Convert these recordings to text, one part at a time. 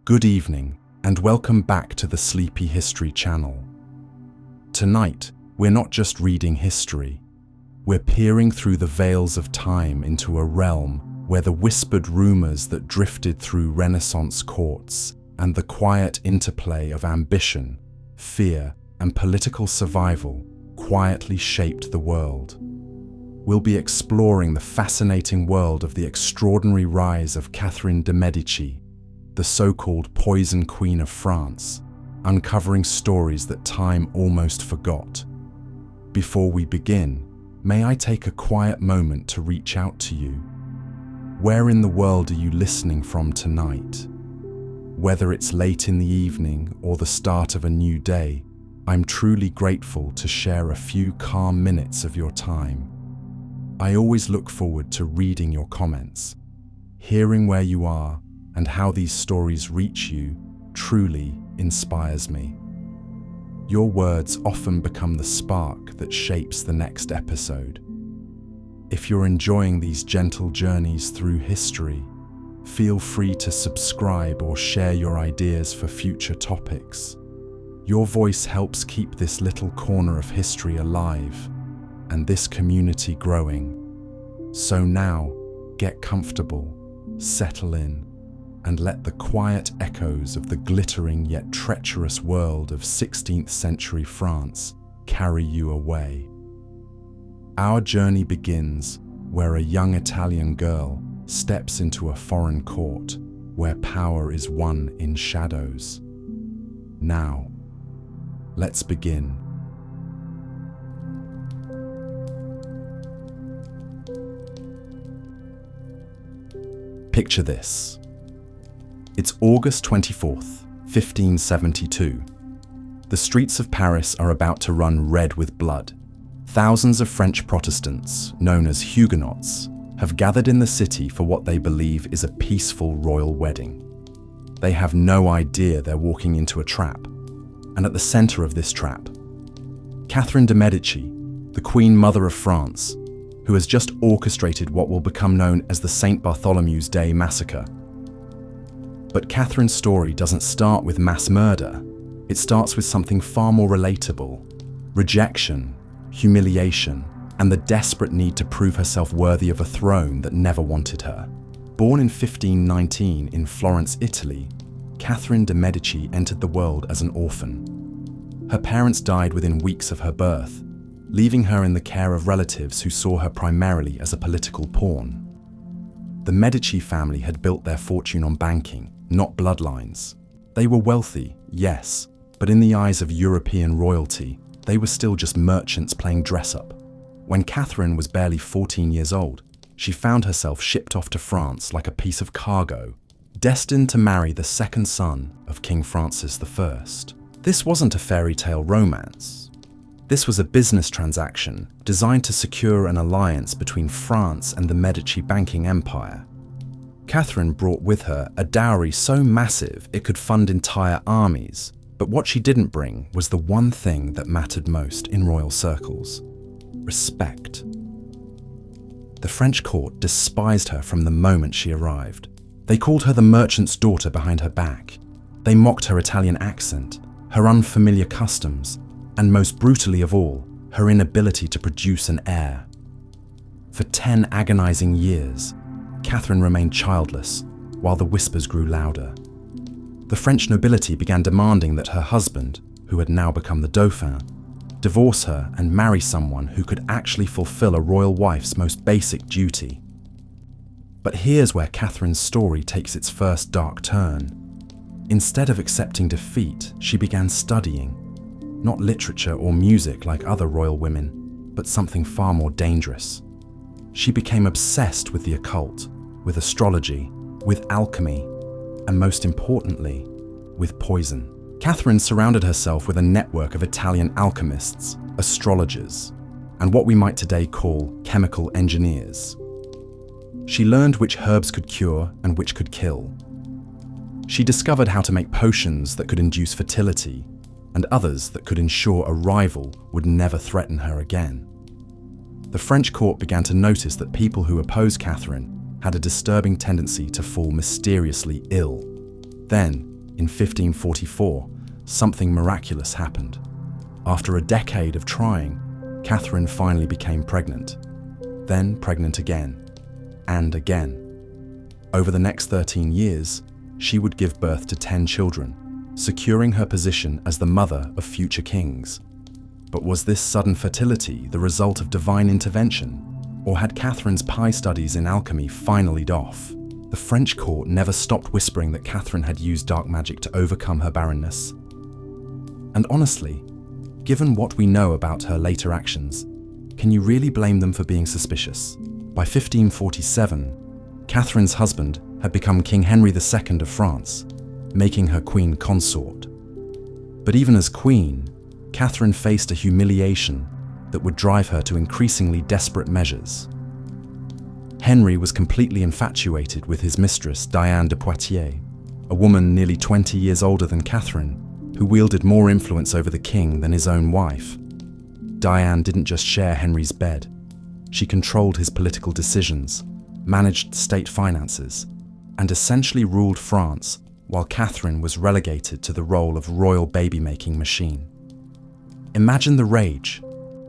Good evening, and welcome back to the Sleepy History channel. Tonight, we're not just reading history. We're peering through the veils of time into a realm where the whispered rumors that drifted through Renaissance courts and the quiet interplay of ambition, fear, and political survival quietly shaped the world. We'll be exploring the fascinating world of the extraordinary rise of Catherine de' Medici, the so-called Poison Queen of France, uncovering stories that time almost forgot. Before we begin, may I take a quiet moment to reach out to you? Where in the world are you listening from tonight? Whether it's late in the evening or the start of a new day, I'm truly grateful to share a few calm minutes of your time. I always look forward to reading your comments. Hearing where you are and how these stories reach you truly inspires me. Your words often become the spark that shapes the next episode. If you're enjoying these gentle journeys through history, feel free to subscribe or share your ideas for future topics. Your voice helps keep this little corner of history alive and this community growing. So now, get comfortable, settle in, and let the quiet echoes of the glittering yet treacherous world of 16th century France carry you away. Our journey begins where a young Italian girl steps into a foreign court where power is won in shadows. Now, let's begin. Picture this. It's August 24th, 1572. The streets of Paris are about to run red with blood. Thousands of French Protestants, known as Huguenots, have gathered in the city for what they believe is a peaceful royal wedding. They have no idea they're walking into a trap. And at the center of this trap, Catherine de' Medici, the Queen Mother of France, who has just orchestrated what will become known as the St. Bartholomew's Day massacre. But Catherine's story doesn't start with mass murder. It starts with something far more relatable: rejection, humiliation, and the desperate need to prove herself worthy of a throne that never wanted her. Born in 1519 in Florence, Italy, Catherine de' Medici entered the world as an orphan. Her parents died within weeks of her birth, leaving her in the care of relatives who saw her primarily as a political pawn. The Medici family had built their fortune on banking, not bloodlines. They were wealthy, yes, but in the eyes of European royalty, they were still just merchants playing dress-up. When Catherine was barely 14 years old, she found herself shipped off to France like a piece of cargo, destined to marry the second son of King Francis I. This wasn't a fairy tale romance. This was a business transaction designed to secure an alliance between France and the Medici banking empire. Catherine brought with her a dowry so massive it could fund entire armies, but what she didn't bring was the one thing that mattered most in royal circles: respect. The French court despised her from the moment she arrived. They called her the merchant's daughter behind her back. They mocked her Italian accent, her unfamiliar customs, and most brutally of all, her inability to produce an heir. For 10 agonizing years, Catherine remained childless, while the whispers grew louder. The French nobility began demanding that her husband, who had now become the Dauphin, divorce her and marry someone who could actually fulfill a royal wife's most basic duty. But here's where Catherine's story takes its first dark turn. Instead of accepting defeat, she began studying. Not literature or music like other royal women, but something far more dangerous. She became obsessed with the occult, with astrology, with alchemy, and most importantly, with poison. Catherine surrounded herself with a network of Italian alchemists, astrologers, and what we might today call chemical engineers. She learned which herbs could cure and which could kill. She discovered how to make potions that could induce fertility, and others that could ensure a rival would never threaten her again. The French court began to notice that people who opposed Catherine had a disturbing tendency to fall mysteriously ill. Then, in 1544, something miraculous happened. After a decade of trying, Catherine finally became pregnant, then pregnant again, and again. Over the next 13 years, she would give birth to 10 children, securing her position as the mother of future kings. But was this sudden fertility the result of divine intervention, or had Catherine's pie studies in alchemy finally doffed? The French court never stopped whispering that Catherine had used dark magic to overcome her barrenness. And honestly, given what we know about her later actions, can you really blame them for being suspicious? By 1547, Catherine's husband had become King Henry II of France, making her queen consort. But even as queen, Catherine faced a humiliation that would drive her to increasingly desperate measures. Henry was completely infatuated with his mistress, Diane de Poitiers, a woman nearly 20 years older than Catherine, who wielded more influence over the king than his own wife. Diane didn't just share Henry's bed. She controlled his political decisions, managed state finances, and essentially ruled France while Catherine was relegated to the role of royal baby-making machine. Imagine the rage,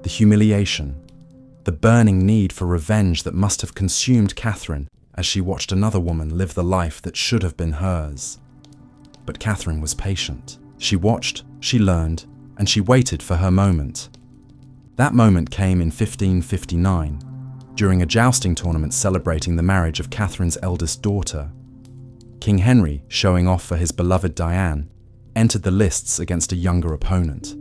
the humiliation, the burning need for revenge that must have consumed Catherine as she watched another woman live the life that should have been hers. But Catherine was patient. She watched, she learned, and she waited for her moment. That moment came in 1559, during a jousting tournament celebrating the marriage of Catherine's eldest daughter. King Henry, showing off for his beloved Diane, entered the lists against a younger opponent.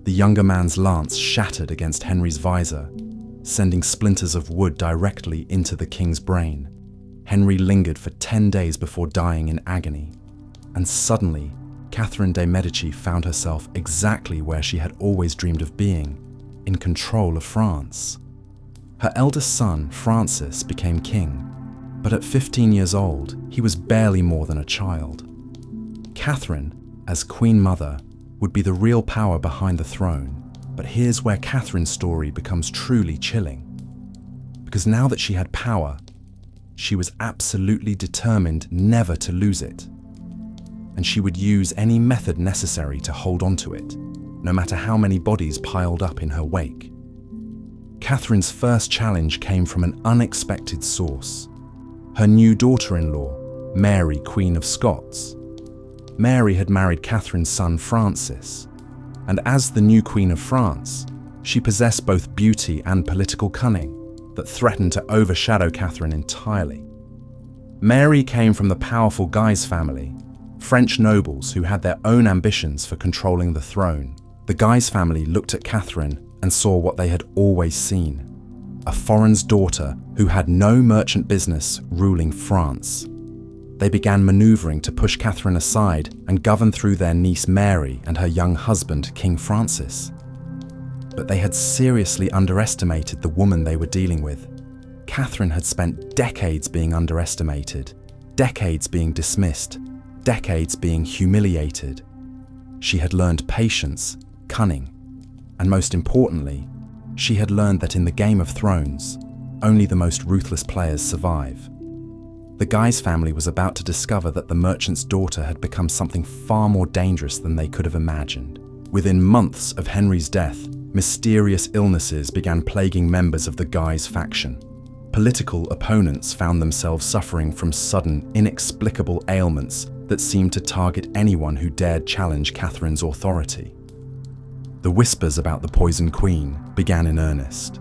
The younger man's lance shattered against Henry's visor, sending splinters of wood directly into the king's brain. Henry lingered for 10 days before dying in agony. And suddenly, Catherine de' Medici found herself exactly where she had always dreamed of being, in control of France. Her eldest son, Francis, became king, but at 15 years old, he was barely more than a child. Catherine, as Queen Mother, would be the real power behind the throne. But here's where Catherine's story becomes truly chilling. Because now that she had power, she was absolutely determined never to lose it. And she would use any method necessary to hold on to it, no matter how many bodies piled up in her wake. Catherine's first challenge came from an unexpected source: her new daughter-in-law, Mary, Queen of Scots. Mary had married Catherine's son Francis, and as the new Queen of France, she possessed both beauty and political cunning that threatened to overshadow Catherine entirely. Mary came from the powerful Guise family, French nobles who had their own ambitions for controlling the throne. The Guise family looked at Catherine and saw what they had always seen: a foreign's daughter who had no merchant business ruling France. They began maneuvering to push Catherine aside and govern through their niece Mary and her young husband, King Francis. But they had seriously underestimated the woman they were dealing with. Catherine had spent decades being underestimated, decades being dismissed, decades being humiliated. She had learned patience, cunning, and most importantly, she had learned that in the Game of Thrones, only the most ruthless players survive. The Guise family was about to discover that the merchant's daughter had become something far more dangerous than they could have imagined. Within months of Henry's death, mysterious illnesses began plaguing members of the Guise faction. Political opponents found themselves suffering from sudden, inexplicable ailments that seemed to target anyone who dared challenge Catherine's authority. The whispers about the Poison Queen began in earnest,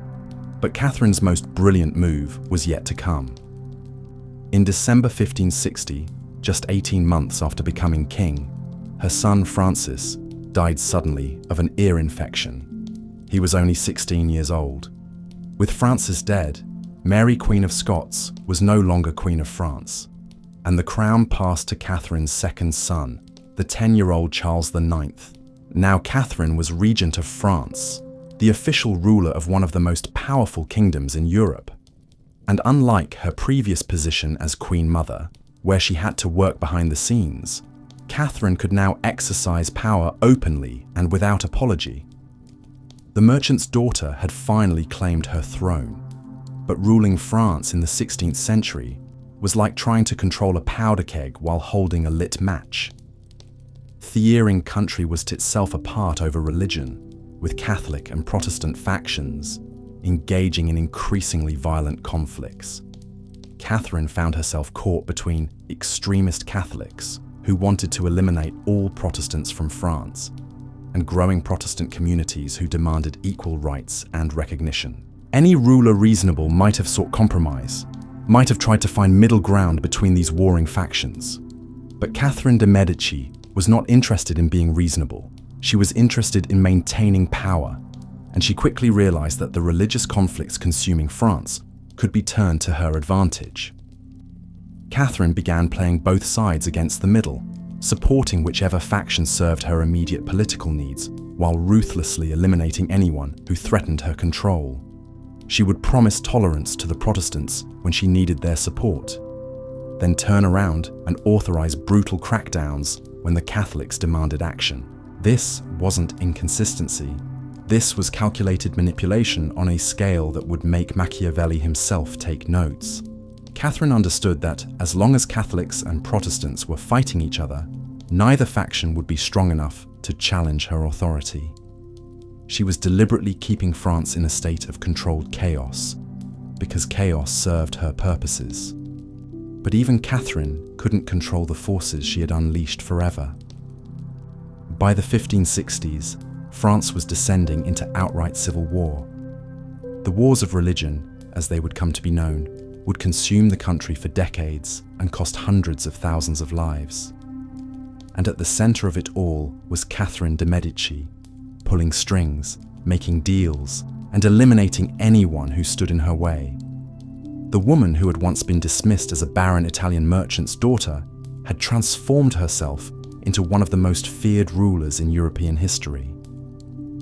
but Catherine's most brilliant move was yet to come. In December 1560, just 18 months after becoming king, her son Francis died suddenly of an ear infection. He was only 16 years old. With Francis dead, Mary, Queen of Scots, was no longer Queen of France, and the crown passed to Catherine's second son, the 10-year-old Charles IX. Now Catherine was regent of France, the official ruler of one of the most powerful kingdoms in Europe. And unlike her previous position as Queen Mother, where she had to work behind the scenes, Catherine could now exercise power openly and without apology. The merchant's daughter had finally claimed her throne, but ruling France in the 16th century was like trying to control a powder keg while holding a lit match. 𝐶𝐢𝐬𝐬 country was itself apart over religion, with Catholic and Protestant factions engaging in increasingly violent conflicts. Catherine found herself caught between extremist Catholics who wanted to eliminate all Protestants from France, and growing Protestant communities who demanded equal rights and recognition. Any ruler reasonable might have sought compromise, might have tried to find middle ground between these warring factions. But Catherine de' Medici was not interested in being reasonable. She was interested in maintaining power, and she quickly realized that the religious conflicts consuming France could be turned to her advantage. Catherine began playing both sides against the middle, supporting whichever faction served her immediate political needs, while ruthlessly eliminating anyone who threatened her control. She would promise tolerance to the Protestants when she needed their support, then turn around and authorize brutal crackdowns when the Catholics demanded action. This wasn't inconsistency. This was calculated manipulation on a scale that would make Machiavelli himself take notes. Catherine understood that as long as Catholics and Protestants were fighting each other, neither faction would be strong enough to challenge her authority. She was deliberately keeping France in a state of controlled chaos, because chaos served her purposes. But even Catherine couldn't control the forces she had unleashed forever. By the 1560s, France was descending into outright civil war. The wars of religion, as they would come to be known, would consume the country for decades and cost hundreds of thousands of lives. And at the center of it all was Catherine de' Medici, pulling strings, making deals, and eliminating anyone who stood in her way. The woman who had once been dismissed as a barren Italian merchant's daughter had transformed herself into one of the most feared rulers in European history.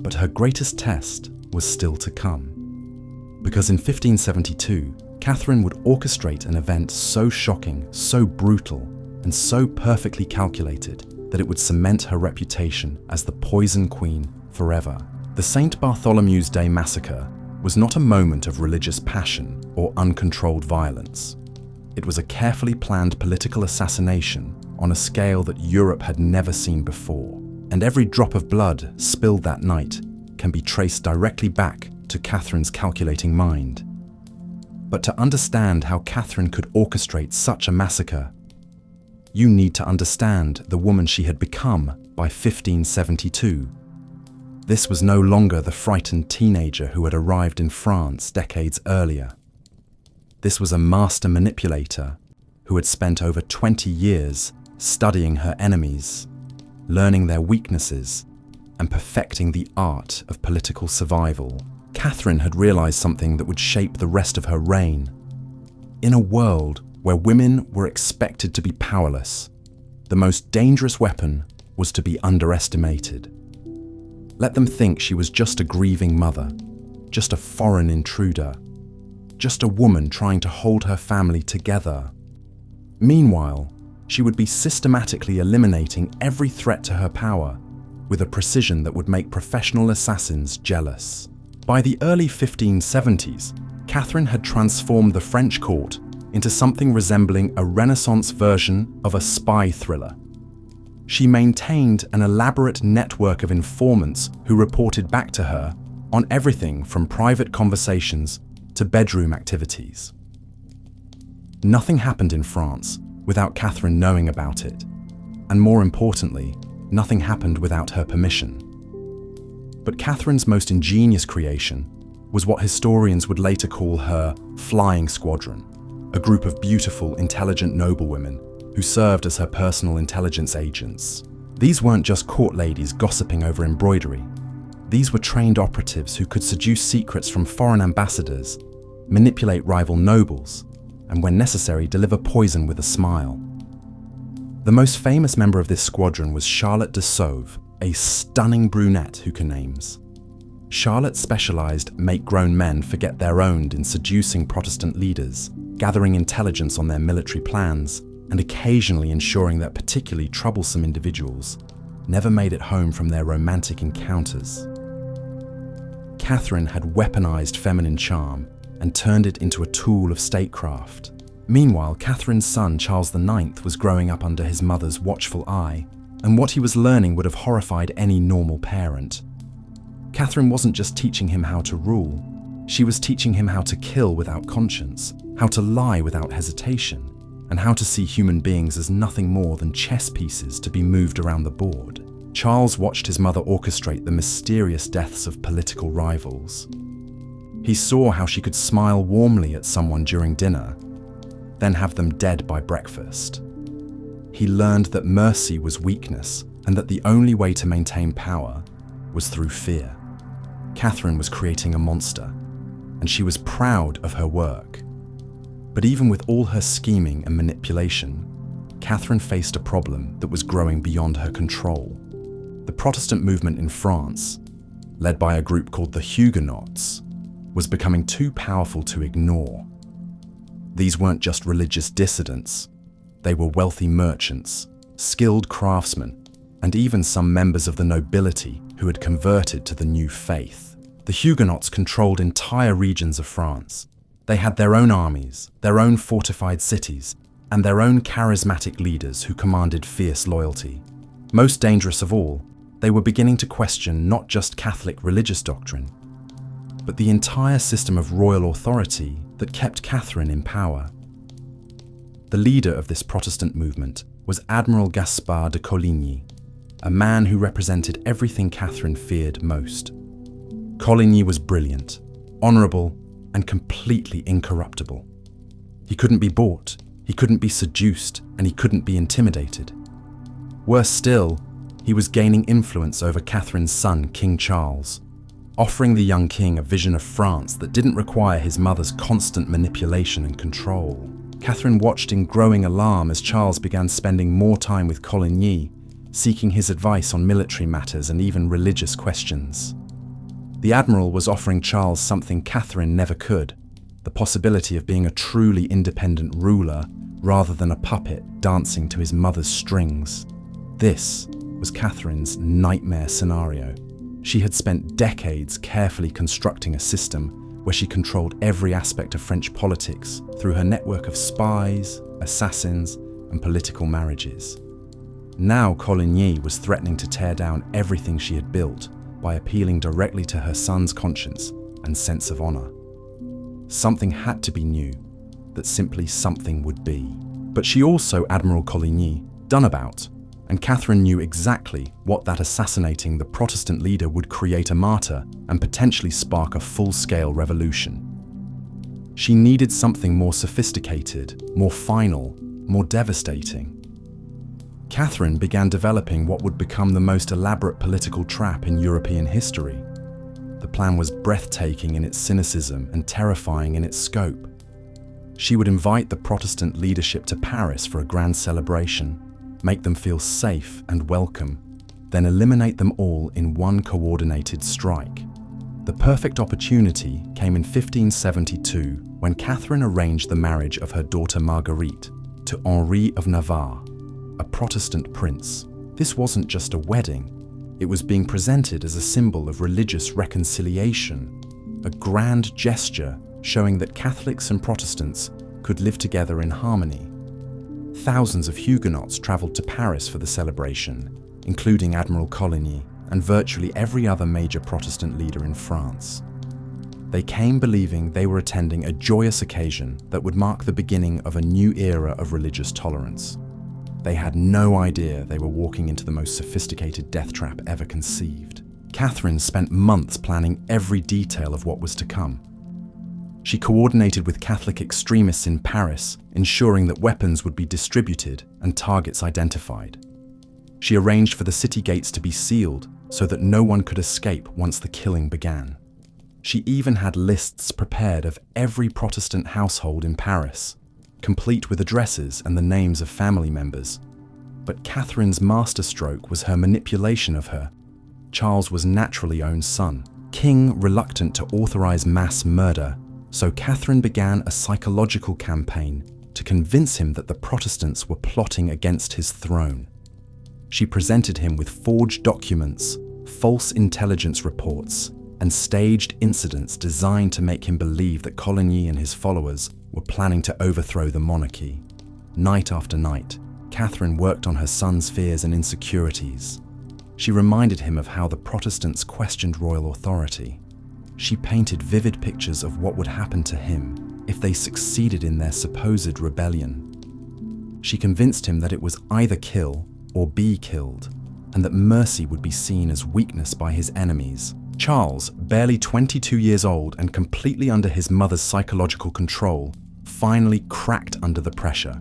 But her greatest test was still to come. Because in 1572, Catherine would orchestrate an event so shocking, so brutal, and so perfectly calculated that it would cement her reputation as the Poison Queen forever. The St. Bartholomew's Day massacre was not a moment of religious passion or uncontrolled violence. It was a carefully planned political assassination on a scale that Europe had never seen before, and every drop of blood spilled that night can be traced directly back to Catherine's calculating mind. But to understand how Catherine could orchestrate such a massacre, you need to understand the woman she had become by 1572. This was no longer the frightened teenager who had arrived in France decades earlier. This was a master manipulator who had spent over 20 years studying her enemies, learning their weaknesses, and perfecting the art of political survival. Catherine had realized something that would shape the rest of her reign. In a world where women were expected to be powerless, the most dangerous weapon was to be underestimated. Let them think she was just a grieving mother, just a foreign intruder, just a woman trying to hold her family together. Meanwhile, she would be systematically eliminating every threat to her power with a precision that would make professional assassins jealous. By the early 1570s, Catherine had transformed the French court into something resembling a Renaissance version of a spy thriller. She maintained an elaborate network of informants who reported back to her on everything from private conversations to bedroom activities. Nothing happened in France without Catherine knowing about it, and more importantly, nothing happened without her permission. But Catherine's most ingenious creation was what historians would later call her flying squadron, a group of beautiful, intelligent noblewomen who served as her personal intelligence agents. These weren't just court ladies gossiping over embroidery. These were trained operatives who could seduce secrets from foreign ambassadors, manipulate rival nobles, and when necessary, deliver poison with a smile. The most famous member of this squadron was Charlotte de Sauve, a stunning brunette who can names. Charlotte specialized make grown men forget they're owned in seducing Protestant leaders, gathering intelligence on their military plans, and occasionally ensuring that particularly troublesome individuals never made it home from their romantic encounters. Catherine had weaponized feminine charm and turned it into a tool of statecraft. Meanwhile, Catherine's son Charles IX was growing up under his mother's watchful eye, and what he was learning would have horrified any normal parent. Catherine wasn't just teaching him how to rule, she was teaching him how to kill without conscience, how to lie without hesitation, and how to see human beings as nothing more than chess pieces to be moved around the board. Charles watched his mother orchestrate the mysterious deaths of political rivals. He saw how she could smile warmly at someone during dinner, then have them dead by breakfast. He learned that mercy was weakness and that the only way to maintain power was through fear. Catherine was creating a monster, and she was proud of her work. But even with all her scheming and manipulation, Catherine faced a problem that was growing beyond her control. The Protestant movement in France, led by a group called the Huguenots, was becoming too powerful to ignore. These weren't just religious dissidents, they were wealthy merchants, skilled craftsmen, and even some members of the nobility who had converted to the new faith. The Huguenots controlled entire regions of France. They had their own armies, their own fortified cities, and their own charismatic leaders who commanded fierce loyalty. Most dangerous of all, they were beginning to question not just Catholic religious doctrine, but the entire system of royal authority that kept Catherine in power. The leader of this Protestant movement was Admiral Gaspard de Coligny, a man who represented everything Catherine feared most. Coligny was brilliant, honorable, and completely incorruptible. He couldn't be bought, he couldn't be seduced, and he couldn't be intimidated. Worse still, he was gaining influence over Catherine's son, King Charles, offering the young king a vision of France that didn't require his mother's constant manipulation and control. Catherine watched in growing alarm as Charles began spending more time with Coligny, seeking his advice on military matters and even religious questions. The admiral was offering Charles something Catherine never could, the possibility of being a truly independent ruler rather than a puppet dancing to his mother's strings. This was Catherine's nightmare scenario. She had spent decades carefully constructing a system where she controlled every aspect of French politics through her network of spies, assassins, and political marriages. Now Coligny was threatening to tear down everything she had built by appealing directly to her son's conscience and sense of honor. Something had to be new, that simply something would be. But she also, Admiral Coligny, done about, and Catherine knew exactly what that assassinating the Protestant leader would create: a martyr and potentially spark a full-scale revolution. She needed something more sophisticated, more final, more devastating. Catherine began developing what would become the most elaborate political trap in European history. The plan was breathtaking in its cynicism and terrifying in its scope. She would invite the Protestant leadership to Paris for a grand celebration, make them feel safe and welcome, then eliminate them all in one coordinated strike. The perfect opportunity came in 1572 when Catherine arranged the marriage of her daughter Marguerite to Henri of Navarre, a Protestant prince. This wasn't just a wedding, it was being presented as a symbol of religious reconciliation, a grand gesture showing that Catholics and Protestants could live together in harmony. Thousands of Huguenots traveled to Paris for the celebration, including Admiral Coligny and virtually every other major Protestant leader in France. They came believing they were attending a joyous occasion that would mark the beginning of a new era of religious tolerance. They had no idea they were walking into the most sophisticated death trap ever conceived. Catherine spent months planning every detail of what was to come. She coordinated with Catholic extremists in Paris, ensuring that weapons would be distributed and targets identified. She arranged for the city gates to be sealed so that no one could escape once the killing began. She even had lists prepared of every Protestant household in Paris, complete with addresses and the names of family members. But Catherine's masterstroke was her manipulation of her. Charles was naturally own son, king reluctant to authorize mass murder, so Catherine began a psychological campaign to convince him that the Protestants were plotting against his throne. She presented him with forged documents, false intelligence reports, and staged incidents designed to make him believe that Coligny and his followers were planning to overthrow the monarchy. Night after night, Catherine worked on her son's fears and insecurities. She reminded him of how the Protestants questioned royal authority. She painted vivid pictures of what would happen to him if they succeeded in their supposed rebellion. She convinced him that it was either kill or be killed, and that mercy would be seen as weakness by his enemies. Charles, barely 22 years old and completely under his mother's psychological control, finally cracked under the pressure.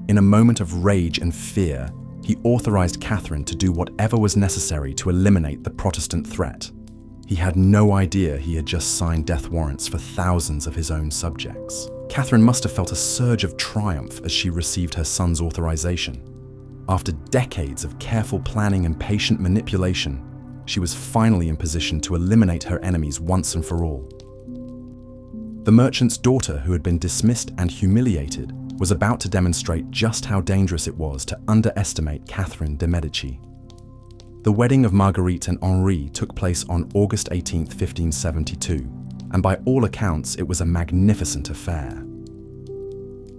In a moment of rage and fear, he authorized Catherine to do whatever was necessary to eliminate the Protestant threat. He had no idea he had just signed death warrants for thousands of his own subjects. Catherine must have felt a surge of triumph as she received her son's authorization. After decades of careful planning and patient manipulation, she was finally in position to eliminate her enemies once and for all. The merchant's daughter, who had been dismissed and humiliated, was about to demonstrate just how dangerous it was to underestimate Catherine de' Medici. The wedding of Marguerite and Henri took place on August 18, 1572, and by all accounts it was a magnificent affair.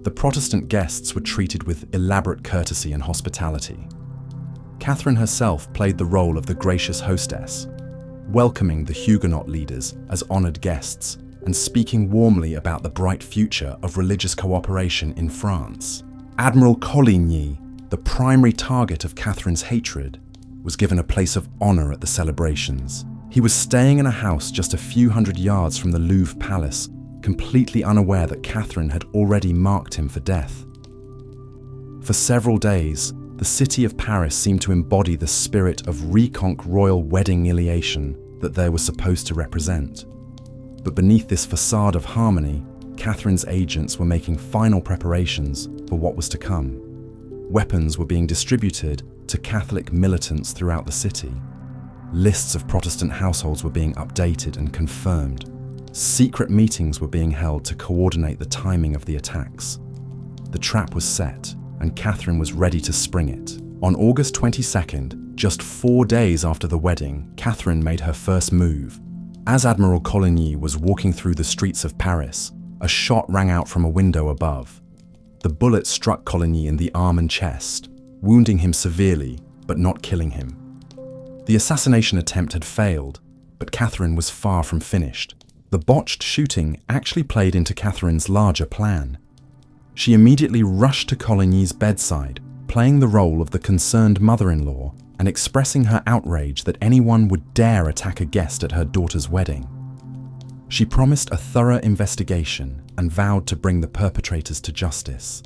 The Protestant guests were treated with elaborate courtesy and hospitality. Catherine herself played the role of the gracious hostess, welcoming the Huguenot leaders as honored guests and speaking warmly about the bright future of religious cooperation in France. Admiral Coligny, the primary target of Catherine's hatred, was given a place of honor at the celebrations. He was staying in a house just a few hundred yards from the Louvre Palace, completely unaware that Catherine had already marked him for death. For several days, the city of Paris seemed to embody the spirit of reconquête royal wedding humiliation that they were supposed to represent. But beneath this facade of harmony, Catherine's agents were making final preparations for what was to come. Weapons were being distributed to Catholic militants throughout the city. Lists of Protestant households were being updated and confirmed. Secret meetings were being held to coordinate the timing of the attacks. The trap was set, and Catherine was ready to spring it. On August 22nd, just 4 days after the wedding, Catherine made her first move. As Admiral Coligny was walking through the streets of Paris, a shot rang out from a window above. The bullet struck Coligny in the arm and chest, wounding him severely, but not killing him. The assassination attempt had failed, but Catherine was far from finished. The botched shooting actually played into Catherine's larger plan. She immediately rushed to Coligny's bedside, playing the role of the concerned mother-in-law and expressing her outrage that anyone would dare attack a guest at her daughter's wedding. She promised a thorough investigation and vowed to bring the perpetrators to justice.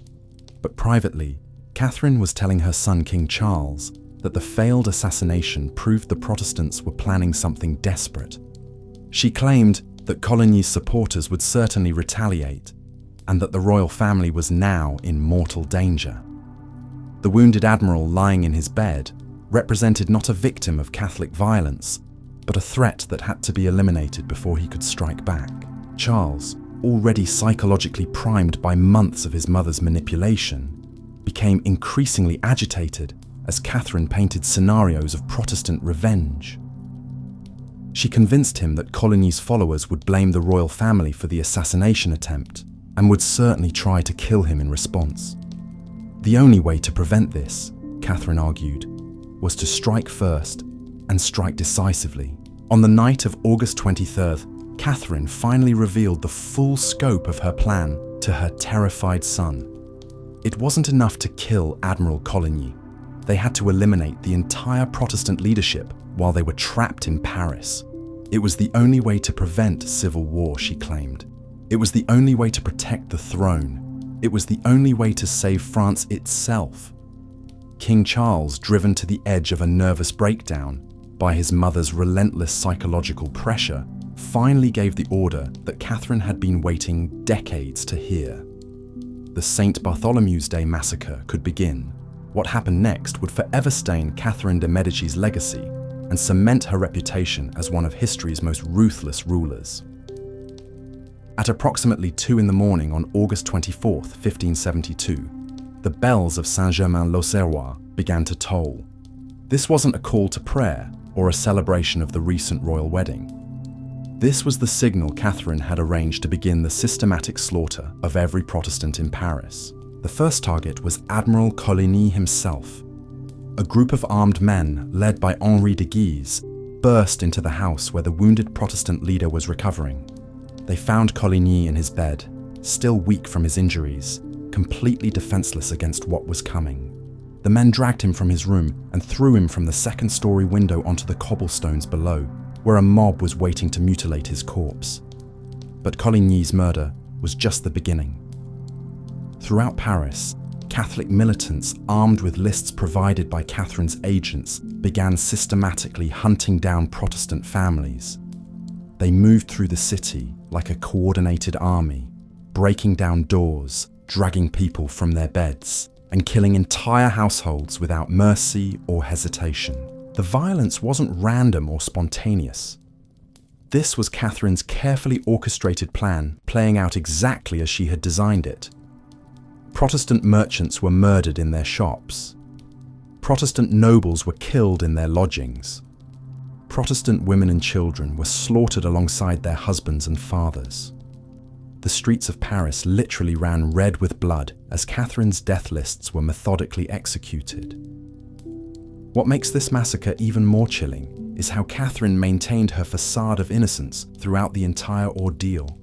But privately, Catherine was telling her son King Charles that the failed assassination proved the Protestants were planning something desperate. She claimed that Coligny's supporters would certainly retaliate, and that the royal family was now in mortal danger. The wounded admiral lying in his bed represented not a victim of Catholic violence, but a threat that had to be eliminated before he could strike back. Charles, already psychologically primed by months of his mother's manipulation, became increasingly agitated as Catherine painted scenarios of Protestant revenge. She convinced him that Coligny's followers would blame the royal family for the assassination attempt and would certainly try to kill him in response. The only way to prevent this, Catherine argued, was to strike first and strike decisively. On the night of August 23rd, Catherine finally revealed the full scope of her plan to her terrified son. It wasn't enough to kill Admiral Coligny. They had to eliminate the entire Protestant leadership while they were trapped in Paris. It was the only way to prevent civil war, she claimed. It was the only way to protect the throne. It was the only way to save France itself. King Charles, driven to the edge of a nervous breakdown by his mother's relentless psychological pressure, finally gave the order that Catherine had been waiting decades to hear. The St. Bartholomew's Day massacre could begin. What happened next would forever stain Catherine de' Medici's legacy and cement her reputation as one of history's most ruthless rulers. At approximately 2 in the morning on August 24, 1572, the bells of Saint-Germain-l'Auxerrois began to toll. This wasn't a call to prayer or a celebration of the recent royal wedding. This was the signal Catherine had arranged to begin the systematic slaughter of every Protestant in Paris. The first target was Admiral Coligny himself. A group of armed men, led by Henri de Guise, burst into the house where the wounded Protestant leader was recovering. They found Coligny in his bed, still weak from his injuries, completely defenseless against what was coming. The men dragged him from his room and threw him from the second-story window onto the cobblestones below, where a mob was waiting to mutilate his corpse. But Coligny's murder was just the beginning. Throughout Paris, Catholic militants armed with lists provided by Catherine's agents began systematically hunting down Protestant families. They moved through the city like a coordinated army, breaking down doors, dragging people from their beds, and killing entire households without mercy or hesitation. The violence wasn't random or spontaneous. This was Catherine's carefully orchestrated plan, playing out exactly as she had designed it. Protestant merchants were murdered in their shops. Protestant nobles were killed in their lodgings. Protestant women and children were slaughtered alongside their husbands and fathers. The streets of Paris literally ran red with blood as Catherine's death lists were methodically executed. What makes this massacre even more chilling is how Catherine maintained her facade of innocence throughout the entire ordeal.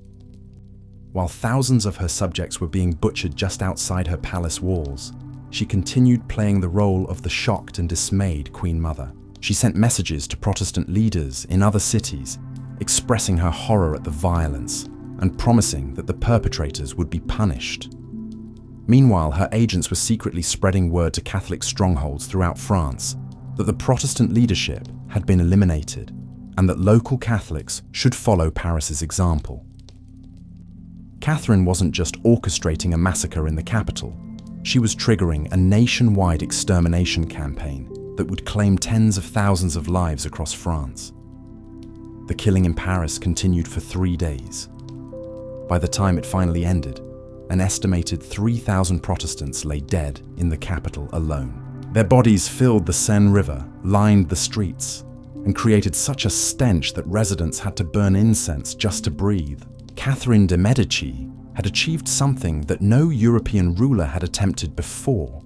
While thousands of her subjects were being butchered just outside her palace walls, she continued playing the role of the shocked and dismayed Queen Mother. She sent messages to Protestant leaders in other cities, expressing her horror at the violence and promising that the perpetrators would be punished. Meanwhile, her agents were secretly spreading word to Catholic strongholds throughout France that the Protestant leadership had been eliminated and that local Catholics should follow Paris's example. Catherine wasn't just orchestrating a massacre in the capital, she was triggering a nationwide extermination campaign that would claim tens of thousands of lives across France. The killing in Paris continued for 3 days. By the time it finally ended, an estimated 3,000 Protestants lay dead in the capital alone. Their bodies filled the Seine River, lined the streets, and created such a stench that residents had to burn incense just to breathe. Catherine de' Medici had achieved something that no European ruler had attempted before: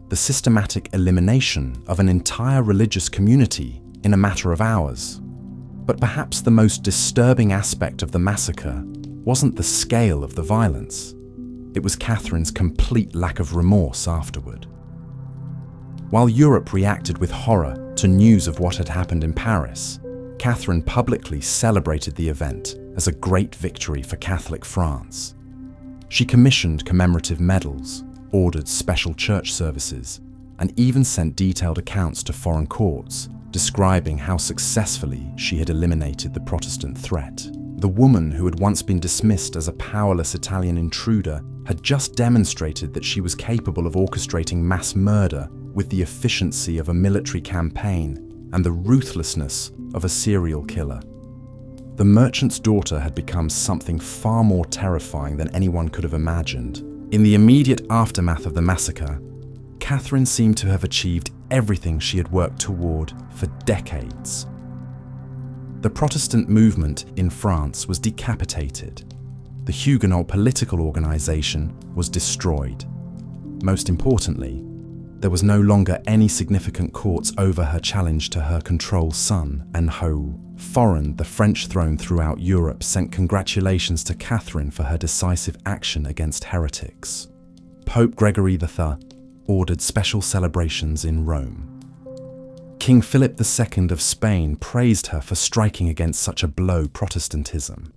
the systematic elimination of an entire religious community in a matter of hours. But perhaps the most disturbing aspect of the massacre wasn't the scale of the violence. It was Catherine's complete lack of remorse afterward. While Europe reacted with horror to news of what had happened in Paris, Catherine publicly celebrated the event as a great victory for Catholic France. She commissioned commemorative medals, ordered special church services, and even sent detailed accounts to foreign courts, describing how successfully she had eliminated the Protestant threat. The woman who had once been dismissed as a powerless Italian intruder had just demonstrated that she was capable of orchestrating mass murder with the efficiency of a military campaign and the ruthlessness of a serial killer. The merchant's daughter had become something far more terrifying than anyone could have imagined. In the immediate aftermath of the massacre, Catherine seemed to have achieved everything she had worked toward for decades. The Protestant movement in France was decapitated. The Huguenot political organization was destroyed. Most importantly, there was no longer any significant courts over her challenge to her control son, 𝐼𝐴. Foreign, the French throne throughout Europe sent congratulations to Catherine for her decisive action against heretics. Pope Gregory III ordered special celebrations in Rome. King Philip II of Spain praised her for striking against such a blow Protestantism.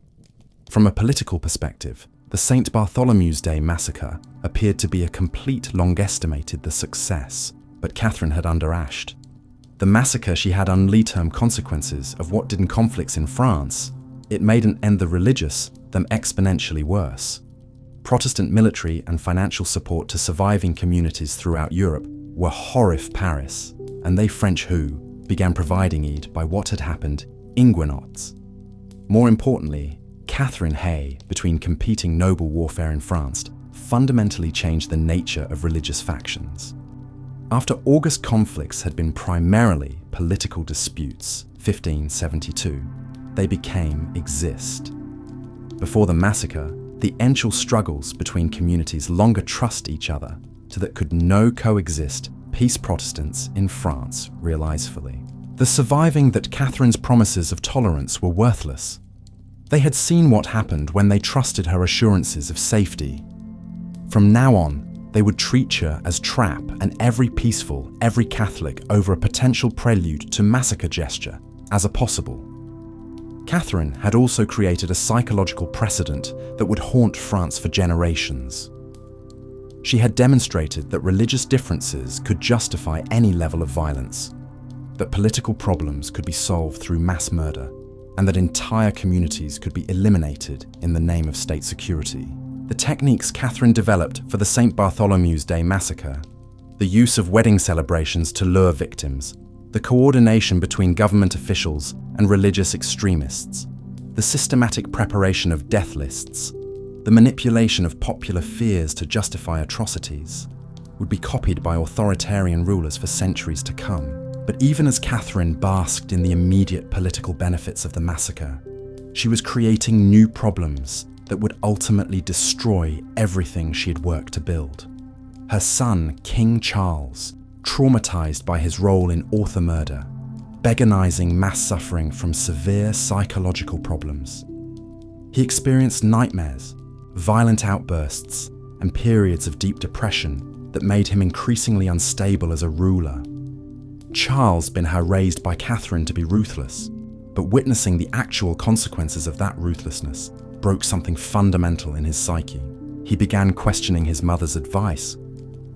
From a political perspective, the St. Bartholomew's Day massacre appeared to be a complete long-estimated success, but Catherine had underashed. The massacre she had long-term consequences of what did conflicts in France. It made and end the religious them exponentially worse. Protestant military and financial support to surviving communities throughout Europe were horrific Paris, and they French who began providing aid by what had happened in Huguenots. More importantly, Catherine Hay, between competing noble warfare in France, fundamentally changed the nature of religious factions. After August conflicts had been primarily political disputes, 1572, they became exist. Before the massacre, the ancient struggles between communities longer trust each other to that could no coexist peace Protestants in France realize fully. The surviving that Catherine's promises of tolerance were worthless. They had seen what happened when they trusted her assurances of safety. From now on, they would treat her as trap and every peaceful, every Catholic over a potential prelude to massacre gesture as a possible. Catherine had also created a psychological precedent that would haunt France for generations. She had demonstrated that religious differences could justify any level of violence, that political problems could be solved through mass murder, and that entire communities could be eliminated in the name of state security. The techniques Catherine developed for the St. Bartholomew's Day massacre, the use of wedding celebrations to lure victims, the coordination between government officials and religious extremists, the systematic preparation of death lists, the manipulation of popular fears to justify atrocities, would be copied by authoritarian rulers for centuries to come. But even as Catherine basked in the immediate political benefits of the massacre, she was creating new problems that would ultimately destroy everything she had worked to build. Her son, King Charles, traumatized by his role in author murder, begonizing mass suffering from severe psychological problems. He experienced nightmares, violent outbursts, and periods of deep depression that made him increasingly unstable as a ruler. Charles been raised by Catherine to be ruthless, but witnessing the actual consequences of that ruthlessness broke something fundamental in his psyche. He began questioning his mother's advice,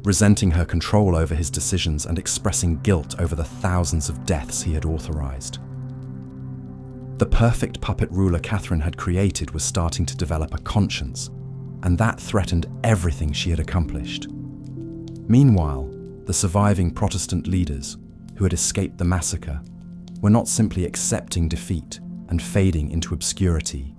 resenting her control over his decisions and expressing guilt over the thousands of deaths he had authorized. The perfect puppet ruler Catherine had created was starting to develop a conscience, and that threatened everything she had accomplished. Meanwhile, the surviving Protestant leaders, who had escaped the massacre, were not simply accepting defeat and fading into obscurity.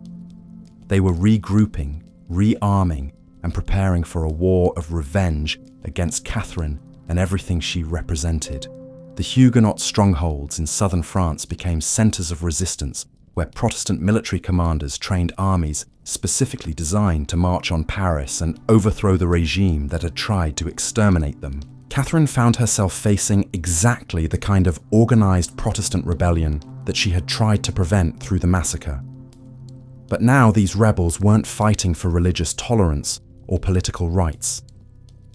They were regrouping, rearming, and preparing for a war of revenge against Catherine and everything she represented. The Huguenot strongholds in southern France became centers of resistance where Protestant military commanders trained armies specifically designed to march on Paris and overthrow the regime that had tried to exterminate them. Catherine found herself facing exactly the kind of organized Protestant rebellion that she had tried to prevent through the massacre. But now these rebels weren't fighting for religious tolerance or political rights.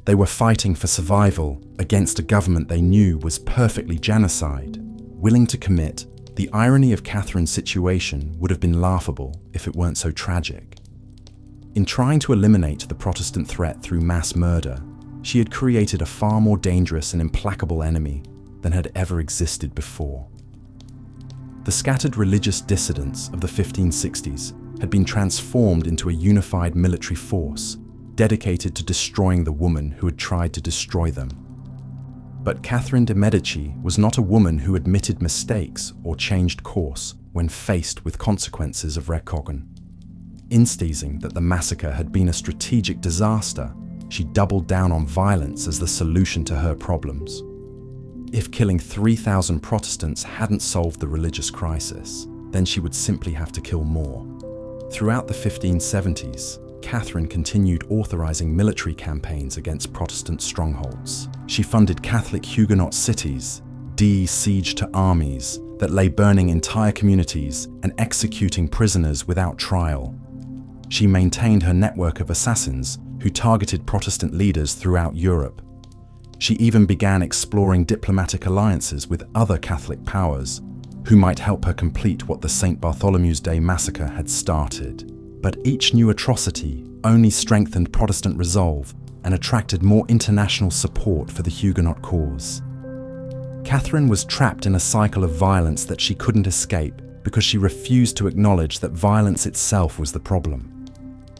They were fighting for survival against a government they knew was perfectly genocide, willing to commit. The irony of Catherine's situation would have been laughable if it weren't so tragic. In trying to eliminate the Protestant threat through mass murder, she had created a far more dangerous and implacable enemy than had ever existed before. The scattered religious dissidents of the 1560s had been transformed into a unified military force dedicated to destroying the woman who had tried to destroy them. But Catherine de' Medici was not a woman who admitted mistakes or changed course when faced with consequences of 𝐒𝐿𝐴𝐻𝐿. Instating that the massacre had been a strategic disaster, she doubled down on violence as the solution to her problems. If killing 3,000 Protestants hadn't solved the religious crisis, then she would simply have to kill more. Throughout the 1570s, Catherine continued authorizing military campaigns against Protestant strongholds. She funded Catholic Huguenot cities, siege to armies that lay burning entire communities and executing prisoners without trial. She maintained her network of assassins who targeted Protestant leaders throughout Europe. She even began exploring diplomatic alliances with other Catholic powers who might help her complete what the St. Bartholomew's Day massacre had started. But each new atrocity only strengthened Protestant resolve and attracted more international support for the Huguenot cause. Catherine was trapped in a cycle of violence that she couldn't escape because she refused to acknowledge that violence itself was the problem.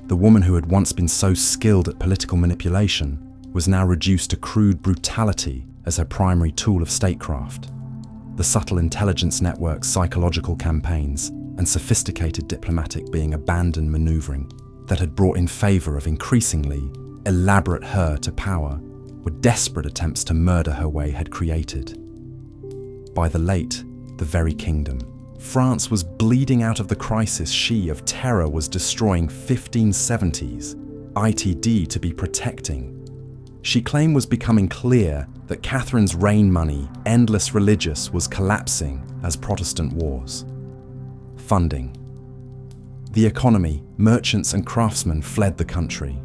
The woman who had once been so skilled at political manipulation was now reduced to crude brutality as her primary tool of statecraft. The subtle intelligence network's psychological campaigns and sophisticated diplomatic being abandoned maneuvering that had brought in favor of increasingly elaborate her to power were desperate attempts to murder her way had created. By the late, the very kingdom, France was bleeding out of the crisis she of terror was destroying 1570s ITD to be protecting. She claimed was becoming clear that Catherine's reign money, endless religious, was collapsing as Protestant wars. Funding. The economy, merchants and craftsmen fled the country.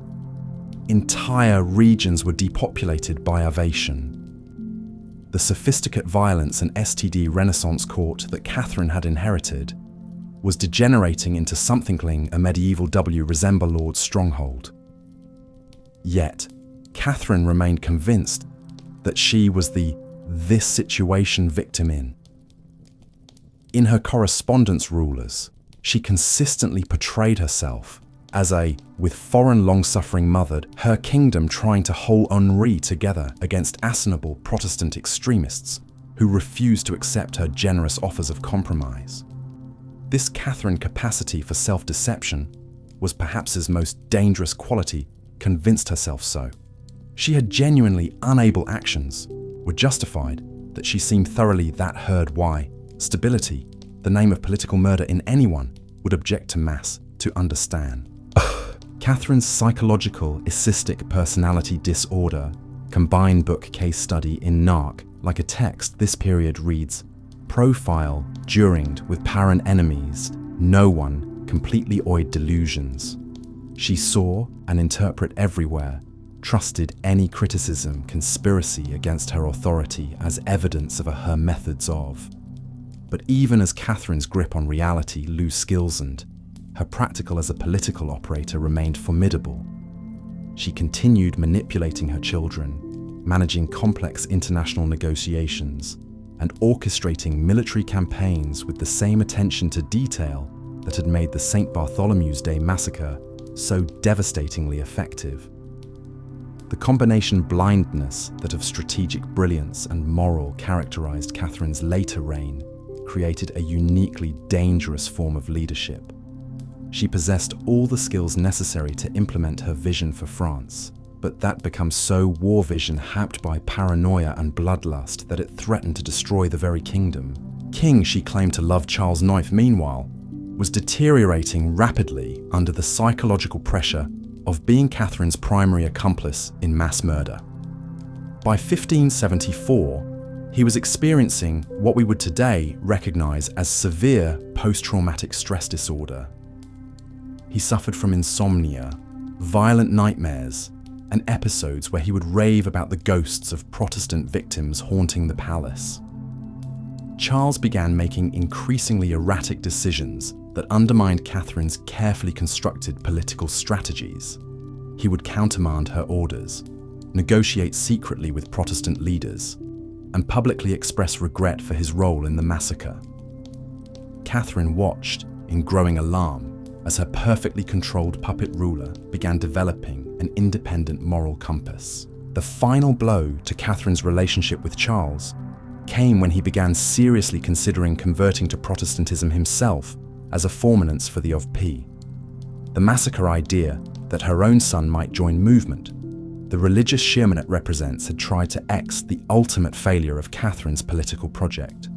Entire regions were depopulated by ovation. The sophisticate violence and STD Renaissance court that Catherine had inherited was degenerating into something like a medieval 𝐬𝐻 stronghold. Yet, Catherine remained convinced that she was this situation victim in her correspondence rulers, she consistently portrayed herself as with foreign long-suffering mother, her kingdom trying to hold Henri together against assailable Protestant extremists who refused to accept her generous offers of compromise. This Catherine capacity for self-deception was perhaps his most dangerous quality, convinced herself so. She had genuinely unable actions were justified that she seemed thoroughly that heard why stability, the name of political murder in anyone, would object to mass to understand. Catherine's psychological 𝐼𝐶istic personality disorder combined book case study in NARC like a text this period reads, profile during with parent enemies, no one completely oid delusions. She saw and interpret everywhere, trusted any criticism, conspiracy against her authority as evidence of her methods of. But even as Catherine's grip on reality loose skillsoned, her practical as a political operator remained formidable. She continued manipulating her children, managing complex international negotiations, and orchestrating military campaigns with the same attention to detail that had made the St. Bartholomew's Day massacre so devastatingly effective. The combination blindness that of strategic brilliance and moral characterized Catherine's later reign created a uniquely dangerous form of leadership. She possessed all the skills necessary to implement her vision for France, but that becomes so war vision happed by paranoia and bloodlust that it threatened to destroy the very kingdom. King she claimed to love Charles IX, meanwhile, was deteriorating rapidly under the psychological pressure of being Catherine's primary accomplice in mass murder. By 1574, he was experiencing what we would today recognize as severe post-traumatic stress disorder. He suffered from insomnia, violent nightmares, and episodes where he would rave about the ghosts of Protestant victims haunting the palace. Charles began making increasingly erratic decisions that undermined Catherine's carefully constructed political strategies. He would countermand her orders, negotiate secretly with Protestant leaders, and publicly express regret for his role in the massacre. Catherine watched in growing alarm as her perfectly controlled puppet ruler began developing an independent moral compass. The final blow to Catherine's relationship with Charles came when he began seriously considering converting to Protestantism himself as a formance for the 𝐼𝐵. The massacre idea that her own son might join movement, the religious 𝐶𝐸RMNET represents, had tried to X the ultimate failure of Catherine's political project.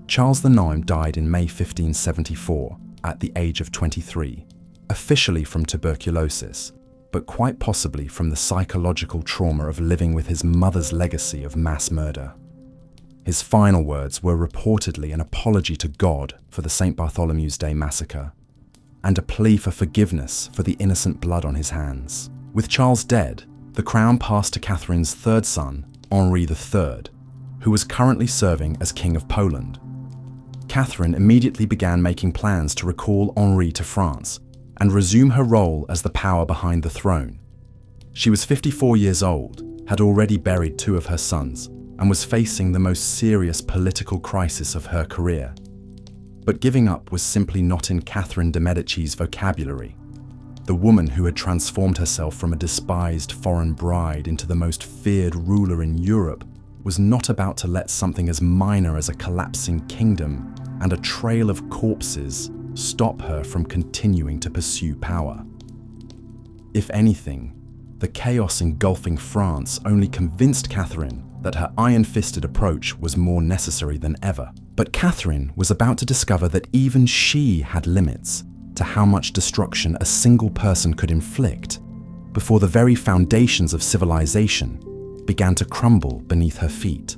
Charles IX died in May 1574 at the age of 23, officially from tuberculosis, but quite possibly from the psychological trauma of living with his mother's legacy of mass murder. His final words were reportedly an apology to God for the St. Bartholomew's Day massacre, and a plea for forgiveness for the innocent blood on his hands. With Charles dead, the crown passed to Catherine's third son, Henri III, who was currently serving as King of Poland. Catherine immediately began making plans to recall Henri to France and resume her role as the power behind the throne. She was 54 years old, had already buried 2 of her sons, and was facing the most serious political crisis of her career. But giving up was simply not in Catherine de' Medici's vocabulary. The woman who had transformed herself from a despised foreign bride into the most feared ruler in Europe was not about to let something as minor as a collapsing kingdom and a trail of corpses stop her from continuing to pursue power. If anything, the chaos engulfing France only convinced Catherine that her iron-fisted approach was more necessary than ever. But Catherine was about to discover that even she had limits to how much destruction a single person could inflict before the very foundations of civilization began to crumble beneath her feet.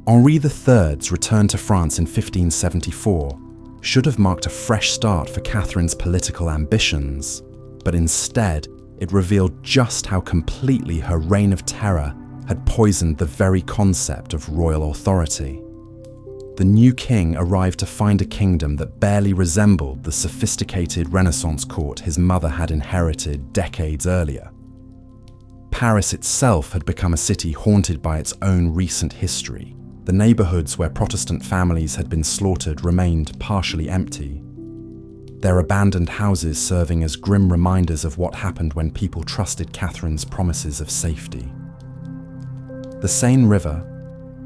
Henri III's return to France in 1574 should have marked a fresh start for Catherine's political ambitions, but instead it revealed just how completely her reign of terror had poisoned the very concept of royal authority. The new king arrived to find a kingdom that barely resembled the sophisticated Renaissance court his mother had inherited decades earlier. Paris itself had become a city haunted by its own recent history. The neighborhoods where Protestant families had been slaughtered remained partially empty, their abandoned houses serving as grim reminders of what happened when people trusted Catherine's promises of safety. The Seine River,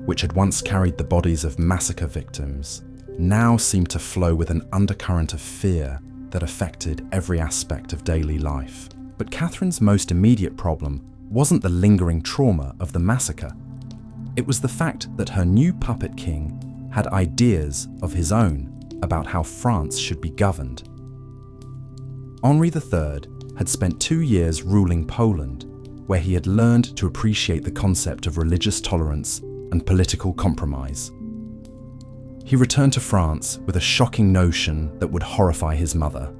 which had once carried the bodies of massacre victims, now seemed to flow with an undercurrent of fear that affected every aspect of daily life. But Catherine's most immediate problem wasn't the lingering trauma of the massacre. It was the fact that her new puppet king had ideas of his own about how France should be governed. Henri III had spent 2 years ruling Poland, where he had learned to appreciate the concept of religious tolerance and political compromise. He returned to France with a shocking notion that would horrify his mother.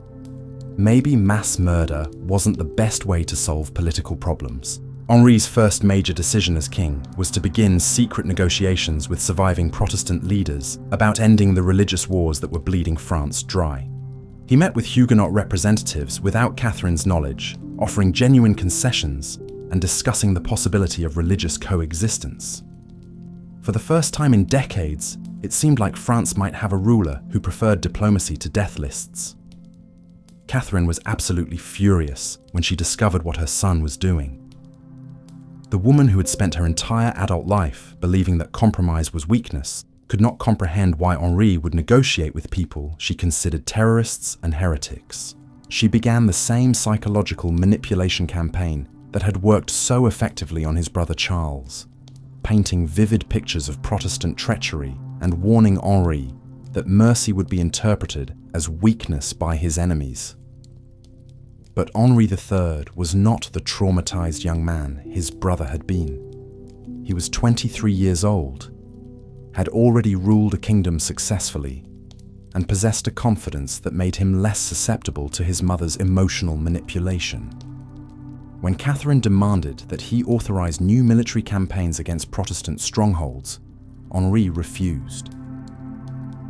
Maybe mass murder wasn't the best way to solve political problems. Henri's first major decision as king was to begin secret negotiations with surviving Protestant leaders about ending the religious wars that were bleeding France dry. He met with Huguenot representatives without Catherine's knowledge, offering genuine concessions and discussing the possibility of religious coexistence. For the first time in decades, it seemed like France might have a ruler who preferred diplomacy to death lists. Catherine was absolutely furious when she discovered what her son was doing. The woman who had spent her entire adult life believing that compromise was weakness could not comprehend why Henri would negotiate with people she considered terrorists and heretics. She began the same psychological manipulation campaign that had worked so effectively on his brother Charles, painting vivid pictures of Protestant treachery and warning Henri that mercy would be interpreted as weakness by his enemies. But Henri III was not the traumatized young man his brother had been. He was 23 years old, had already ruled a kingdom successfully, and possessed a confidence that made him less susceptible to his mother's emotional manipulation. When Catherine demanded that he authorize new military campaigns against Protestant strongholds, Henri refused.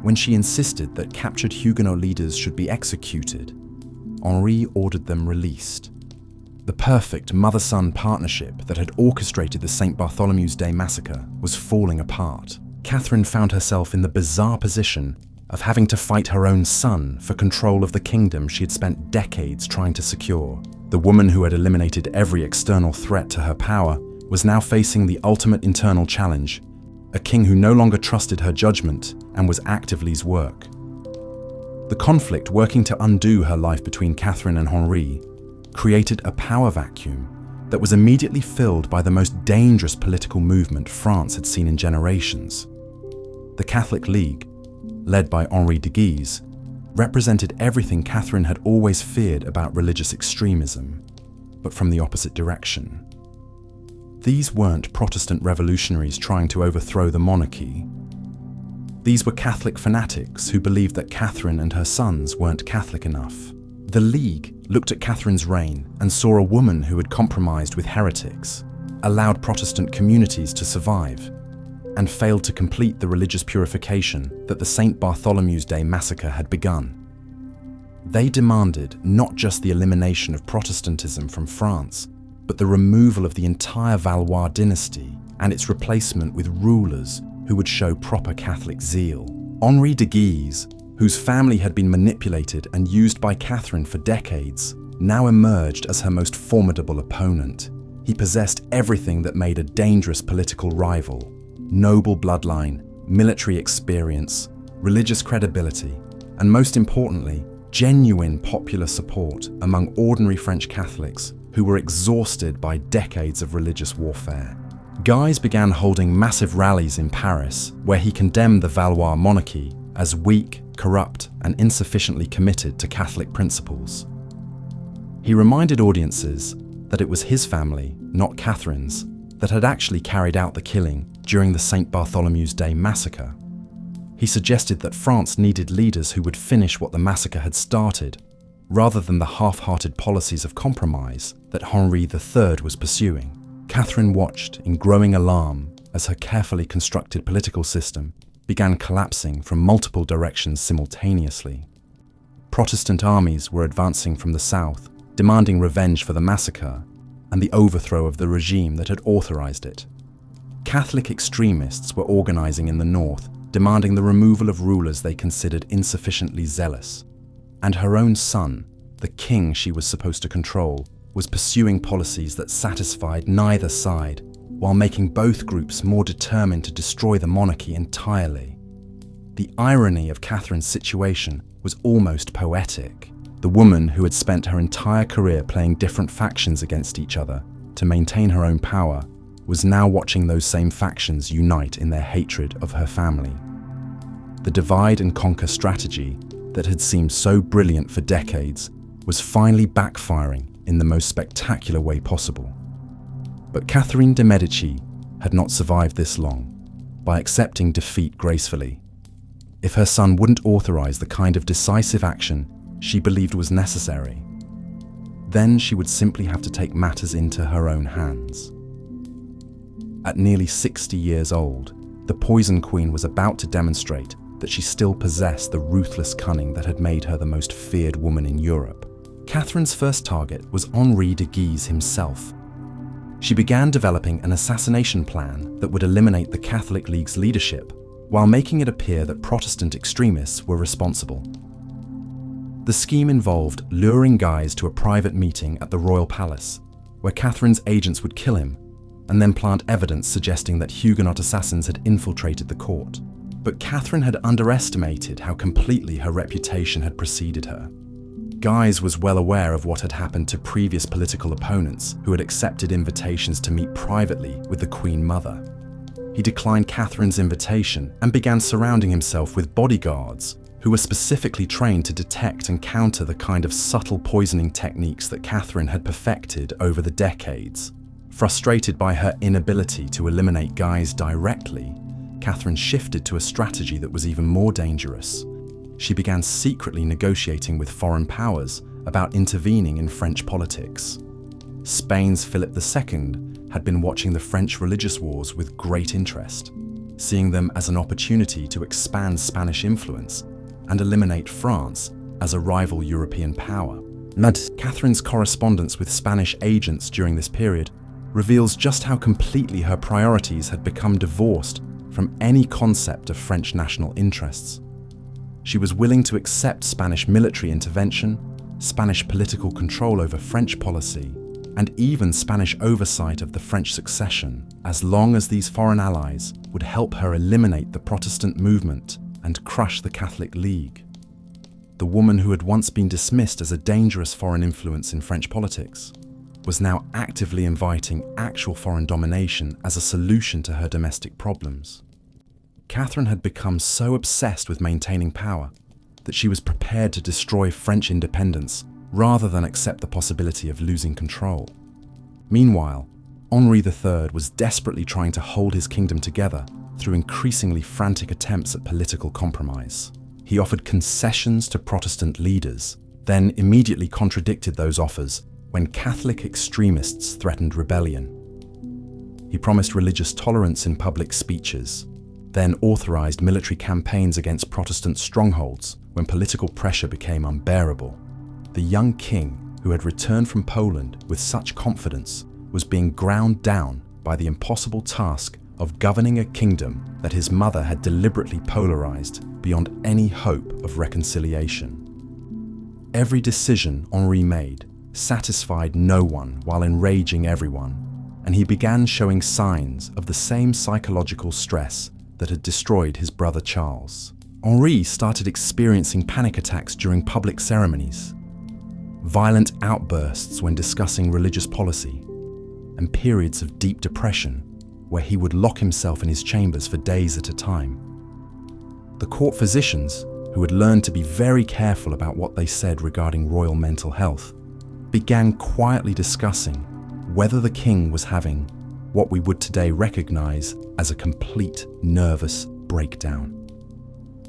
When she insisted that captured Huguenot leaders should be executed, Henri ordered them released. The perfect mother-son partnership that had orchestrated the St. Bartholomew's Day massacre was falling apart. Catherine found herself in the bizarre position of having to fight her own son for control of the kingdom she had spent decades trying to secure. The woman who had eliminated every external threat to her power was now facing the ultimate internal challenge, a king who no longer trusted her judgment and was actively's work. The conflict working to undo her life between Catherine and Henri created a power vacuum that was immediately filled by the most dangerous political movement France had seen in generations. The Catholic League, led by Henri de Guise, represented everything Catherine had always feared about religious extremism, but from the opposite direction. These weren't Protestant revolutionaries trying to overthrow the monarchy. These were Catholic fanatics who believed that Catherine and her sons weren't Catholic enough. The League looked at Catherine's reign and saw a woman who had compromised with heretics, allowed Protestant communities to survive, and failed to complete the religious purification that the St. Bartholomew's Day massacre had begun. They demanded not just the elimination of Protestantism from France, but the removal of the entire Valois dynasty and its replacement with rulers who would show proper Catholic zeal. Henri de Guise, whose family had been manipulated and used by Catherine for decades, now emerged as her most formidable opponent. He possessed everything that made a dangerous political rival: noble bloodline, military experience, religious credibility, and most importantly, genuine popular support among ordinary French Catholics who were exhausted by decades of religious warfare. Guise began holding massive rallies in Paris, where he condemned the Valois monarchy as weak, corrupt, and insufficiently committed to Catholic principles. He reminded audiences that it was his family, not Catherine's, that had actually carried out the killing during the St. Bartholomew's Day massacre. He suggested that France needed leaders who would finish what the massacre had started, rather than the half-hearted policies of compromise that Henri III was pursuing. Catherine watched in growing alarm as her carefully constructed political system began collapsing from multiple directions simultaneously. Protestant armies were advancing from the south, demanding revenge for the massacre and the overthrow of the regime that had authorized it. Catholic extremists were organizing in the north, demanding the removal of rulers they considered insufficiently zealous. And her own son, the king she was supposed to control, was pursuing policies that satisfied neither side, while making both groups more determined to destroy the monarchy entirely. The irony of Catherine's situation was almost poetic. The woman who had spent her entire career playing different factions against each other to maintain her own power was now watching those same factions unite in their hatred of her family. The divide and conquer strategy that had seemed so brilliant for decades was finally backfiring in the most spectacular way possible. But Catherine de' Medici had not survived this long by accepting defeat gracefully. If her son wouldn't authorize the kind of decisive action she believed was necessary, then she would simply have to take matters into her own hands. At nearly 60 years old, the Poison Queen was about to demonstrate that she still possessed the ruthless cunning that had made her the most feared woman in Europe. Catherine's first target was Henri de Guise himself. She began developing an assassination plan that would eliminate the Catholic League's leadership, while making it appear that Protestant extremists were responsible. The scheme involved luring Guise to a private meeting at the royal palace, where Catherine's agents would kill him, and then plant evidence suggesting that Huguenot assassins had infiltrated the court. But Catherine had underestimated how completely her reputation had preceded her. Guise was well aware of what had happened to previous political opponents who had accepted invitations to meet privately with the Queen Mother. He declined Catherine's invitation and began surrounding himself with bodyguards who were specifically trained to detect and counter the kind of subtle poisoning techniques that Catherine had perfected over the decades. Frustrated by her inability to eliminate Guise directly, Catherine shifted to a strategy that was even more dangerous. She began secretly negotiating with foreign powers about intervening in French politics. Spain's Philip II had been watching the French religious wars with great interest, seeing them as an opportunity to expand Spanish influence and eliminate France as a rival European power. Catherine's correspondence with Spanish agents during this period reveals just how completely her priorities had become divorced from any concept of French national interests. She was willing to accept Spanish military intervention, Spanish political control over French policy, and even Spanish oversight of the French succession, as long as these foreign allies would help her eliminate the Protestant movement and crush the Catholic League. The woman who had once been dismissed as a dangerous foreign influence in French politics was now actively inviting actual foreign domination as a solution to her domestic problems. Catherine had become so obsessed with maintaining power that she was prepared to destroy French independence rather than accept the possibility of losing control. Meanwhile, Henri III was desperately trying to hold his kingdom together through increasingly frantic attempts at political compromise. He offered concessions to Protestant leaders, then immediately contradicted those offers when Catholic extremists threatened rebellion. He promised religious tolerance in public speeches, then authorized military campaigns against Protestant strongholds when political pressure became unbearable. The young king, who had returned from Poland with such confidence, was being ground down by the impossible task of governing a kingdom that his mother had deliberately polarized beyond any hope of reconciliation. Every decision Henri made satisfied no one while enraging everyone, and he began showing signs of the same psychological stress that had destroyed his brother Charles. Henri started experiencing panic attacks during public ceremonies, violent outbursts when discussing religious policy, and periods of deep depression where he would lock himself in his chambers for days at a time. The court physicians, who had learned to be very careful about what they said regarding royal mental health, began quietly discussing whether the king was having what we would today recognize as a complete nervous breakdown.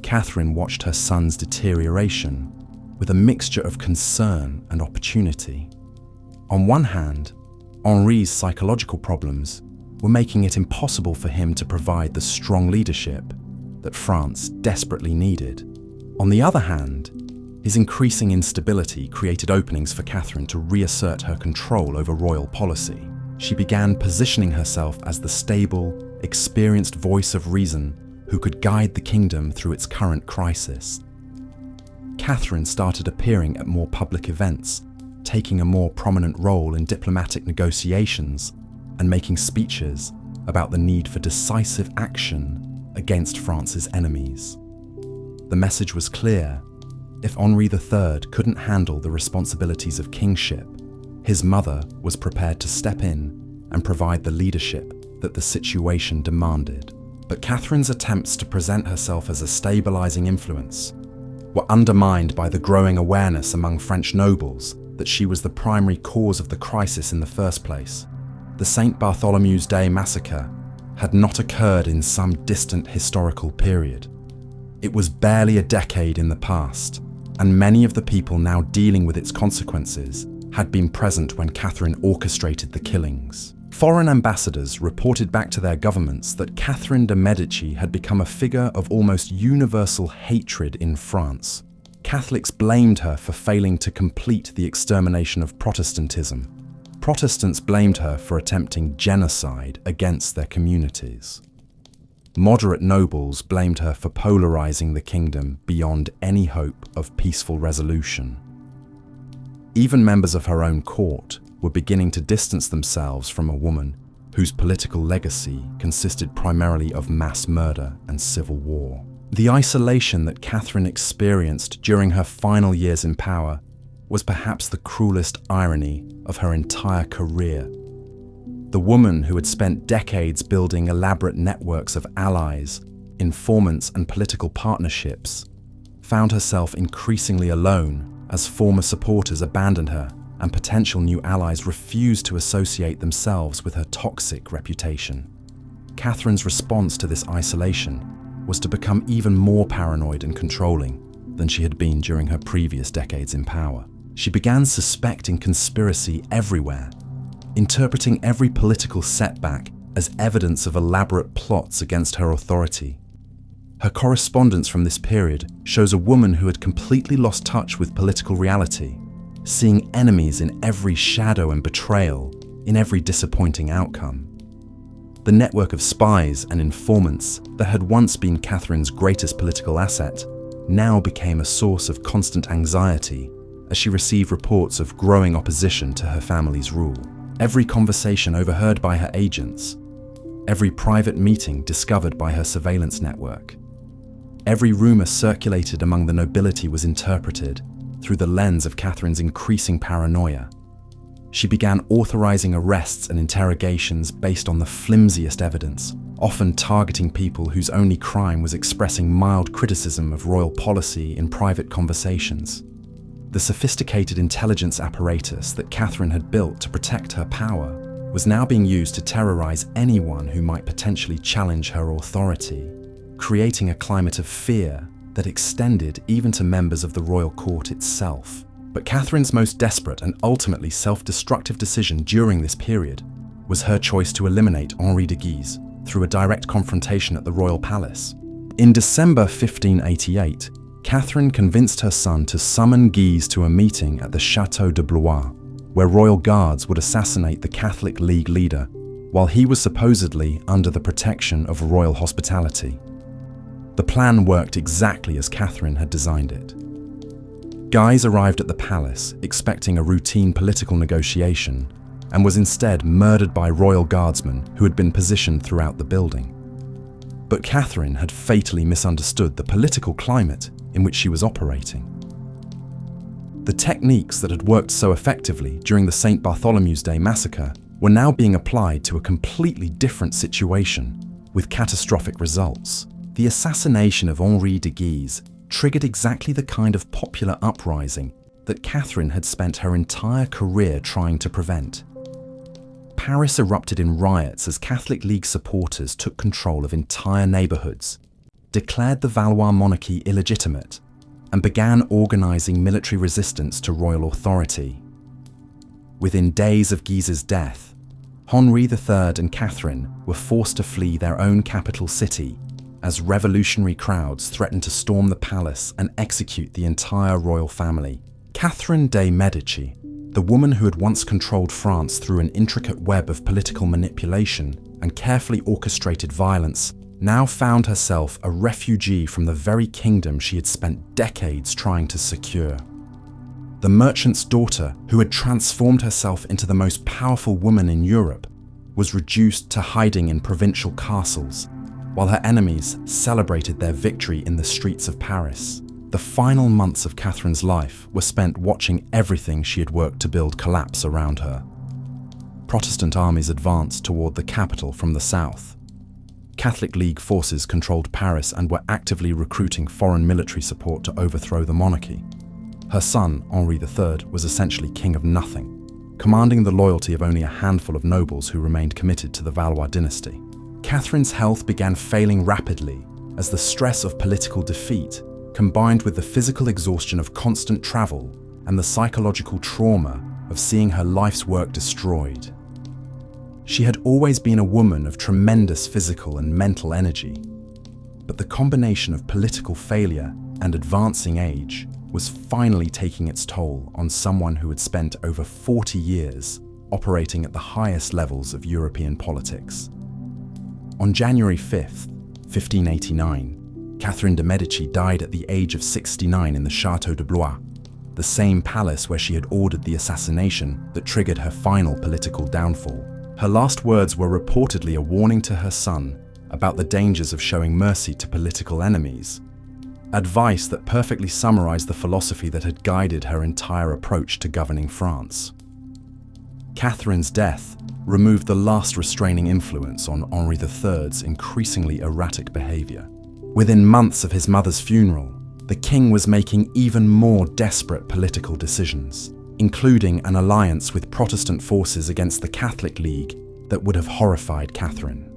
Catherine watched her son's deterioration with a mixture of concern and opportunity. On one hand, Henri's psychological problems were making it impossible for him to provide the strong leadership that France desperately needed. On the other hand, his increasing instability created openings for Catherine to reassert her control over royal policy. She began positioning herself as the stable, experienced voice of reason who could guide the kingdom through its current crisis. Catherine started appearing at more public events, taking a more prominent role in diplomatic negotiations and making speeches about the need for decisive action against France's enemies. The message was clear. If Henri III couldn't handle the responsibilities of kingship, his mother was prepared to step in and provide the leadership that the situation demanded. But Catherine's attempts to present herself as a stabilizing influence were undermined by the growing awareness among French nobles that she was the primary cause of the crisis in the first place. The St. Bartholomew's Day massacre had not occurred in some distant historical period. It was barely a decade in the past, and many of the people now dealing with its consequences had been present when Catherine orchestrated the killings. Foreign ambassadors reported back to their governments that Catherine de' Medici had become a figure of almost universal hatred in France. Catholics blamed her for failing to complete the extermination of Protestantism. Protestants blamed her for attempting genocide against their communities. Moderate nobles blamed her for polarizing the kingdom beyond any hope of peaceful resolution. Even members of her own court were beginning to distance themselves from a woman whose political legacy consisted primarily of mass murder and civil war. The isolation that Catherine experienced during her final years in power was perhaps the cruelest irony of her entire career. The woman who had spent decades building elaborate networks of allies, informants, and political partnerships found herself increasingly alone as former supporters abandoned her and potential new allies refused to associate themselves with her toxic reputation. Catherine's response to this isolation was to become even more paranoid and controlling than she had been during her previous decades in power. She began suspecting conspiracy everywhere, interpreting every political setback as evidence of elaborate plots against her authority. Her correspondence from this period shows a woman who had completely lost touch with political reality, seeing enemies in every shadow and betrayal, in every disappointing outcome. The network of spies and informants that had once been Catherine's greatest political asset now became a source of constant anxiety as she received reports of growing opposition to her family's rule. Every conversation overheard by her agents, every private meeting discovered by her surveillance network, every rumor circulated among the nobility was interpreted through the lens of Catherine's increasing paranoia. She began authorizing arrests and interrogations based on the flimsiest evidence, often targeting people whose only crime was expressing mild criticism of royal policy in private conversations. The sophisticated intelligence apparatus that Catherine had built to protect her power was now being used to terrorize anyone who might potentially challenge her authority, creating a climate of fear that extended even to members of the royal court itself. But Catherine's most desperate and ultimately self-destructive decision during this period was her choice to eliminate Henri de Guise through a direct confrontation at the royal palace. In December 1588, Catherine convinced her son to summon Guise to a meeting at the Château de Blois, where royal guards would assassinate the Catholic League leader, while he was supposedly under the protection of royal hospitality. The plan worked exactly as Catherine had designed it. Guise arrived at the palace expecting a routine political negotiation and was instead murdered by royal guardsmen who had been positioned throughout the building. But Catherine had fatally misunderstood the political climate in which she was operating. The techniques that had worked so effectively during the St. Bartholomew's Day massacre were now being applied to a completely different situation, with catastrophic results. The assassination of Henri de Guise triggered exactly the kind of popular uprising that Catherine had spent her entire career trying to prevent. Paris erupted in riots as Catholic League supporters took control of entire neighborhoods, declared the Valois monarchy illegitimate, and began organizing military resistance to royal authority. Within days of Guise's death, Henri III and Catherine were forced to flee their own capital city as revolutionary crowds threatened to storm the palace and execute the entire royal family. Catherine de' Medici, the woman who had once controlled France through an intricate web of political manipulation and carefully orchestrated violence, now found herself a refugee from the very kingdom she had spent decades trying to secure. The merchant's daughter, who had transformed herself into the most powerful woman in Europe, was reduced to hiding in provincial castles, while her enemies celebrated their victory in the streets of Paris. The final months of Catherine's life were spent watching everything she had worked to build collapse around her. Protestant armies advanced toward the capital from the south. Catholic League forces controlled Paris and were actively recruiting foreign military support to overthrow the monarchy. Her son, Henri III, was essentially king of nothing, commanding the loyalty of only a handful of nobles who remained committed to the Valois dynasty. Catherine's health began failing rapidly as the stress of political defeat, combined with the physical exhaustion of constant travel and the psychological trauma of seeing her life's work destroyed. She had always been a woman of tremendous physical and mental energy, but the combination of political failure and advancing age was finally taking its toll on someone who had spent over 40 years operating at the highest levels of European politics. On January 5th, 1589, Catherine de' Medici died at the age of 69 in the Château de Blois, the same palace where she had ordered the assassination that triggered her final political downfall. Her last words were reportedly a warning to her son about the dangers of showing mercy to political enemies, advice that perfectly summarized the philosophy that had guided her entire approach to governing France. Catherine's death removed the last restraining influence on Henri III's increasingly erratic behavior. Within months of his mother's funeral, the king was making even more desperate political decisions, including an alliance with Protestant forces against the Catholic League that would have horrified Catherine.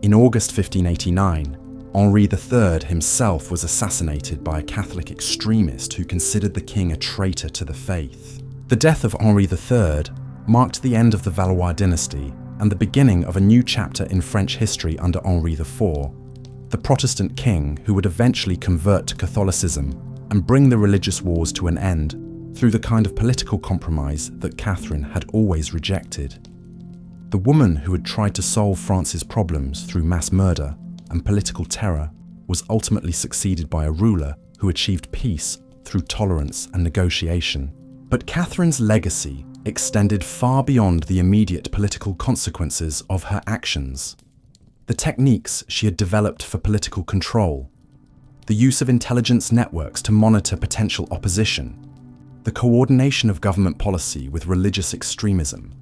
In August 1589, Henri III himself was assassinated by a Catholic extremist who considered the king a traitor to the faith. The death of Henri III marked the end of the Valois dynasty and the beginning of a new chapter in French history under Henri IV, the Protestant king who would eventually convert to Catholicism and bring the religious wars to an end through the kind of political compromise that Catherine had always rejected. The woman who had tried to solve France's problems through mass murder and political terror was ultimately succeeded by a ruler who achieved peace through tolerance and negotiation. But Catherine's legacy extended far beyond the immediate political consequences of her actions. The techniques she had developed for political control, the use of intelligence networks to monitor potential opposition, the coordination of government policy with religious extremism,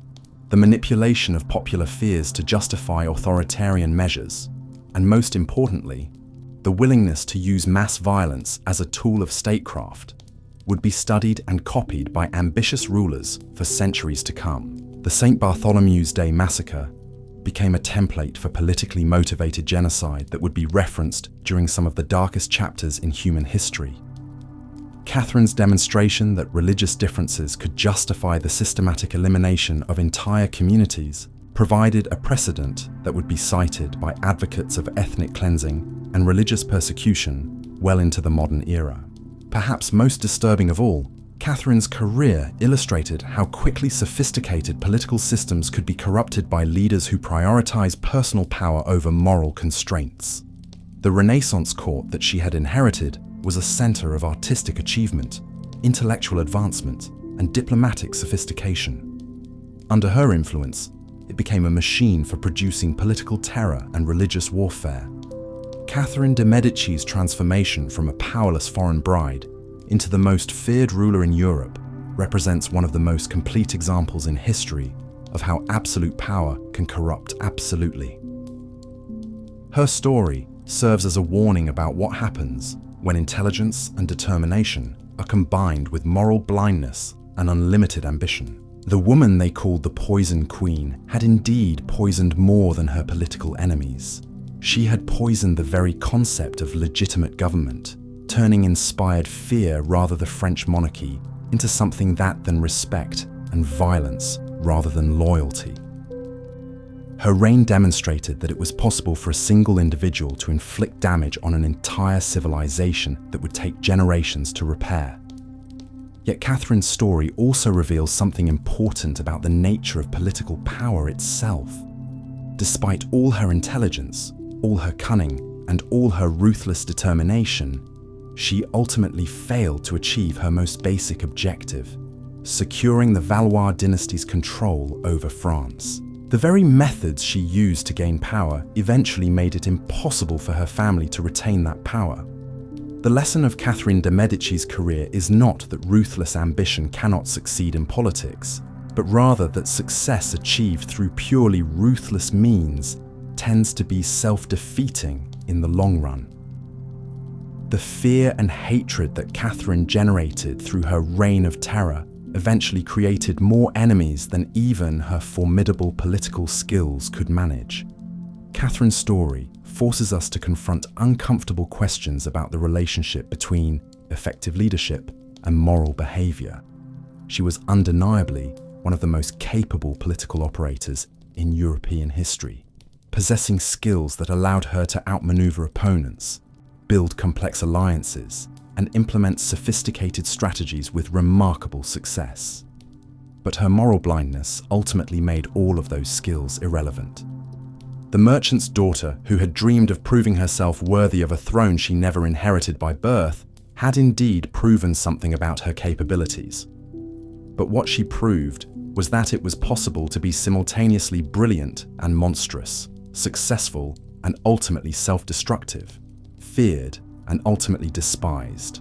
the manipulation of popular fears to justify authoritarian measures, and most importantly, the willingness to use mass violence as a tool of statecraft, would be studied and copied by ambitious rulers for centuries to come. The St. Bartholomew's Day massacre became a template for politically motivated genocide that would be referenced during some of the darkest chapters in human history. Catherine's demonstration that religious differences could justify the systematic elimination of entire communities provided a precedent that would be cited by advocates of ethnic cleansing and religious persecution well into the modern era. Perhaps most disturbing of all, Catherine's career illustrated how quickly sophisticated political systems could be corrupted by leaders who prioritize personal power over moral constraints. The Renaissance court that she had inherited was a center of artistic achievement, intellectual advancement, and diplomatic sophistication. Under her influence, it became a machine for producing political terror and religious warfare. Catherine de' Medici's transformation from a powerless foreign bride into the most feared ruler in Europe represents one of the most complete examples in history of how absolute power can corrupt absolutely. Her story serves as a warning about what happens when intelligence and determination are combined with moral blindness and unlimited ambition. The woman they called the Poison Queen had indeed poisoned more than her political enemies. She had poisoned the very concept of legitimate government, turning inspired fear rather the French monarchy into something than respect and violence rather than loyalty. Her reign demonstrated that it was possible for a single individual to inflict damage on an entire civilization that would take generations to repair. Yet Catherine's story also reveals something important about the nature of political power itself. Despite all her intelligence, all her cunning, and all her ruthless determination, she ultimately failed to achieve her most basic objective, securing the Valois dynasty's control over France. The very methods she used to gain power eventually made it impossible for her family to retain that power. The lesson of Catherine de' Medici's career is not that ruthless ambition cannot succeed in politics, but rather that success achieved through purely ruthless means tends to be self-defeating in the long run. The fear and hatred that Catherine generated through her reign of terror eventually created more enemies than even her formidable political skills could manage. Catherine's story forces us to confront uncomfortable questions about the relationship between effective leadership and moral behavior. She was undeniably one of the most capable political operators in European history, possessing skills that allowed her to outmaneuver opponents, build complex alliances, and implement sophisticated strategies with remarkable success. But her moral blindness ultimately made all of those skills irrelevant. The merchant's daughter, who had dreamed of proving herself worthy of a throne she never inherited by birth, had indeed proven something about her capabilities. But what she proved was that it was possible to be simultaneously brilliant and monstrous, successful and ultimately self-destructive, feared and ultimately despised.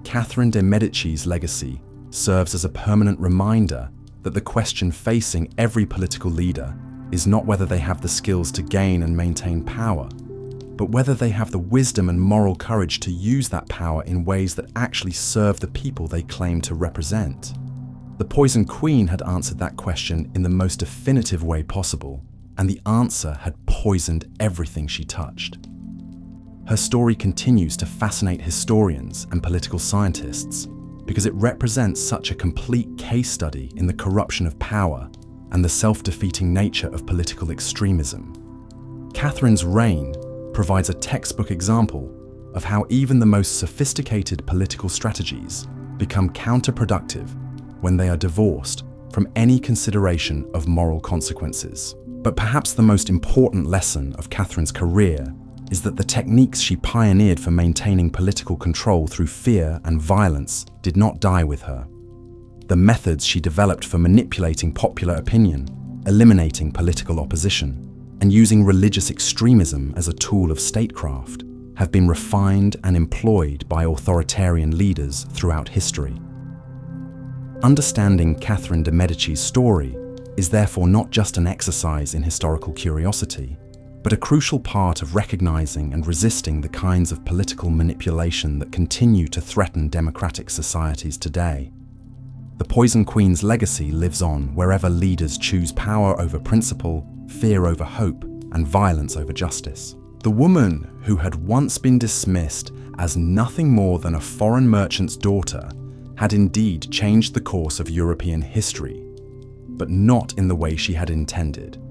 Catherine de' Medici's legacy serves as a permanent reminder that the question facing every political leader is not whether they have the skills to gain and maintain power, but whether they have the wisdom and moral courage to use that power in ways that actually serve the people they claim to represent. The Poison Queen had answered that question in the most definitive way possible, and the answer had poisoned everything she touched. Her story continues to fascinate historians and political scientists because it represents such a complete case study in the corruption of power and the self-defeating nature of political extremism. Catherine's reign provides a textbook example of how even the most sophisticated political strategies become counterproductive when they are divorced from any consideration of moral consequences. But perhaps the most important lesson of Catherine's career is that the techniques she pioneered for maintaining political control through fear and violence did not die with her. The methods she developed for manipulating popular opinion, eliminating political opposition, and using religious extremism as a tool of statecraft have been refined and employed by authoritarian leaders throughout history. Understanding Catherine de' Medici's story is therefore not just an exercise in historical curiosity, but a crucial part of recognizing and resisting the kinds of political manipulation that continue to threaten democratic societies today. The Poison Queen's legacy lives on wherever leaders choose power over principle, fear over hope, and violence over justice. The woman who had once been dismissed as nothing more than a foreign merchant's daughter had indeed changed the course of European history, but not in the way she had intended.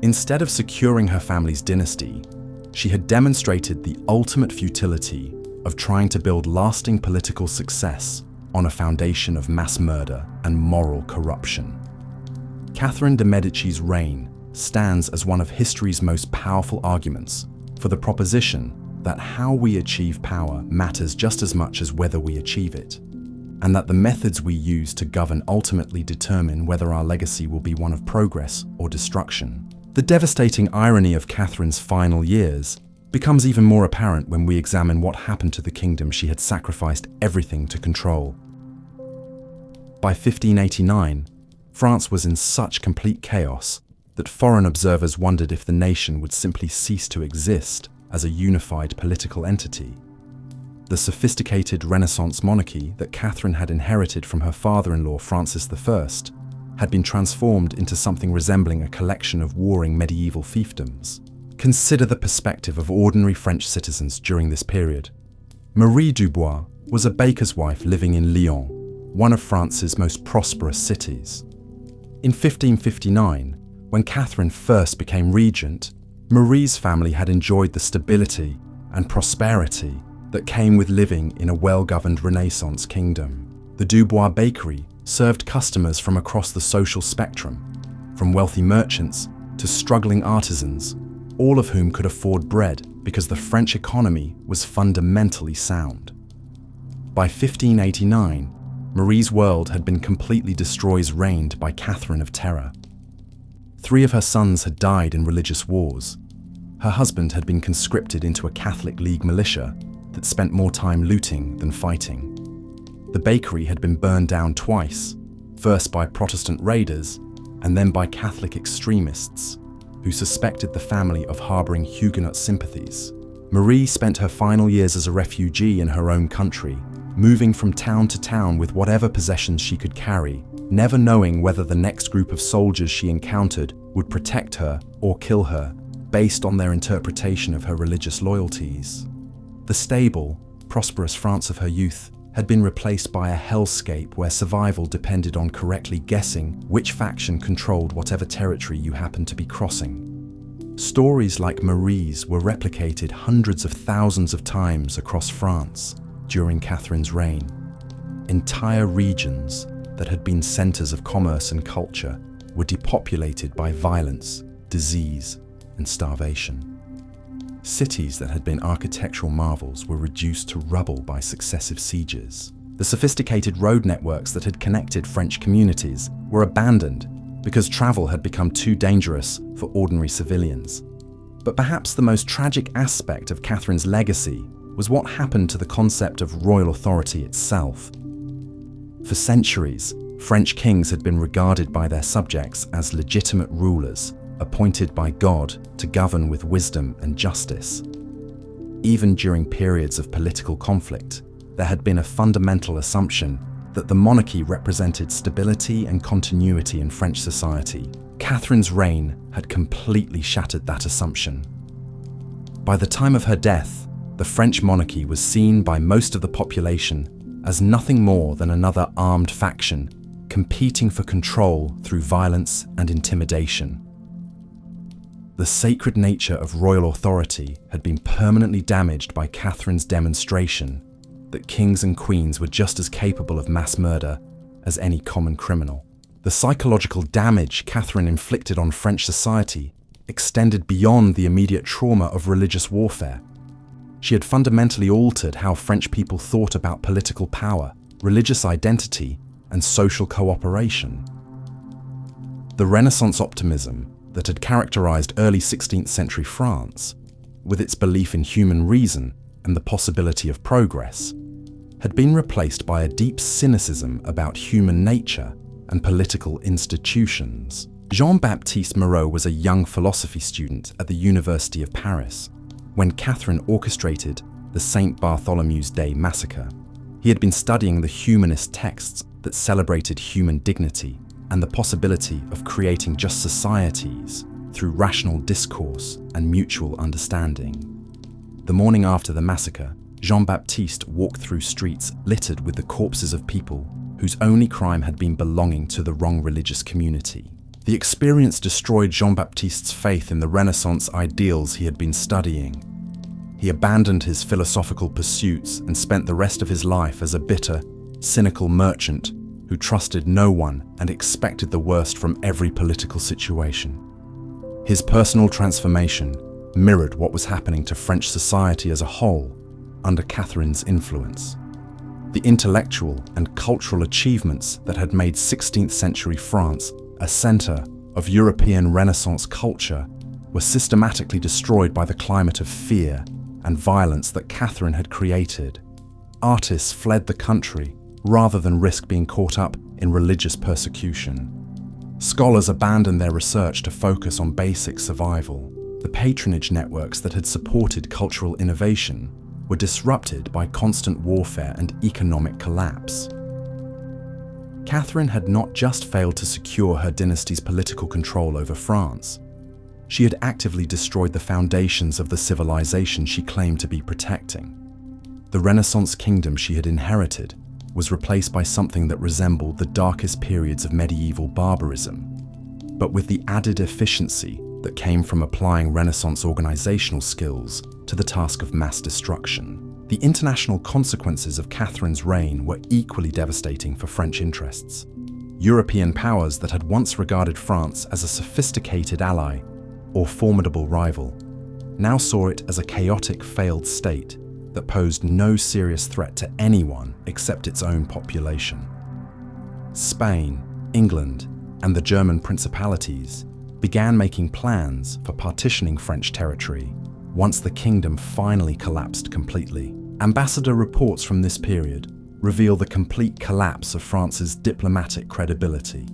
Instead of securing her family's dynasty, she had demonstrated the ultimate futility of trying to build lasting political success on a foundation of mass murder and moral corruption. Catherine de' Medici's reign stands as one of history's most powerful arguments for the proposition that how we achieve power matters just as much as whether we achieve it, and that the methods we use to govern ultimately determine whether our legacy will be one of progress or destruction. The devastating irony of Catherine's final years becomes even more apparent when we examine what happened to the kingdom she had sacrificed everything to control. By 1589, France was in such complete chaos that foreign observers wondered if the nation would simply cease to exist as a unified political entity. The sophisticated Renaissance monarchy that Catherine had inherited from her father-in-law Francis I had been transformed into something resembling a collection of warring medieval fiefdoms. Consider the perspective of ordinary French citizens during this period. Marie Dubois was a baker's wife living in Lyon, one of France's most prosperous cities. In 1559, when Catherine first became regent, Marie's family had enjoyed the stability and prosperity that came with living in a well-governed Renaissance kingdom. The Dubois bakery served customers from across the social spectrum, from wealthy merchants to struggling artisans, all of whom could afford bread because the French economy was fundamentally sound. By 1589, Marie's world had been completely destroyed, reigned by Catherine of Terror. 3 of her sons had died in religious wars. Her husband had been conscripted into a Catholic League militia that spent more time looting than fighting. The bakery had been burned down twice, first by Protestant raiders and then by Catholic extremists who suspected the family of harboring Huguenot sympathies. Marie spent her final years as a refugee in her own country, moving from town to town with whatever possessions she could carry, never knowing whether the next group of soldiers she encountered would protect her or kill her, based on their interpretation of her religious loyalties. The stable, prosperous France of her youth had been replaced by a hellscape where survival depended on correctly guessing which faction controlled whatever territory you happened to be crossing. Stories like Marie's were replicated hundreds of thousands of times across France during Catherine's reign. Entire regions that had been centers of commerce and culture were depopulated by violence, disease, and starvation. Cities that had been architectural marvels were reduced to rubble by successive sieges. The sophisticated road networks that had connected French communities were abandoned because travel had become too dangerous for ordinary civilians. But perhaps the most tragic aspect of Catherine's legacy was what happened to the concept of royal authority itself. For centuries, French kings had been regarded by their subjects as legitimate rulers, appointed by God to govern with wisdom and justice. Even during periods of political conflict, there had been a fundamental assumption that the monarchy represented stability and continuity in French society. Catherine's reign had completely shattered that assumption. By the time of her death, the French monarchy was seen by most of the population as nothing more than another armed faction competing for control through violence and intimidation. The sacred nature of royal authority had been permanently damaged by Catherine's demonstration that kings and queens were just as capable of mass murder as any common criminal. The psychological damage Catherine inflicted on French society extended beyond the immediate trauma of religious warfare. She had fundamentally altered how French people thought about political power, religious identity, and social cooperation. The Renaissance optimism that had characterized early 16th century France, with its belief in human reason and the possibility of progress, had been replaced by a deep cynicism about human nature and political institutions. Jean-Baptiste Moreau was a young philosophy student at the University of Paris when Catherine orchestrated the St. Bartholomew's Day massacre. He had been studying the humanist texts that celebrated human dignity and the possibility of creating just societies through rational discourse and mutual understanding. The morning after the massacre, Jean-Baptiste walked through streets littered with the corpses of people whose only crime had been belonging to the wrong religious community. The experience destroyed Jean-Baptiste's faith in the Renaissance ideals he had been studying. He abandoned his philosophical pursuits and spent the rest of his life as a bitter, cynical merchant who trusted no one and expected the worst from every political situation. His personal transformation mirrored what was happening to French society as a whole under Catherine's influence. The intellectual and cultural achievements that had made 16th century France a center of European Renaissance culture were systematically destroyed by the climate of fear and violence that Catherine had created. Artists fled the country rather than risk being caught up in religious persecution. Scholars abandoned their research to focus on basic survival. The patronage networks that had supported cultural innovation were disrupted by constant warfare and economic collapse. Catherine had not just failed to secure her dynasty's political control over France, she had actively destroyed the foundations of the civilization she claimed to be protecting. The Renaissance kingdom she had inherited was replaced by something that resembled the darkest periods of medieval barbarism, but with the added efficiency that came from applying Renaissance organizational skills to the task of mass destruction. The international consequences of Catherine's reign were equally devastating for French interests. European powers that had once regarded France as a sophisticated ally or formidable rival now saw it as a chaotic, failed state that posed no serious threat to anyone except its own population. Spain, England, and the German principalities began making plans for partitioning French territory once the kingdom finally collapsed completely. Ambassador reports from this period reveal the complete collapse of France's diplomatic credibility.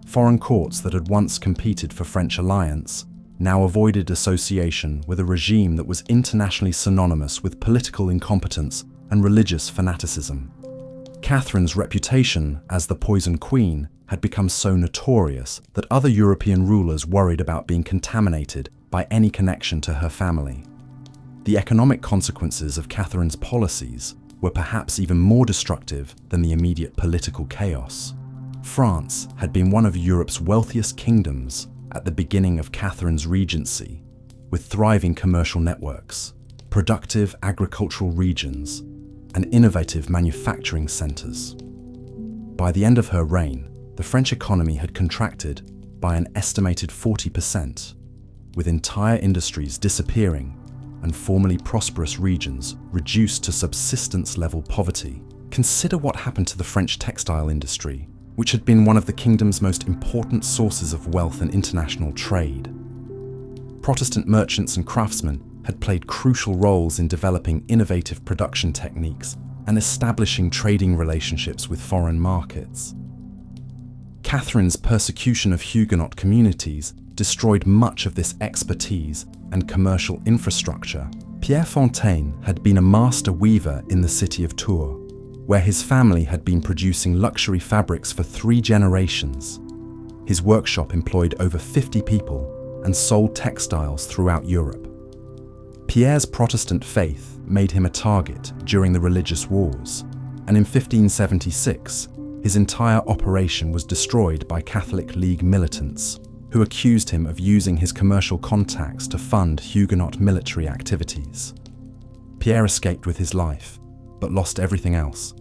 Foreign courts that had once competed for French alliance now avoided association with a regime that was internationally synonymous with political incompetence and religious fanaticism. Catherine's reputation as the Poison Queen had become so notorious that other European rulers worried about being contaminated by any connection to her family. The economic consequences of Catherine's policies were perhaps even more destructive than the immediate political chaos. France had been one of Europe's wealthiest kingdoms at the beginning of Catherine's regency, with thriving commercial networks, productive agricultural regions, and innovative manufacturing centers. By the end of her reign, the French economy had contracted by an estimated 40%, with entire industries disappearing and formerly prosperous regions reduced to subsistence-level poverty. Consider what happened to the French textile industry, which had been one of the kingdom's most important sources of wealth and international trade. Protestant merchants and craftsmen had played crucial roles in developing innovative production techniques and establishing trading relationships with foreign markets. Catherine's persecution of Huguenot communities destroyed much of this expertise and commercial infrastructure. Pierre Fontaine had been a master weaver in the city of Tours, where his family had been producing luxury fabrics for 3 generations. His workshop employed over 50 people and sold textiles throughout Europe. Pierre's Protestant faith made him a target during the religious wars, and in 1576, his entire operation was destroyed by Catholic League militants, who accused him of using his commercial contacts to fund Huguenot military activities. Pierre escaped with his life, but lost everything else.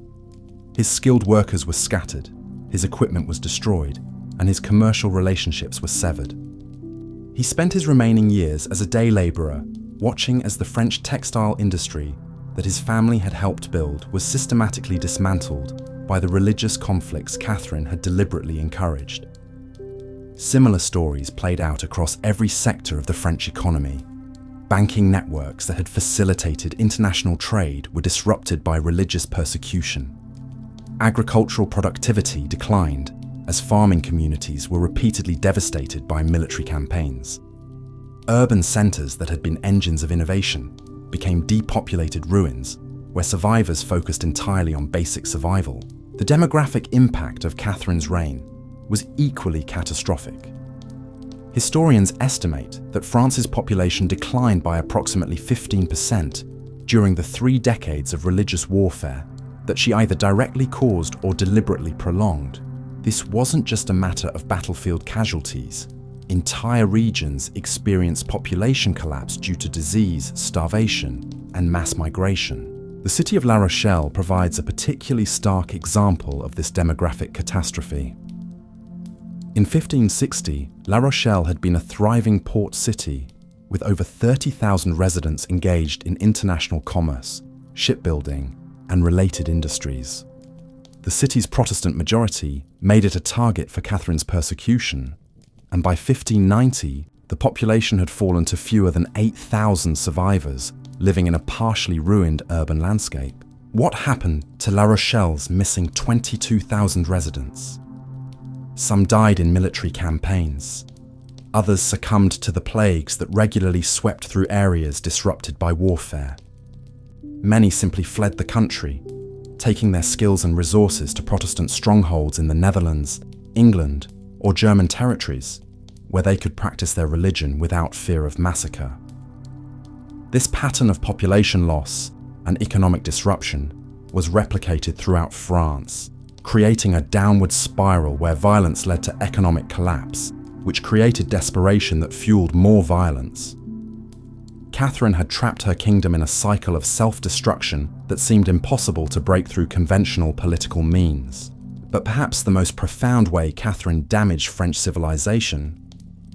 His skilled workers were scattered, his equipment was destroyed, and his commercial relationships were severed. He spent his remaining years as a day laborer, watching as the French textile industry that his family had helped build was systematically dismantled by the religious conflicts Catherine had deliberately encouraged. Similar stories played out across every sector of the French economy. Banking networks that had facilitated international trade were disrupted by religious persecution. Agricultural productivity declined as farming communities were repeatedly devastated by military campaigns. Urban centers that had been engines of innovation became depopulated ruins where survivors focused entirely on basic survival. The demographic impact of Catherine's reign was equally catastrophic. Historians estimate that France's population declined by approximately 15% during the 3 decades of religious warfare that she either directly caused or deliberately prolonged. This wasn't just a matter of battlefield casualties. Entire regions experienced population collapse due to disease, starvation, and mass migration. The city of La Rochelle provides a particularly stark example of this demographic catastrophe. In 1560, La Rochelle had been a thriving port city with over 30,000 residents engaged in international commerce, shipbuilding, and related industries. The city's Protestant majority made it a target for Catherine's persecution, and by 1590, the population had fallen to fewer than 8,000 survivors living in a partially ruined urban landscape. What happened to La Rochelle's missing 22,000 residents? Some died in military campaigns. Others succumbed to the plagues that regularly swept through areas disrupted by warfare. Many simply fled the country, taking their skills and resources to Protestant strongholds in the Netherlands, England, or German territories, where they could practice their religion without fear of massacre. This pattern of population loss and economic disruption was replicated throughout France, creating a downward spiral where violence led to economic collapse, which created desperation that fueled more violence. Catherine had trapped her kingdom in a cycle of self-destruction that seemed impossible to break through conventional political means. But perhaps the most profound way Catherine damaged French civilization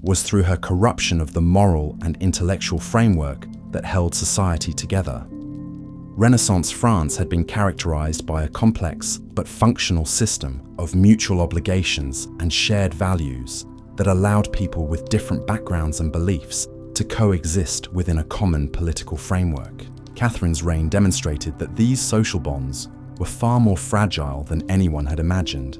was through her corruption of the moral and intellectual framework that held society together. Renaissance France had been characterized by a complex but functional system of mutual obligations and shared values that allowed people with different backgrounds and beliefs to coexist within a common political framework. Catherine's reign demonstrated that these social bonds were far more fragile than anyone had imagined.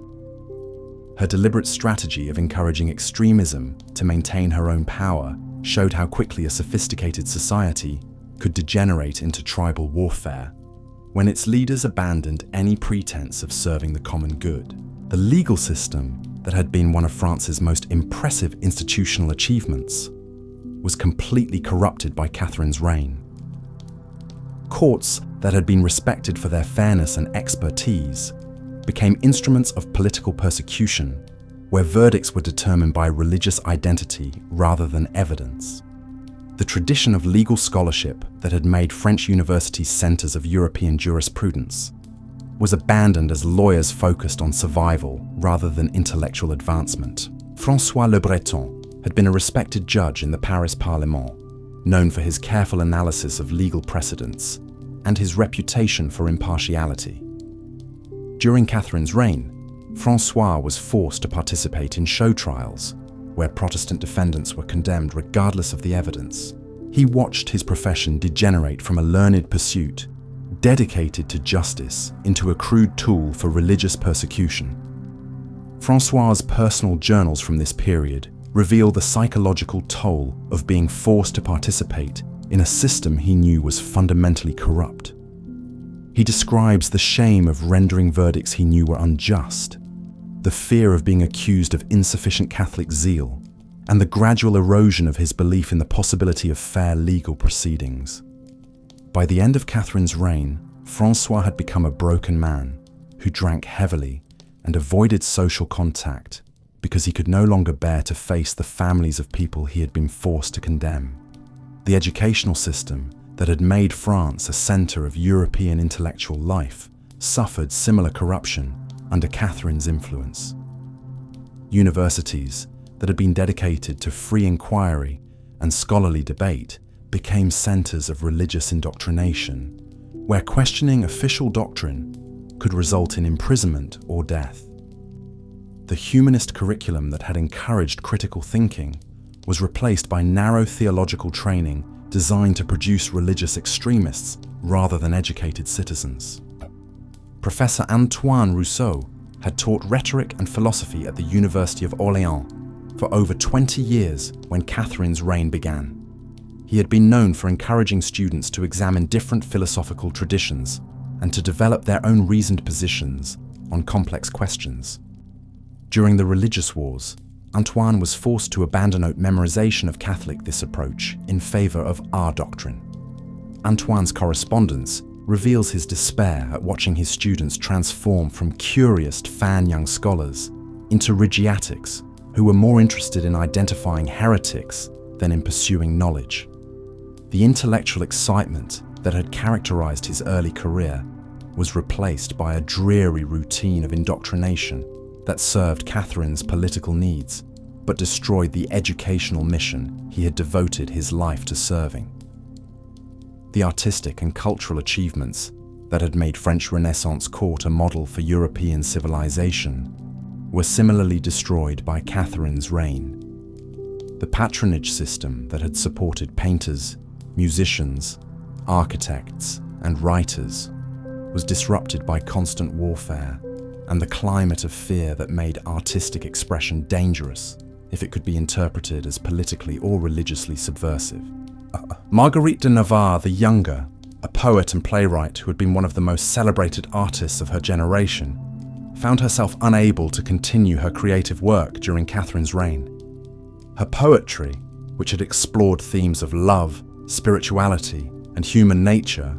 Her deliberate strategy of encouraging extremism to maintain her own power showed how quickly a sophisticated society could degenerate into tribal warfare when its leaders abandoned any pretense of serving the common good. The legal system, that had been one of France's most impressive institutional achievements, was completely corrupted by Catherine's reign. Courts that had been respected for their fairness and expertise became instruments of political persecution, where verdicts were determined by religious identity rather than evidence. The tradition of legal scholarship that had made French universities centers of European jurisprudence was abandoned as lawyers focused on survival rather than intellectual advancement. François Le Breton had been a respected judge in the Paris Parlement, known for his careful analysis of legal precedents and his reputation for impartiality. During Catherine's reign, François was forced to participate in show trials, where Protestant defendants were condemned regardless of the evidence. He watched his profession degenerate from a learned pursuit, dedicated to justice, into a crude tool for religious persecution. François's personal journals from this period reveal the psychological toll of being forced to participate in a system he knew was fundamentally corrupt. He describes the shame of rendering verdicts he knew were unjust, the fear of being accused of insufficient Catholic zeal, and the gradual erosion of his belief in the possibility of fair legal proceedings. By the end of Catherine's reign, François had become a broken man who drank heavily and avoided social contact because he could no longer bear to face the families of people he had been forced to condemn. The educational system that had made France a center of European intellectual life suffered similar corruption under Catherine's influence. Universities that had been dedicated to free inquiry and scholarly debate became centers of religious indoctrination, where questioning official doctrine could result in imprisonment or death. The humanist curriculum that had encouraged critical thinking was replaced by narrow theological training designed to produce religious extremists rather than educated citizens. Professor Antoine Rousseau had taught rhetoric and philosophy at the University of Orléans for over 20 years when Catherine's reign began. He had been known for encouraging students to examine different philosophical traditions and to develop their own reasoned positions on complex questions. During the religious wars, Antoine was forced to abandon memorization of this approach in favor of our doctrine. Antoine's correspondence reveals his despair at watching his students transform from curious fan young scholars into Regiatics who were more interested in identifying heretics than in pursuing knowledge. The intellectual excitement that had characterized his early career was replaced by a dreary routine of indoctrination that served Catherine's political needs, but destroyed the educational mission he had devoted his life to serving. The artistic and cultural achievements that had made French Renaissance court a model for European civilization were similarly destroyed by Catherine's reign. The patronage system that had supported painters, musicians, architects, and writers was disrupted by constant warfare, and the climate of fear that made artistic expression dangerous if it could be interpreted as politically or religiously subversive. Marguerite de Navarre the Younger, a poet and playwright who had been one of the most celebrated artists of her generation, found herself unable to continue her creative work during Catherine's reign. Her poetry, which had explored themes of love, spirituality, and human nature,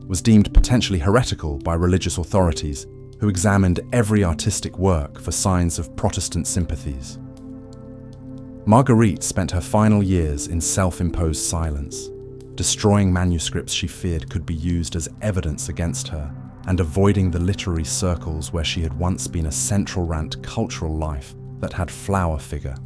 was deemed potentially heretical by religious authorities who examined every artistic work for signs of Protestant sympathies. Marguerite spent her final years in self-imposed silence, destroying manuscripts she feared could be used as evidence against her, and avoiding the literary circles where she had once been a central-ranked cultural life that had flower figure.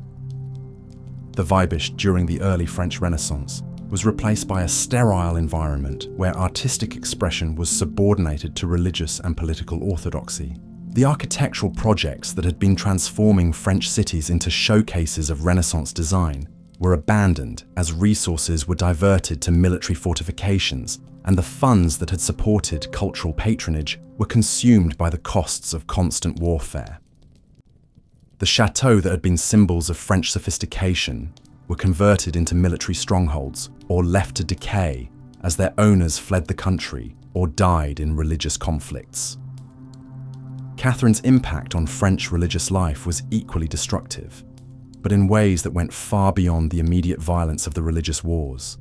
The Weibisch during the early French Renaissance was replaced by a sterile environment where artistic expression was subordinated to religious and political orthodoxy. The architectural projects that had been transforming French cities into showcases of Renaissance design were abandoned as resources were diverted to military fortifications, and the funds that had supported cultural patronage were consumed by the costs of constant warfare. The chateaux that had been symbols of French sophistication were converted into military strongholds or left to decay as their owners fled the country or died in religious conflicts. Catherine's impact on French religious life was equally destructive, but in ways that went far beyond the immediate violence of the religious wars.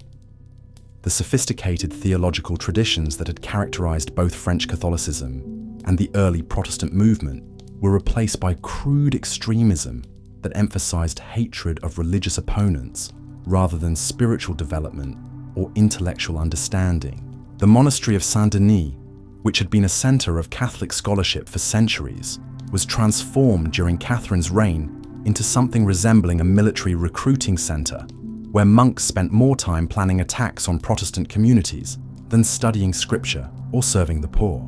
The sophisticated theological traditions that had characterized both French Catholicism and the early Protestant movement were replaced by crude extremism that emphasized hatred of religious opponents rather than spiritual development or intellectual understanding. The monastery of Saint-Denis, which had been a center of Catholic scholarship for centuries, was transformed during Catherine's reign into something resembling a military recruiting center, where monks spent more time planning attacks on Protestant communities than studying scripture or serving the poor.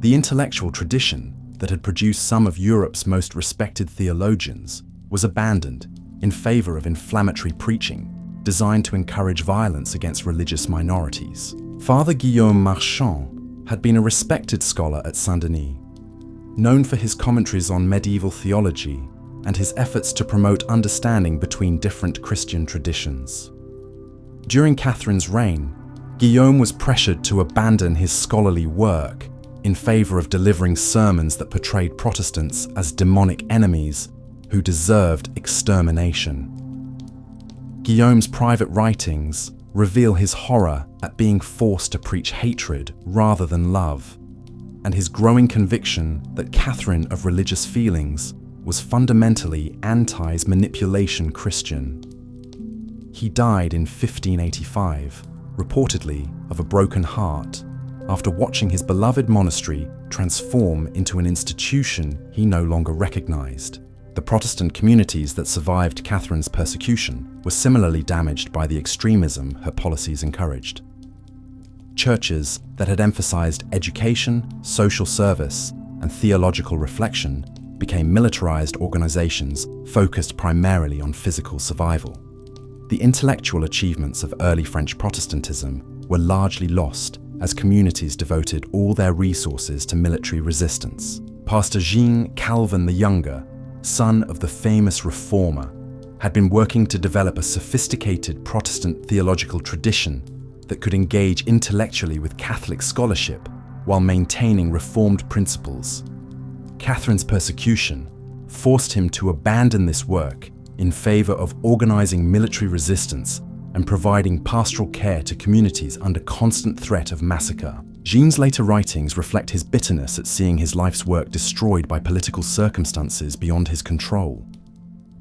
The intellectual tradition that had produced some of Europe's most respected theologians was abandoned in favor of inflammatory preaching designed to encourage violence against religious minorities. Father Guillaume Marchand had been a respected scholar at Saint-Denis, known for his commentaries on medieval theology and his efforts to promote understanding between different Christian traditions. During Catherine's reign, Guillaume was pressured to abandon his scholarly work in favor of delivering sermons that portrayed Protestants as demonic enemies who deserved extermination. Guillaume's private writings reveal his horror at being forced to preach hatred rather than love, and his growing conviction that Catherine of religious feelings was fundamentally anti-manipulation Christian. He died in 1585, reportedly of a broken heart, after watching his beloved monastery transform into an institution he no longer recognized. The Protestant communities that survived Catherine's persecution were similarly damaged by the extremism her policies encouraged. Churches that had emphasized education, social service, and theological reflection became militarized organizations focused primarily on physical survival. The intellectual achievements of early French Protestantism were largely lost as communities devoted all their resources to military resistance. Pastor Jean Calvin the Younger, son of the famous reformer, had been working to develop a sophisticated Protestant theological tradition that could engage intellectually with Catholic scholarship while maintaining Reformed principles. Catherine's persecution forced him to abandon this work in favor of organizing military resistance and providing pastoral care to communities under constant threat of massacre. Jean's later writings reflect his bitterness at seeing his life's work destroyed by political circumstances beyond his control.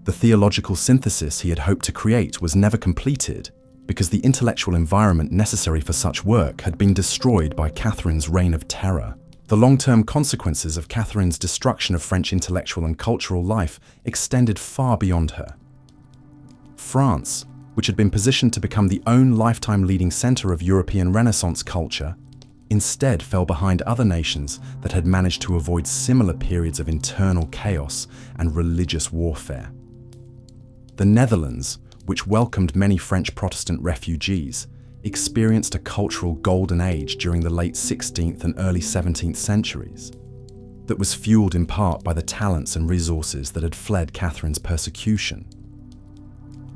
The theological synthesis he had hoped to create was never completed because the intellectual environment necessary for such work had been destroyed by Catherine's reign of terror. The long-term consequences of Catherine's destruction of French intellectual and cultural life extended far beyond her. France, which had been positioned to become the own lifetime leading center of European Renaissance culture, instead fell behind other nations that had managed to avoid similar periods of internal chaos and religious warfare. The Netherlands, which welcomed many French Protestant refugees, experienced a cultural golden age during the late 16th and early 17th centuries. that was fueled in part by the talents and resources that had fled Catherine's persecution.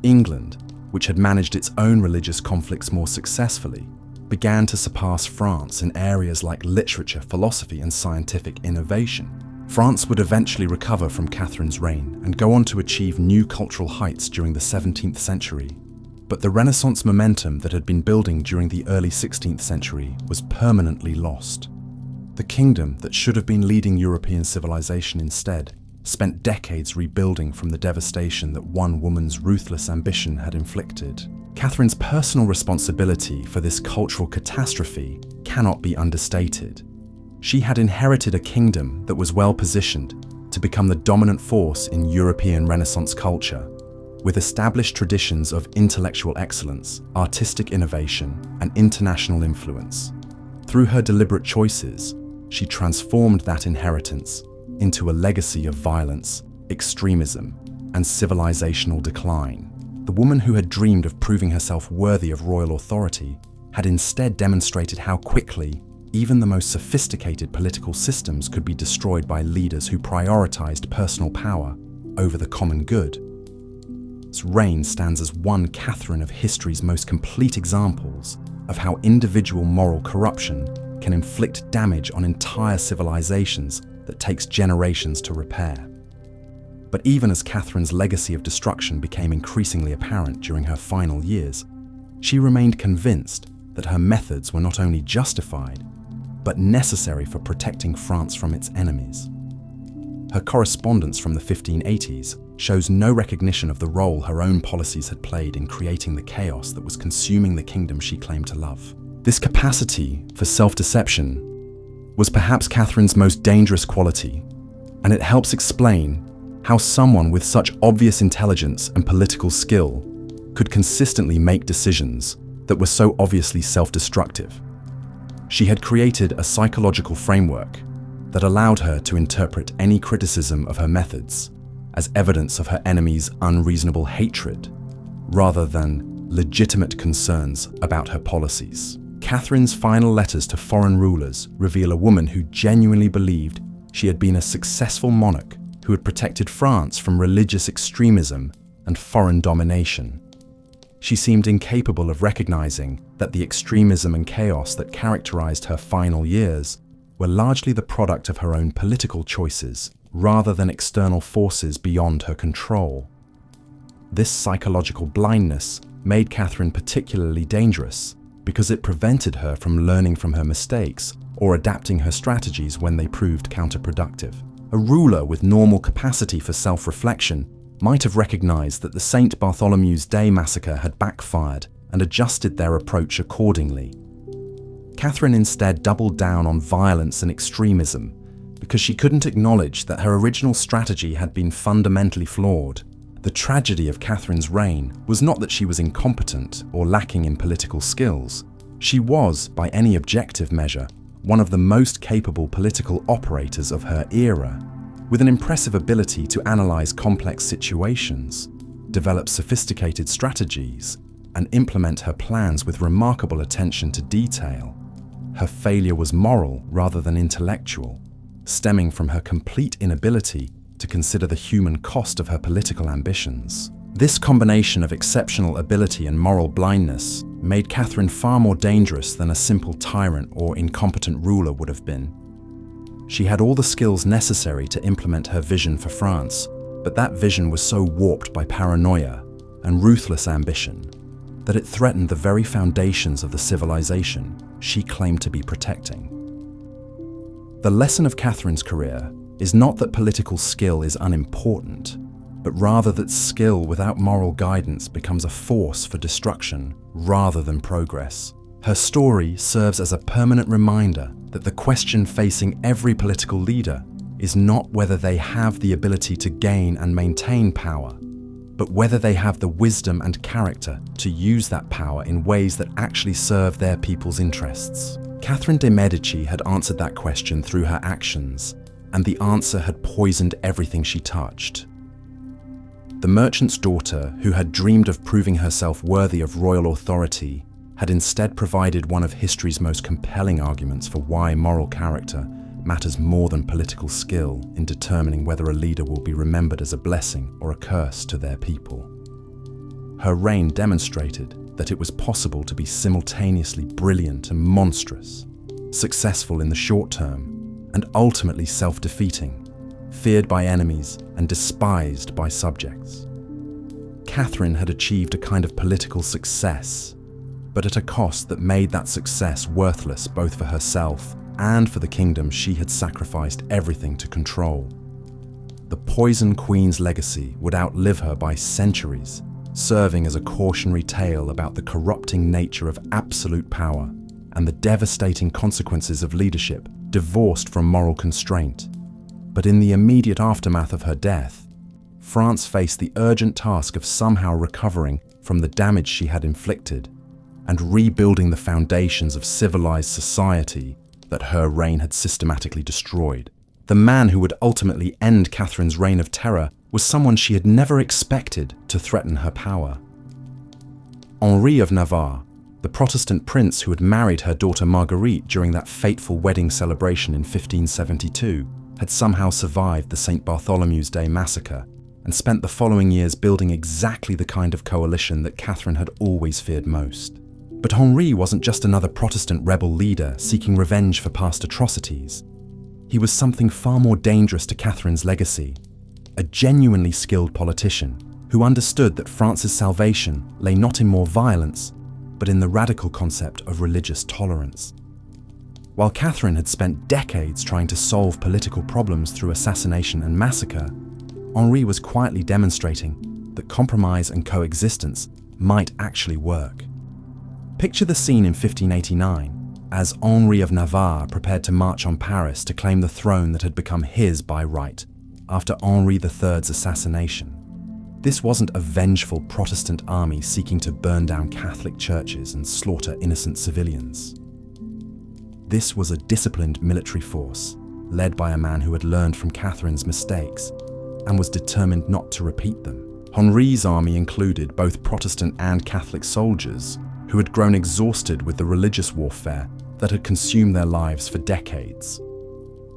England, which had managed its own religious conflicts more successfully, began to surpass France in areas like literature, philosophy, and scientific innovation. France would eventually recover from Catherine's reign and go on to achieve new cultural heights during the 17th century. But the Renaissance momentum that had been building during the early 16th century was permanently lost. The kingdom that should have been leading European civilization instead spent decades rebuilding from the devastation that one woman's ruthless ambition had inflicted. Catherine's personal responsibility for this cultural catastrophe cannot be understated. She had inherited a kingdom that was well positioned to become the dominant force in European Renaissance culture, with established traditions of intellectual excellence, artistic innovation, and international influence. Through her deliberate choices, she transformed that inheritance into a legacy of violence, extremism, and civilizational decline. The woman who had dreamed of proving herself worthy of royal authority had instead demonstrated how quickly even the most sophisticated political systems could be destroyed by leaders who prioritized personal power over the common good. This reign stands as one Catherine of history's most complete examples of how individual moral corruption can inflict damage on entire civilizations that takes generations to repair. But even as Catherine's legacy of destruction became increasingly apparent during her final years, she remained convinced that her methods were not only justified, but necessary for protecting France from its enemies. Her correspondence from the 1580s shows no recognition of the role her own policies had played in creating the chaos that was consuming the kingdom she claimed to love. This capacity for self-deception was perhaps Catherine's most dangerous quality, and it helps explain how someone with such obvious intelligence and political skill could consistently make decisions that were so obviously self-destructive. She had created a psychological framework that allowed her to interpret any criticism of her methods as evidence of her enemies' unreasonable hatred, rather than legitimate concerns about her policies. Catherine's final letters to foreign rulers reveal a woman who genuinely believed she had been a successful monarch who had protected France from religious extremism and foreign domination. She seemed incapable of recognizing that the extremism and chaos that characterized her final years were largely the product of her own political choices, rather than external forces beyond her control. This psychological blindness made Catherine particularly dangerous because it prevented her from learning from her mistakes or adapting her strategies when they proved counterproductive. A ruler with normal capacity for self-reflection might have recognized that the St. Bartholomew's Day massacre had backfired and adjusted their approach accordingly. Catherine instead doubled down on violence and extremism because she couldn't acknowledge that her original strategy had been fundamentally flawed. The tragedy of Catherine's reign was not that she was incompetent or lacking in political skills. She was, by any objective measure, one of the most capable political operators of her era, with an impressive ability to analyze complex situations, develop sophisticated strategies, and implement her plans with remarkable attention to detail. Her failure was moral rather than intellectual, stemming from her complete inability to consider the human cost of her political ambitions. This combination of exceptional ability and moral blindness made Catherine far more dangerous than a simple tyrant or incompetent ruler would have been. She had all the skills necessary to implement her vision for France, but that vision was so warped by paranoia and ruthless ambition that it threatened the very foundations of the civilization she claimed to be protecting. The lesson of Catherine's career is not that political skill is unimportant, but rather that skill without moral guidance becomes a force for destruction rather than progress. Her story serves as a permanent reminder that the question facing every political leader is not whether they have the ability to gain and maintain power, but whether they have the wisdom and character to use that power in ways that actually serve their people's interests. Catherine de' Medici had answered that question through her actions, and the answer had poisoned everything she touched. The merchant's daughter, who had dreamed of proving herself worthy of royal authority, had instead provided one of history's most compelling arguments for why moral character matters more than political skill in determining whether a leader will be remembered as a blessing or a curse to their people. Her reign demonstrated that it was possible to be simultaneously brilliant and monstrous, successful in the short term and ultimately self-defeating, feared by enemies and despised by subjects. Catherine had achieved a kind of political success, but at a cost that made that success worthless both for herself and for the kingdom she had sacrificed everything to control. The Poison Queen's legacy would outlive her by centuries, serving as a cautionary tale about the corrupting nature of absolute power and the devastating consequences of leadership divorced from moral constraint. But in the immediate aftermath of her death, France faced the urgent task of somehow recovering from the damage she had inflicted and rebuilding the foundations of civilized society that her reign had systematically destroyed. The man who would ultimately end Catherine's reign of terror was someone she had never expected to threaten her power. Henri of Navarre, the Protestant prince who had married her daughter Marguerite during that fateful wedding celebration in 1572, had somehow survived the St. Bartholomew's Day massacre and spent the following years building exactly the kind of coalition that Catherine had always feared most. But Henri wasn't just another Protestant rebel leader seeking revenge for past atrocities. He was something far more dangerous to Catherine's legacy, a genuinely skilled politician who understood that France's salvation lay not in more violence, but in the radical concept of religious tolerance. While Catherine had spent decades trying to solve political problems through assassination and massacre, Henri was quietly demonstrating that compromise and coexistence might actually work. Picture the scene in 1589 as Henri of Navarre prepared to march on Paris to claim the throne that had become his by right after Henri III's assassination. This wasn't a vengeful Protestant army seeking to burn down Catholic churches and slaughter innocent civilians. This was a disciplined military force led by a man who had learned from Catherine's mistakes and was determined not to repeat them. Henri's army included both Protestant and Catholic soldiers who had grown exhausted with the religious warfare that had consumed their lives for decades.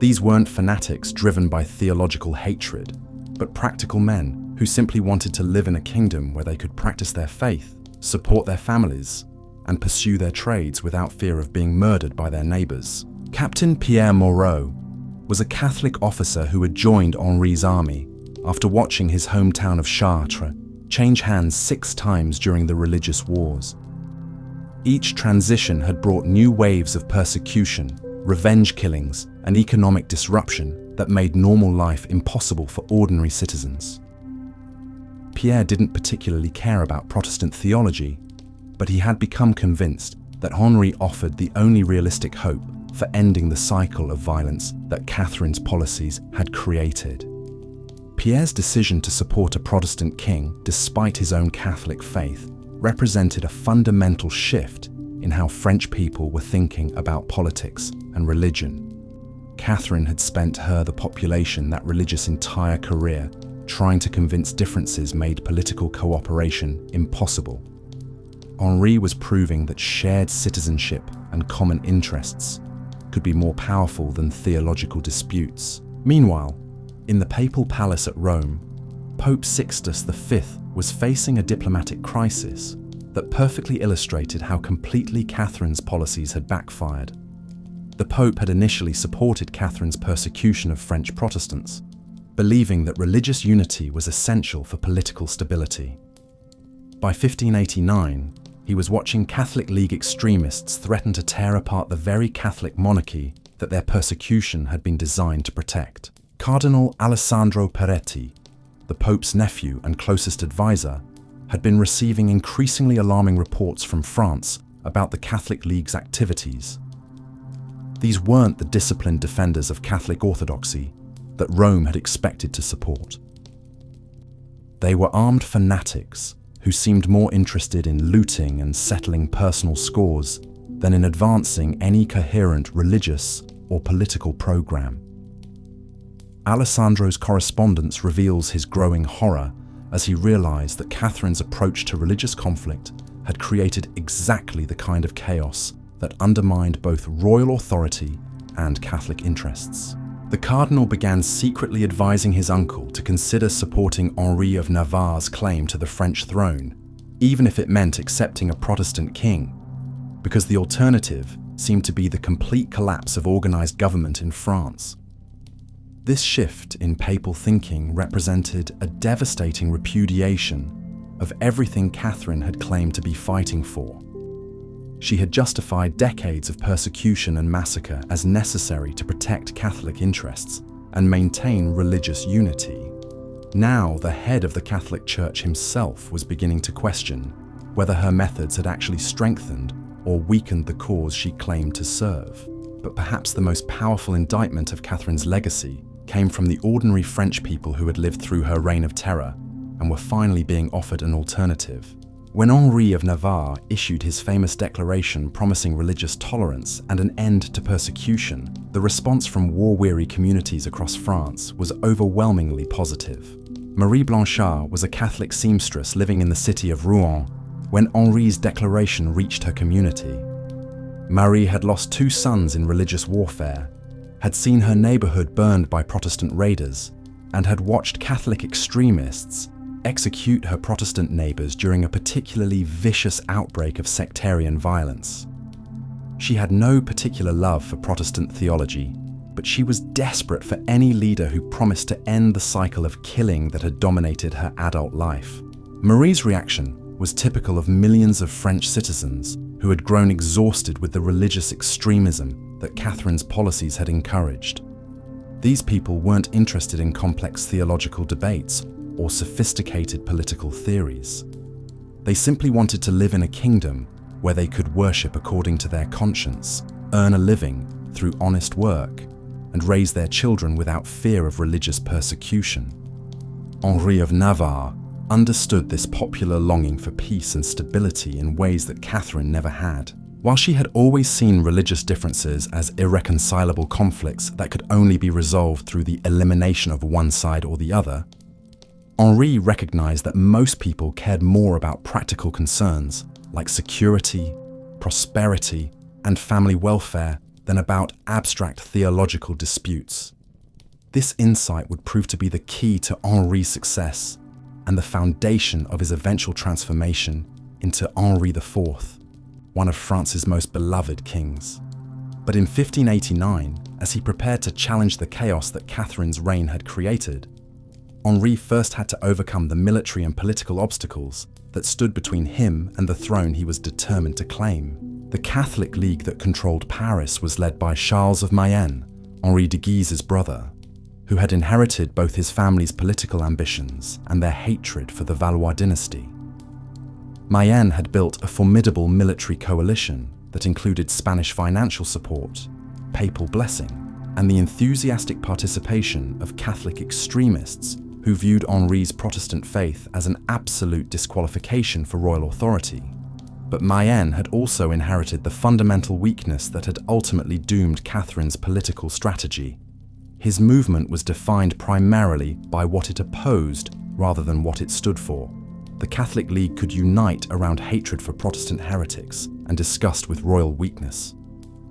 These weren't fanatics driven by theological hatred, but practical men who simply wanted to live in a kingdom where they could practice their faith, support their families, and pursue their trades without fear of being murdered by their neighbors. Captain Pierre Moreau was a Catholic officer who had joined Henri's army after watching his hometown of Chartres change hands 6 times during the religious wars. Each transition had brought new waves of persecution, revenge killings, and economic disruption that made normal life impossible for ordinary citizens. Pierre didn't particularly care about Protestant theology, but he had become convinced that Henri offered the only realistic hope for ending the cycle of violence that Catherine's policies had created. Pierre's decision to support a Protestant king, despite his own Catholic faith, represented a fundamental shift in how French people were thinking about politics and religion. Catherine had spent the population that religious entire career trying to convince differences made political cooperation impossible. Henri was proving that shared citizenship and common interests could be more powerful than theological disputes. Meanwhile, in the papal palace at Rome, Pope Sixtus V was facing a diplomatic crisis that perfectly illustrated how completely Catherine's policies had backfired. The Pope had initially supported Catherine's persecution of French Protestants, believing that religious unity was essential for political stability. By 1589, he was watching Catholic League extremists threaten to tear apart the very Catholic monarchy that their persecution had been designed to protect. Cardinal Alessandro Peretti, the Pope's nephew and closest advisor, had been receiving increasingly alarming reports from France about the Catholic League's activities. These weren't the disciplined defenders of Catholic orthodoxy that Rome had expected to support. They were armed fanatics who seemed more interested in looting and settling personal scores than in advancing any coherent religious or political program. Alessandro's correspondence reveals his growing horror as he realized that Catherine's approach to religious conflict had created exactly the kind of chaos that undermined both royal authority and Catholic interests. The cardinal began secretly advising his uncle to consider supporting Henri of Navarre's claim to the French throne, even if it meant accepting a Protestant king, because the alternative seemed to be the complete collapse of organized government in France. This shift in papal thinking represented a devastating repudiation of everything Catherine had claimed to be fighting for. She had justified decades of persecution and massacre as necessary to protect Catholic interests and maintain religious unity. Now, the head of the Catholic Church himself was beginning to question whether her methods had actually strengthened or weakened the cause she claimed to serve. But perhaps the most powerful indictment of Catherine's legacy came from the ordinary French people who had lived through her reign of terror and were finally being offered an alternative. When Henri of Navarre issued his famous declaration promising religious tolerance and an end to persecution, the response from war-weary communities across France was overwhelmingly positive. Marie Blanchard was a Catholic seamstress living in the city of Rouen when Henri's declaration reached her community. Marie had lost 2 sons in religious warfare, had seen her neighborhood burned by Protestant raiders, and had watched Catholic extremists execute her Protestant neighbors during a particularly vicious outbreak of sectarian violence. She had no particular love for Protestant theology, but she was desperate for any leader who promised to end the cycle of killing that had dominated her adult life. Marie's reaction was typical of millions of French citizens who had grown exhausted with the religious extremism that Catherine's policies had encouraged. These people weren't interested in complex theological debates or sophisticated political theories. They simply wanted to live in a kingdom where they could worship according to their conscience, earn a living through honest work, and raise their children without fear of religious persecution. Henri of Navarre understood this popular longing for peace and stability in ways that Catherine never had. While she had always seen religious differences as irreconcilable conflicts that could only be resolved through the elimination of one side or the other, Henri recognized that most people cared more about practical concerns like security, prosperity, and family welfare than about abstract theological disputes. This insight would prove to be the key to Henri's success and the foundation of his eventual transformation into Henri IV, one of France's most beloved kings. But in 1589, as he prepared to challenge the chaos that Catherine's reign had created, Henri first had to overcome the military and political obstacles that stood between him and the throne he was determined to claim. The Catholic League that controlled Paris was led by Charles of Mayenne, Henri de Guise's brother, who had inherited both his family's political ambitions and their hatred for the Valois dynasty. Mayenne had built a formidable military coalition that included Spanish financial support, papal blessing, and the enthusiastic participation of Catholic extremists who viewed Henri's Protestant faith as an absolute disqualification for royal authority. But Mayenne had also inherited the fundamental weakness that had ultimately doomed Catherine's political strategy. His movement was defined primarily by what it opposed rather than what it stood for. The Catholic League could unite around hatred for Protestant heretics and disgust with royal weakness,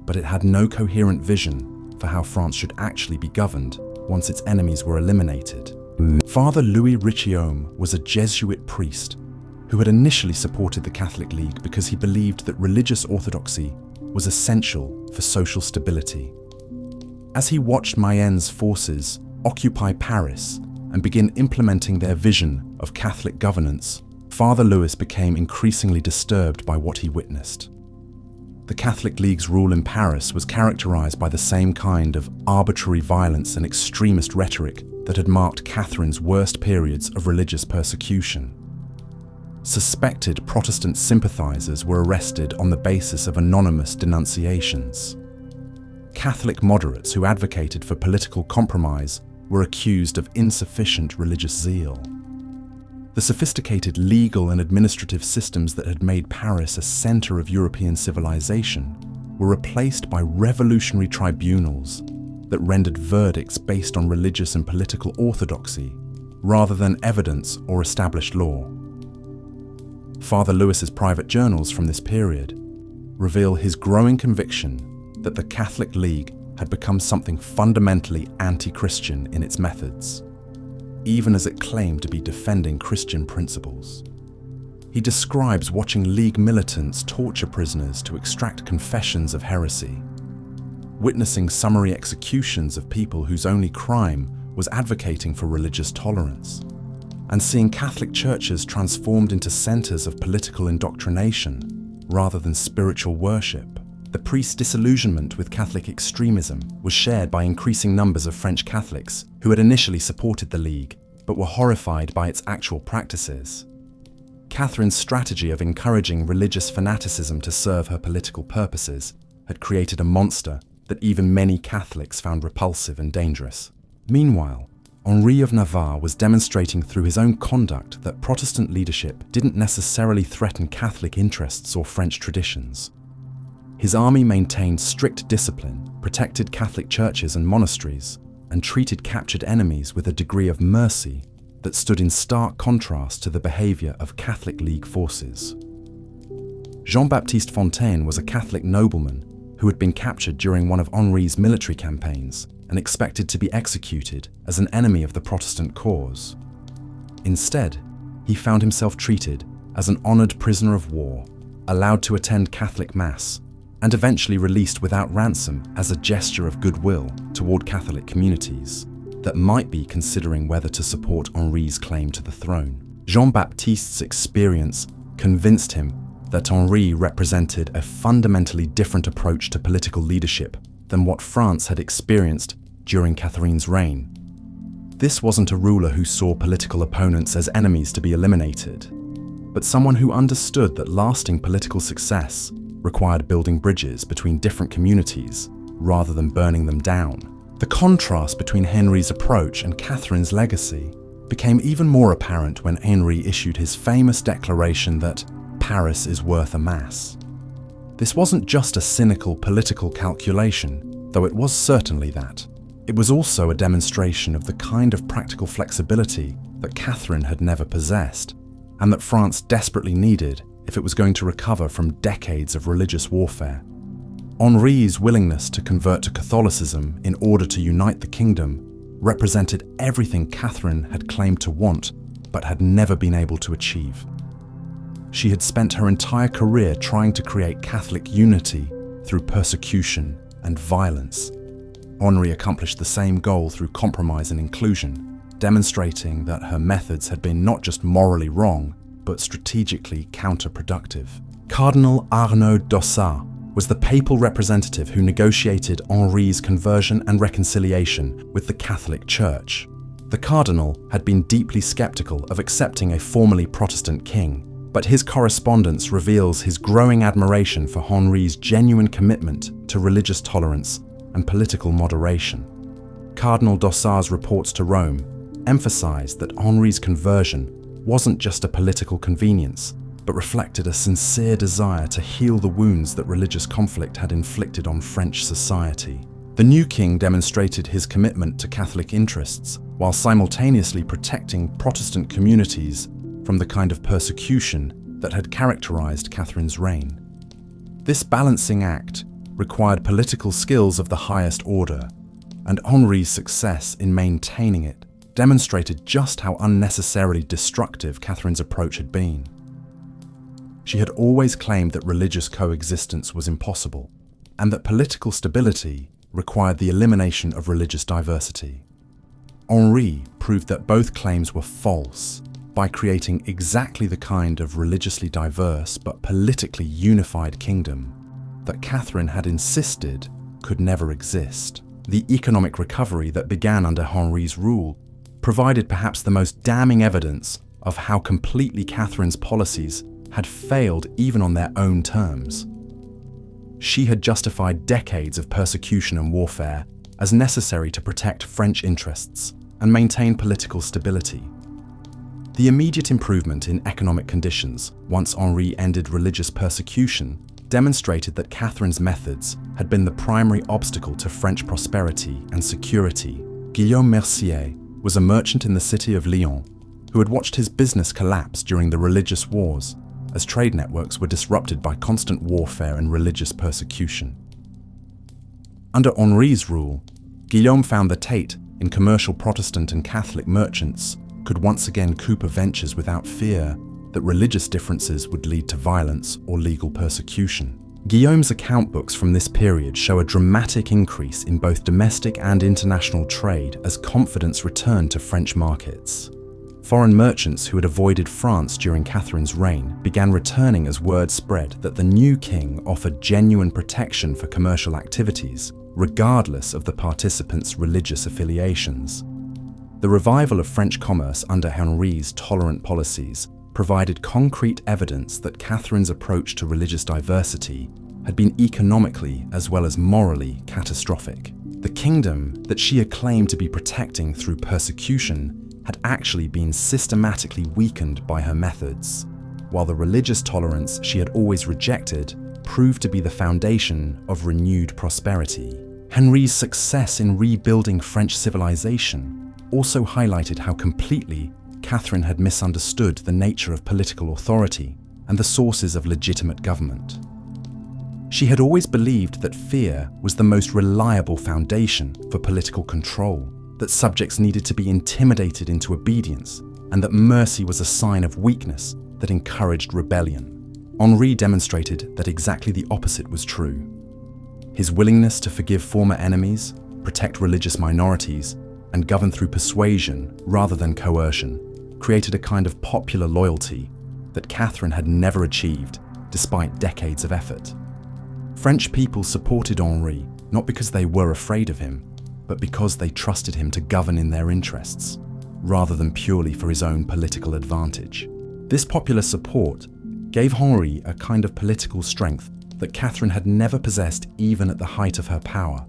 but it had no coherent vision for how France should actually be governed once its enemies were eliminated. Father Louis Richiome was a Jesuit priest who had initially supported the Catholic League because he believed that religious orthodoxy was essential for social stability. As he watched Mayenne's forces occupy Paris and begin implementing their vision of Catholic governance, Father Louis became increasingly disturbed by what he witnessed. The Catholic League's rule in Paris was characterized by the same kind of arbitrary violence and extremist rhetoric that had marked Catherine's worst periods of religious persecution. Suspected Protestant sympathizers were arrested on the basis of anonymous denunciations. Catholic moderates who advocated for political compromise were accused of insufficient religious zeal. The sophisticated legal and administrative systems that had made Paris a center of European civilization were replaced by revolutionary tribunals that rendered verdicts based on religious and political orthodoxy rather than evidence or established law. Father Louis's private journals from this period reveal his growing conviction that the Catholic League had become something fundamentally anti-Christian in its methods, even as it claimed to be defending Christian principles. He describes watching League militants torture prisoners to extract confessions of heresy, witnessing summary executions of people whose only crime was advocating for religious tolerance, and seeing Catholic churches transformed into centers of political indoctrination rather than spiritual worship. The priest's disillusionment with Catholic extremism was shared by increasing numbers of French Catholics who had initially supported the League but were horrified by its actual practices. Catherine's strategy of encouraging religious fanaticism to serve her political purposes had created a monster that even many Catholics found repulsive and dangerous. Meanwhile, Henri of Navarre was demonstrating through his own conduct that Protestant leadership didn't necessarily threaten Catholic interests or French traditions. His army maintained strict discipline, protected Catholic churches and monasteries, and treated captured enemies with a degree of mercy that stood in stark contrast to the behavior of Catholic League forces. Jean-Baptiste Fontaine was a Catholic nobleman who had been captured during one of Henri's military campaigns and expected to be executed as an enemy of the Protestant cause. Instead, he found himself treated as an honored prisoner of war, allowed to attend Catholic Mass, and eventually released without ransom as a gesture of goodwill toward Catholic communities that might be considering whether to support Henri's claim to the throne. Jean-Baptiste's experience convinced him that Henri represented a fundamentally different approach to political leadership than what France had experienced during Catherine's reign. This wasn't a ruler who saw political opponents as enemies to be eliminated, but someone who understood that lasting political success required building bridges between different communities rather than burning them down. The contrast between Henri's approach and Catherine's legacy became even more apparent when Henri issued his famous declaration that Paris is worth a mass. This wasn't just a cynical political calculation, though it was certainly that. It was also a demonstration of the kind of practical flexibility that Catherine had never possessed, and that France desperately needed if it was going to recover from decades of religious warfare. Henri's willingness to convert to Catholicism in order to unite the kingdom represented everything Catherine had claimed to want but had never been able to achieve. She had spent her entire career trying to create Catholic unity through persecution and violence. Henri accomplished the same goal through compromise and inclusion, demonstrating that her methods had been not just morally wrong, but strategically counterproductive. Cardinal Arnaud d'Ossat was the papal representative who negotiated Henri's conversion and reconciliation with the Catholic Church. The cardinal had been deeply skeptical of accepting a formerly Protestant king, but his correspondence reveals his growing admiration for Henri's genuine commitment to religious tolerance and political moderation. Cardinal d'Ossat's reports to Rome emphasized that Henri's conversion wasn't just a political convenience, but reflected a sincere desire to heal the wounds that religious conflict had inflicted on French society. The new king demonstrated his commitment to Catholic interests while simultaneously protecting Protestant communities from the kind of persecution that had characterized Catherine's reign. This balancing act required political skills of the highest order, and Henri's success in maintaining it demonstrated just how unnecessarily destructive Catherine's approach had been. She had always claimed that religious coexistence was impossible, and that political stability required the elimination of religious diversity. Henri proved that both claims were false by creating exactly the kind of religiously diverse but politically unified kingdom that Catherine had insisted could never exist. The economic recovery that began under Henri's rule provided perhaps the most damning evidence of how completely Catherine's policies had failed even on their own terms. She had justified decades of persecution and warfare as necessary to protect French interests and maintain political stability. The immediate improvement in economic conditions once Henri ended religious persecution demonstrated that Catherine's methods had been the primary obstacle to French prosperity and security. Guillaume Mercier was a merchant in the city of Lyon who had watched his business collapse during the religious wars as trade networks were disrupted by constant warfare and religious persecution. Under Henri's rule, Guillaume found that Tate, in commercial Protestant and Catholic merchants, could once again coup ventures without fear that religious differences would lead to violence or legal persecution. Guillaume's account books from this period show a dramatic increase in both domestic and international trade as confidence returned to French markets. Foreign merchants who had avoided France during Catherine's reign began returning as word spread that the new king offered genuine protection for commercial activities, regardless of the participants' religious affiliations. The revival of French commerce under Henri's tolerant policies provided concrete evidence that Catherine's approach to religious diversity had been economically as well as morally catastrophic. The kingdom that she acclaimed to be protecting through persecution had actually been systematically weakened by her methods, while the religious tolerance she had always rejected proved to be the foundation of renewed prosperity. Henri's success in rebuilding French civilization also highlighted how completely Catherine had misunderstood the nature of political authority and the sources of legitimate government. She had always believed that fear was the most reliable foundation for political control, that subjects needed to be intimidated into obedience, and that mercy was a sign of weakness that encouraged rebellion. Henri demonstrated that exactly the opposite was true. His willingness to forgive former enemies, protect religious minorities, and govern through persuasion rather than coercion created a kind of popular loyalty that Catherine had never achieved despite decades of effort. French people supported Henri not because they were afraid of him, but because they trusted him to govern in their interests, rather than purely for his own political advantage. This popular support gave Henri a kind of political strength that Catherine had never possessed even at the height of her power.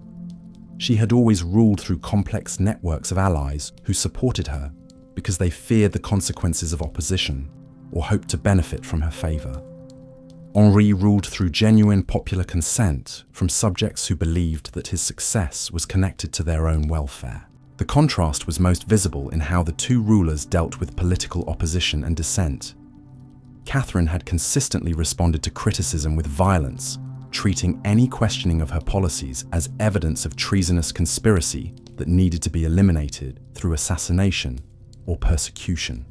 She had always ruled through complex networks of allies who supported her because they feared the consequences of opposition or hoped to benefit from her favour. Henri ruled through genuine popular consent from subjects who believed that his success was connected to their own welfare. The contrast was most visible in how the two rulers dealt with political opposition and dissent. Catherine had consistently responded to criticism with violence, treating any questioning of her policies as evidence of treasonous conspiracy that needed to be eliminated through assassination or persecution.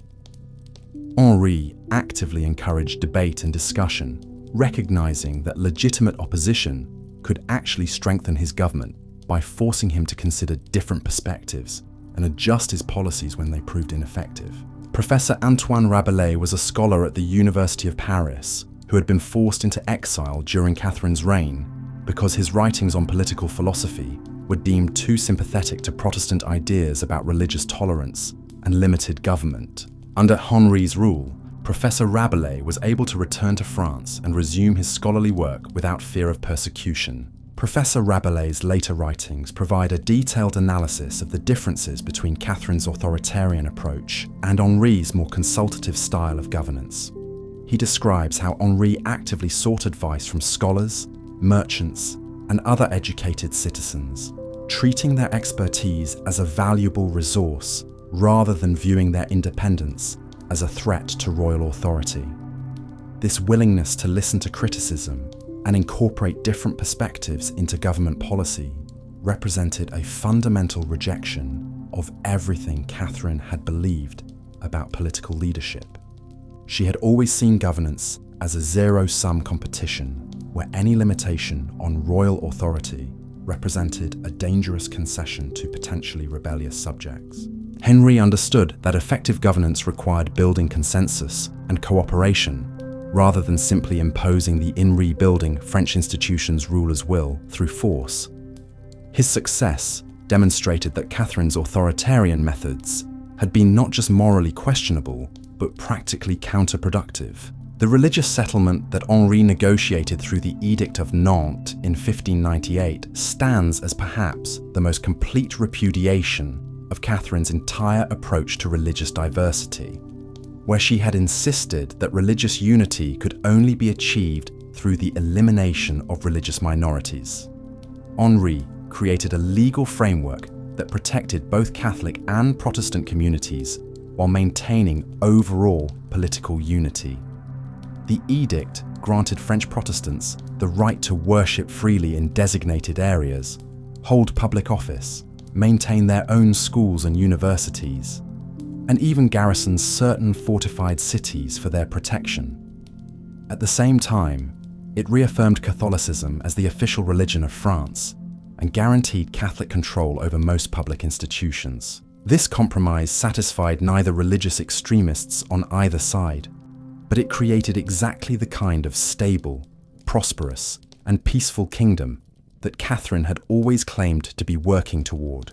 Henri actively encouraged debate and discussion, recognizing that legitimate opposition could actually strengthen his government by forcing him to consider different perspectives and adjust his policies when they proved ineffective. Professor Antoine Rabelais was a scholar at the University of Paris who had been forced into exile during Catherine's reign because his writings on political philosophy were deemed too sympathetic to Protestant ideas about religious tolerance and limited government. Under Henri's rule, Professor Rabelais was able to return to France and resume his scholarly work without fear of persecution. Professor Rabelais' later writings provide a detailed analysis of the differences between Catherine's authoritarian approach and Henri's more consultative style of governance. He describes how Henri actively sought advice from scholars, merchants, and other educated citizens, treating their expertise as a valuable resource rather than viewing their independence as a threat to royal authority. This willingness to listen to criticism and incorporate different perspectives into government policy represented a fundamental rejection of everything Catherine had believed about political leadership. She had always seen governance as a zero-sum competition where any limitation on royal authority represented a dangerous concession to potentially rebellious subjects. Henri understood that effective governance required building consensus and cooperation rather than simply imposing the in rebuilding French institutions' ruler's will through force. His success demonstrated that Catherine's authoritarian methods had been not just morally questionable, but practically counterproductive. The religious settlement that Henri negotiated through the Edict of Nantes in 1598 stands as perhaps the most complete repudiation of Catherine's entire approach to religious diversity, where she had insisted that religious unity could only be achieved through the elimination of religious minorities. Henri created a legal framework that protected both Catholic and Protestant communities while maintaining overall political unity. The edict granted French Protestants the right to worship freely in designated areas, hold public office, maintain their own schools and universities, and even garrison certain fortified cities for their protection. At the same time, it reaffirmed Catholicism as the official religion of France and guaranteed Catholic control over most public institutions. This compromise satisfied neither religious extremists on either side, but it created exactly the kind of stable, prosperous, and peaceful kingdom that Catherine had always claimed to be working toward.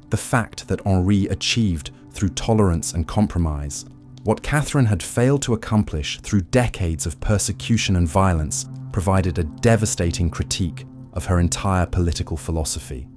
The fact that Henri achieved through tolerance and compromise what Catherine had failed to accomplish through decades of persecution and violence provided a devastating critique of her entire political philosophy.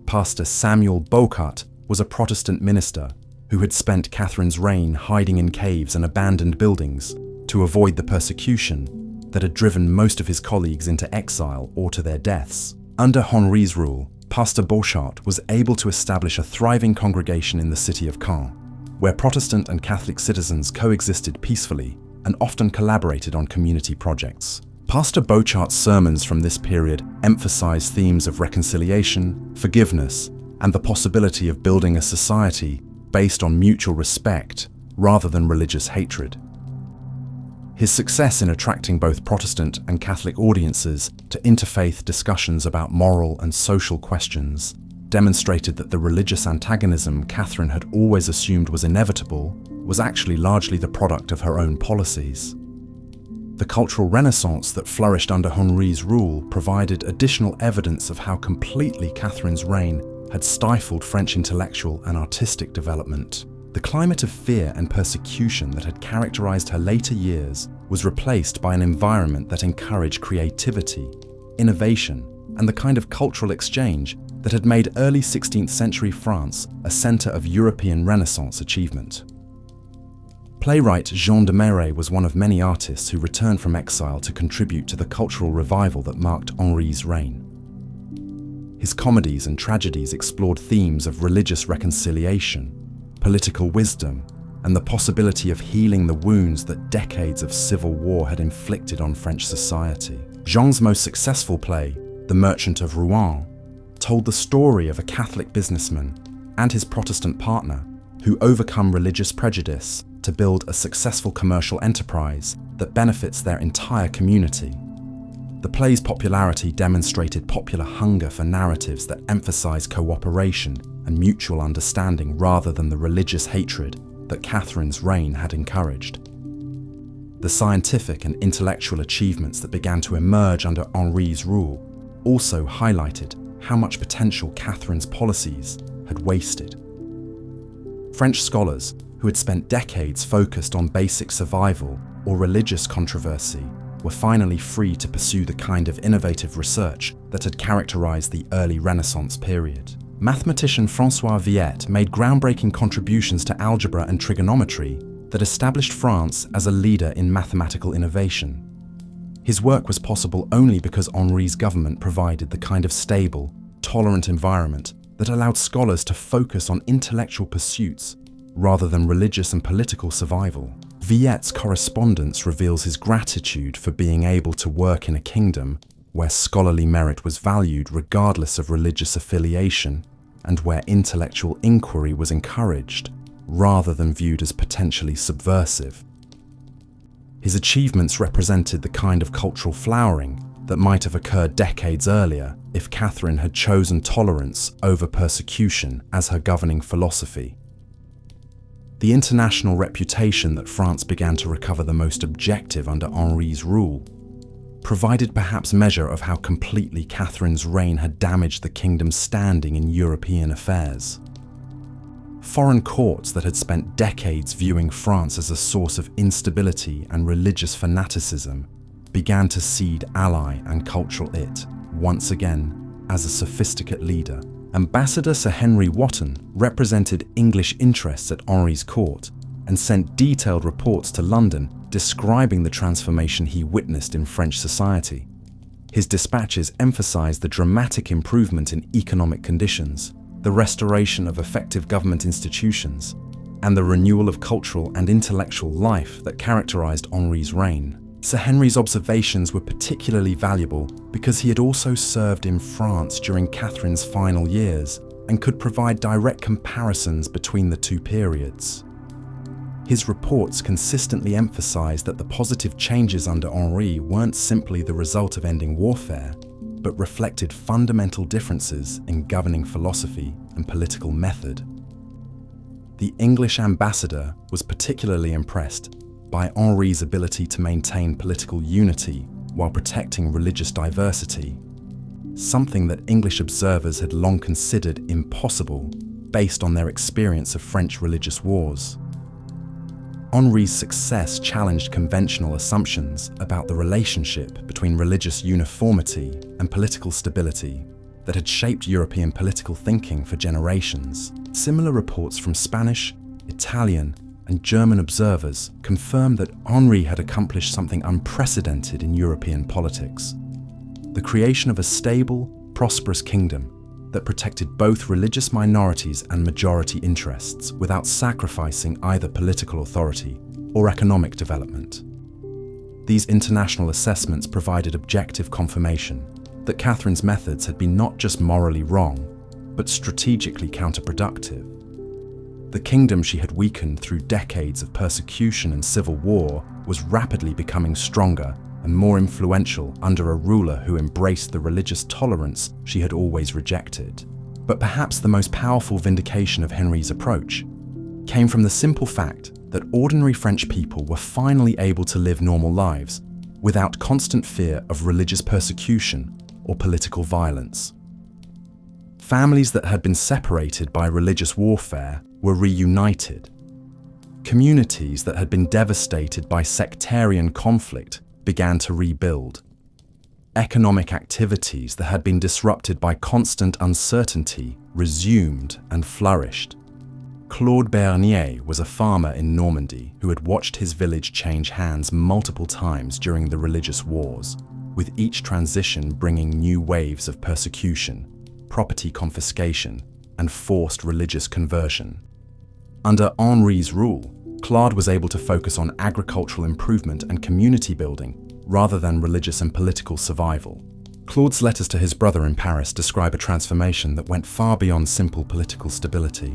Pastor Samuel Bocard was a Protestant minister who had spent Catherine's reign hiding in caves and abandoned buildings to avoid the persecution that had driven most of his colleagues into exile or to their deaths. Under Henri's rule, Pastor Bocard was able to establish a thriving congregation in the city of Caen, where Protestant and Catholic citizens coexisted peacefully and often collaborated on community projects. Pastor Bocard's sermons from this period emphasized themes of reconciliation, forgiveness, and the possibility of building a society based on mutual respect rather than religious hatred. His success in attracting both Protestant and Catholic audiences to interfaith discussions about moral and social questions demonstrated that the religious antagonism Catherine had always assumed was inevitable was actually largely the product of her own policies. The cultural renaissance that flourished under Henri's rule provided additional evidence of how completely Catherine's reign had stifled French intellectual and artistic development. The climate of fear and persecution that had characterized her later years was replaced by an environment that encouraged creativity, innovation, and the kind of cultural exchange that had made early 16th century France a center of European Renaissance achievement. Playwright Jean de Marais was one of many artists who returned from exile to contribute to the cultural revival that marked Henri's reign. His comedies and tragedies explored themes of religious reconciliation, political wisdom, and the possibility of healing the wounds that decades of civil war had inflicted on French society. Jean's most successful play, The Merchant of Rouen, told the story of a Catholic businessman and his Protestant partner who overcome religious prejudice to build a successful commercial enterprise that benefits their entire community. The play's popularity demonstrated popular hunger for narratives that emphasize cooperation and mutual understanding rather than the religious hatred that Catherine's reign had encouraged. The scientific and intellectual achievements that began to emerge under Henri's rule also highlighted how much potential Catherine's policies had wasted. French scholars who had spent decades focused on basic survival or religious controversy were finally free to pursue the kind of innovative research that had characterized the early Renaissance period. Mathematician François Viète made groundbreaking contributions to algebra and trigonometry that established France as a leader in mathematical innovation. His work was possible only because Henri's government provided the kind of stable, tolerant environment that allowed scholars to focus on intellectual pursuits rather than religious and political survival. Viète's correspondence reveals his gratitude for being able to work in a kingdom where scholarly merit was valued regardless of religious affiliation and where intellectual inquiry was encouraged rather than viewed as potentially subversive. His achievements represented the kind of cultural flowering that might have occurred decades earlier if Catherine had chosen tolerance over persecution as her governing philosophy. The international reputation that France began to recover the most objective under Henri's rule provided perhaps measure of how completely Catherine's reign had damaged the kingdom's standing in European affairs. Foreign courts that had spent decades viewing France as a source of instability and religious fanaticism began to cede ally and cultural it, once again, as a sophisticate leader. Ambassador Sir Henry Wotton represented English interests at Henri's court and sent detailed reports to London describing the transformation he witnessed in French society. His dispatches emphasized the dramatic improvement in economic conditions, the restoration of effective government institutions, and the renewal of cultural and intellectual life that characterized Henri's reign. Sir Henry's observations were particularly valuable because he had also served in France during Catherine's final years and could provide direct comparisons between the two periods. His reports consistently emphasized that the positive changes under Henri weren't simply the result of ending warfare, but reflected fundamental differences in governing philosophy and political method. The English ambassador was particularly impressed by Henri's ability to maintain political unity while protecting religious diversity, something that English observers had long considered impossible based on their experience of French religious wars. Henri's success challenged conventional assumptions about the relationship between religious uniformity and political stability that had shaped European political thinking for generations. Similar reports from Spanish, Italian, and German observers confirmed that Henri had accomplished something unprecedented in European politics: the creation of a stable, prosperous kingdom that protected both religious minorities and majority interests without sacrificing either political authority or economic development. These international assessments provided objective confirmation that Catherine's methods had been not just morally wrong, but strategically counterproductive. The kingdom she had weakened through decades of persecution and civil war was rapidly becoming stronger and more influential under a ruler who embraced the religious tolerance she had always rejected. But perhaps the most powerful vindication of Henri's approach came from the simple fact that ordinary French people were finally able to live normal lives without constant fear of religious persecution or political violence. Families that had been separated by religious warfare were reunited. Communities that had been devastated by sectarian conflict began to rebuild. Economic activities that had been disrupted by constant uncertainty resumed and flourished. Claude Bernier was a farmer in Normandy who had watched his village change hands multiple times during the religious wars, with each transition bringing new waves of persecution, property confiscation, and forced religious conversion. Under Henri's rule, Claude was able to focus on agricultural improvement and community building rather than religious and political survival. Claude's letters to his brother in Paris describe a transformation that went far beyond simple political stability.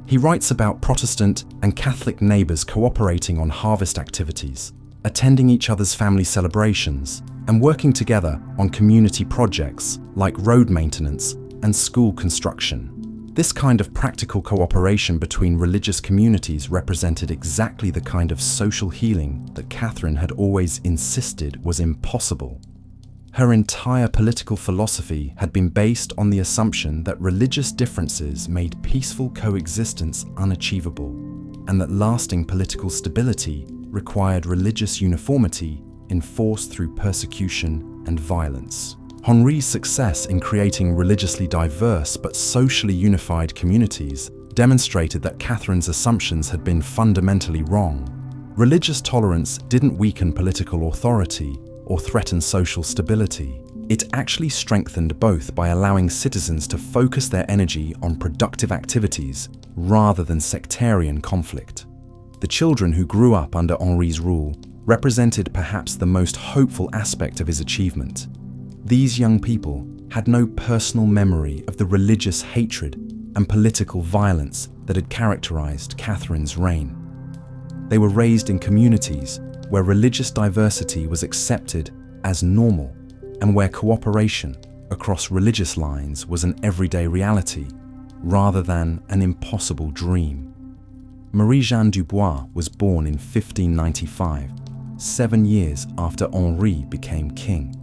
He writes about Protestant and Catholic neighbors cooperating on harvest activities, attending each other's family celebrations, and working together on community projects like road maintenance and school construction. This kind of practical cooperation between religious communities represented exactly the kind of social healing that Catherine had always insisted was impossible. Her entire political philosophy had been based on the assumption that religious differences made peaceful coexistence unachievable, and that lasting political stability required religious uniformity enforced through persecution and violence. Henri's success in creating religiously diverse but socially unified communities demonstrated that Catherine's assumptions had been fundamentally wrong. Religious tolerance didn't weaken political authority or threaten social stability. It actually strengthened both by allowing citizens to focus their energy on productive activities rather than sectarian conflict. The children who grew up under Henri's rule represented perhaps the most hopeful aspect of his achievement. These young people had no personal memory of the religious hatred and political violence that had characterized Catherine's reign. They were raised in communities where religious diversity was accepted as normal and where cooperation across religious lines was an everyday reality rather than an impossible dream. Marie-Jeanne Dubois was born in 1595, 7 years after Henri became king.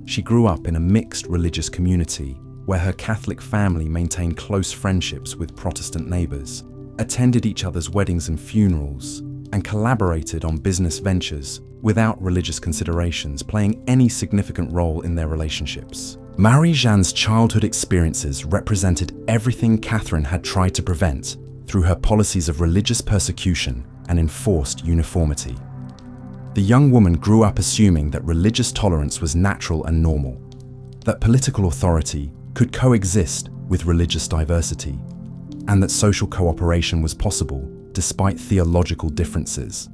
She grew up in a mixed religious community where her Catholic family maintained close friendships with Protestant neighbors, attended each other's weddings and funerals, and collaborated on business ventures without religious considerations playing any significant role in their relationships. Marie-Jeanne's childhood experiences represented everything Catherine had tried to prevent through her policies of religious persecution and enforced uniformity. The young woman grew up assuming that religious tolerance was natural and normal, that political authority could coexist with religious diversity, and that social cooperation was possible despite theological differences.